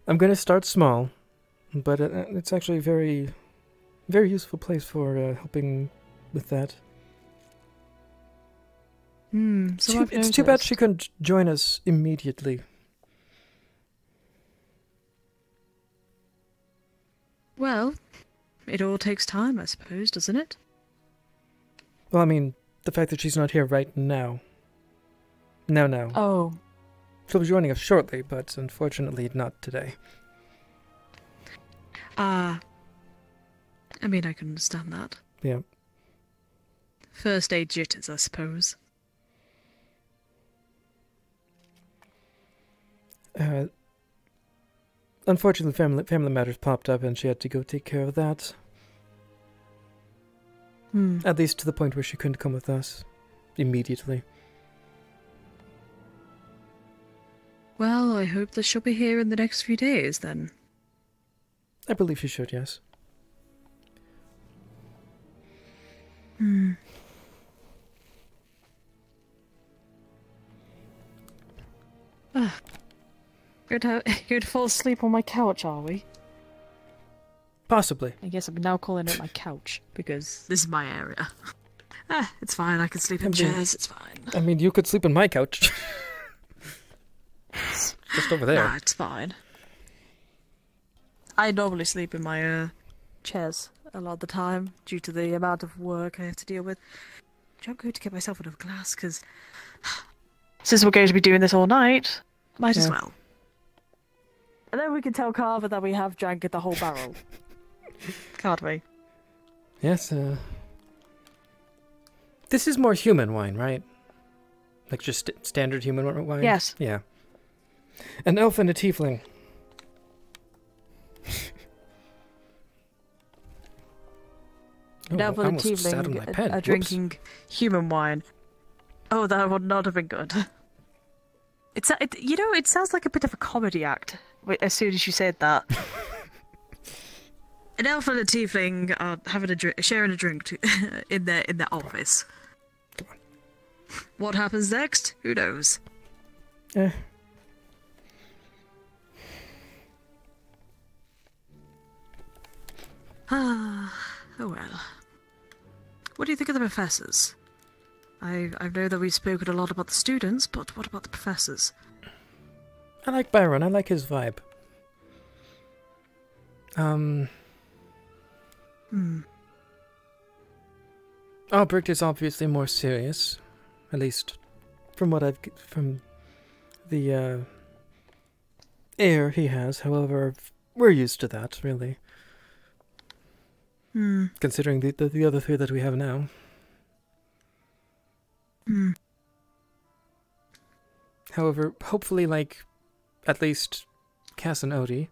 I'm gonna start small, but it's actually a very, very useful place for helping with that. So I've It's too bad noticed. she couldn't join us immediately. Well, it all takes time, I suppose, doesn't it? Well, I mean, the fact that she's not here right now. No. Oh. She'll be joining us shortly, but unfortunately not today. I mean, I can understand that. Yeah. First aid jitters, I suppose. Unfortunately, family matters popped up and she had to go take care of that. At least to the point where she couldn't come with us immediately. Well, I hope that she'll be here in the next few days, then. I believe she should, yes. Going to fall asleep on my couch, are we? Possibly. I guess I'm now calling it my couch, because this is my area. It's fine, I can sleep in chairs, it's fine. I mean, you could sleep on my couch. Just over there. Nah, it's fine. I normally sleep in my chairs a lot of the time, due to the amount of work I have to deal with. I'm going to get myself another glass, because since we're going to be doing this all night, Might as Yeah. well. And then we can tell Carver that we have drank the whole barrel. Can't we? Yes, this is more human wine, right? Like just standard human wine? Yes. Yeah. An elf and a tiefling. Now I for the almost sat on my pen. tiefling are Whoops. drinking human wine. Oh, that would not have been good. It sounds like a bit of a comedy act. As soon as you said that. An elf and a tiefling are having sharing a drink in their office. What happens next? Who knows? Oh well. What do you think of the professors? I know that we've spoken a lot about the students, but what about the professors? I like Byron. I like his vibe. Albrecht is obviously more serious, at least from what from the air he has. However, we're used to that, really. Considering the other three that we have now. However, hopefully, like, at least Cass and Odie,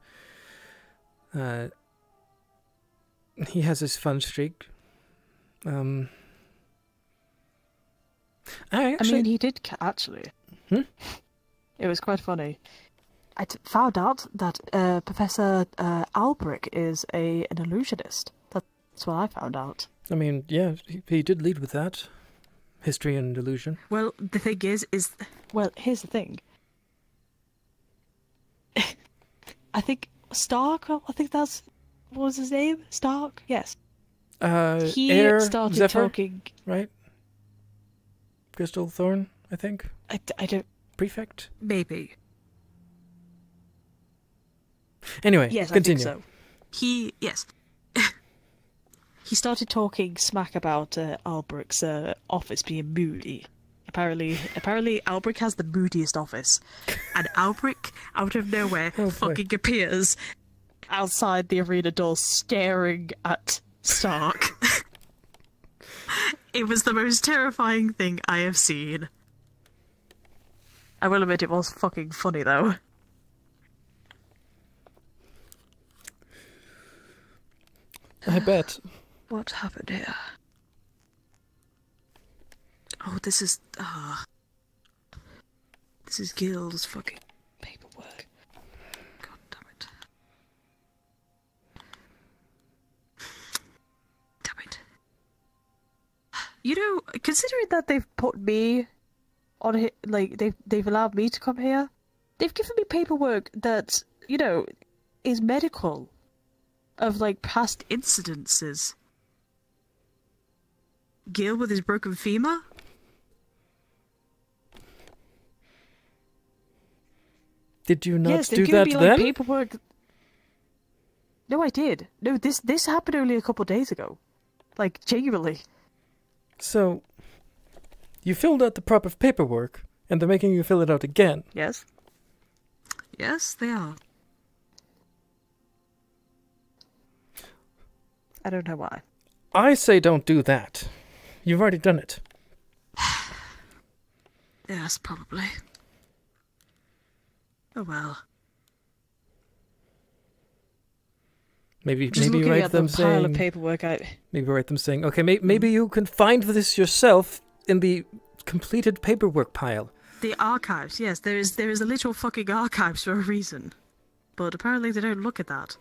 he has his fun streak. I mean, he did actually. It was quite funny. I found out that Professor Albrecht is an illusionist. That's what I found out. I mean, yeah, he did lead with that. History and illusion. Well, the thing is, well, here's the thing. I think Stark, what was his name? Stark? Yes. He Air, started Zephyr, talking... right? Crystal Thorn, I think. I don't... Prefect? Maybe. Anyway, Yes, continue. I think so. Yes. He started talking smack about Albrecht's office being moody. Apparently, Albrecht has the moodiest office, and Albrecht, out of nowhere, fucking appears outside the arena door, staring at Stark. It was the most terrifying thing I have seen. I will admit, it was fucking funny though. I bet. What happened here? Oh, this is Gil's fucking paperwork. God damn it. Damn it. You know, considering that they've put me on here, like they've allowed me to come here, they've given me paperwork that, you know, is medical of like past incidences. Gil with his broken femur? Did you not Yes, do they've given that me, then? like, paperwork. No, I did. No, this happened only a couple of days ago. Like, genuinely. So, you filled out the proper paperwork, and they're making you fill it out again. Yes. Yes, they are. I don't know why. I say don't do that. You've already done it. Yes, probably. Oh well. Maybe Just looking write at them the pile of saying. paperwork Maybe write them saying, okay, maybe you can find this yourself in the completed paperwork pile. The archives, yes, there is a literal fucking archives for a reason. But apparently they don't look at that.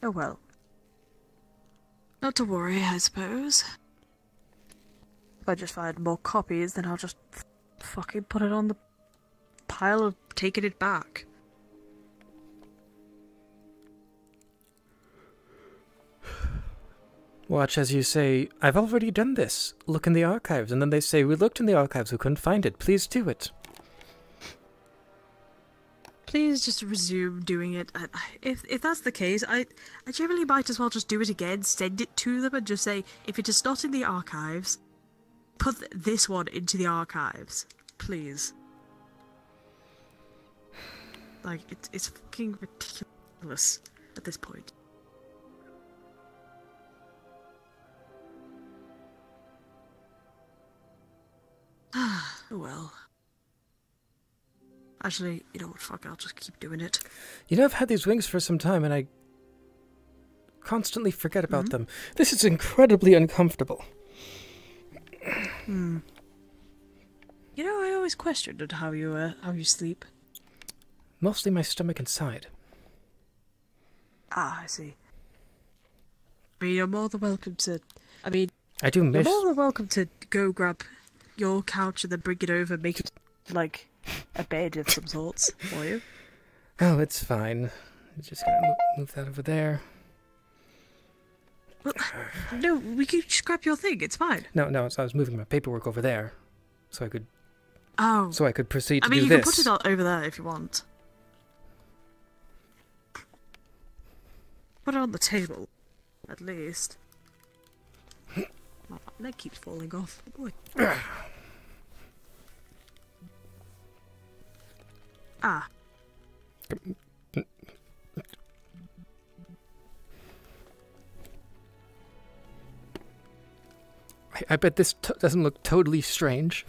Oh well. Not to worry, I suppose. If I just find more copies, then I'll just fucking put it on the pile of taking it back. Watch as you say, I've already done this. Look in the archives. And then they say, we looked in the archives, we couldn't find it. Please do it. Please just resume doing it. If that's the case, I generally might as well just do it again, send it to them and just say, if it is not in the archives, put this one into the archives, please. Like, it's fucking ridiculous at this point. Oh well. Actually, you know what, fuck, I'll just keep doing it. You know, I've had these wings for some time and I constantly forget about them. This is incredibly uncomfortable. You know, I always questioned how you sleep. Mostly my stomach and side. Ah, I see. I mean, you're more than welcome to... I mean... I do miss... You're more than welcome to go grab your couch and then bring it over, make it, like, a bed of some sorts for you. Oh, it's fine. I'm just gonna move that over there. Well, no, we could just grab your thing, it's fine. No, so I was moving my paperwork over there. So I could... Oh. So I could proceed to do I mean, this. you can put it all over there if you want. Put it on the table, at least. My leg keeps falling off. Oh boy. Ah. I bet this doesn't look totally strange.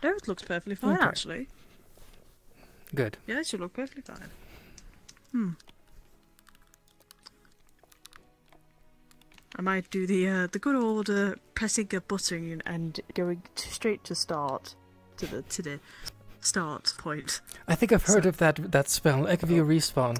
No, it looks perfectly fine, Okay. actually. Good. Yeah, it should look perfectly fine. I might do the good old pressing a button and going straight to start to the start point. I think I've heard of that spell, Ekavir Respawn.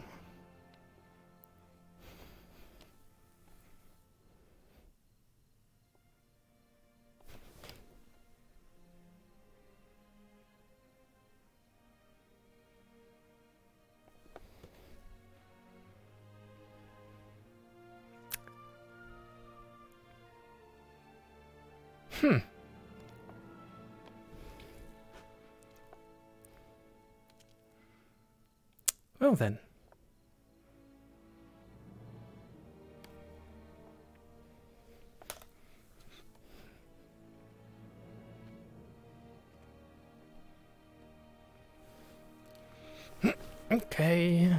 Well then. Okay.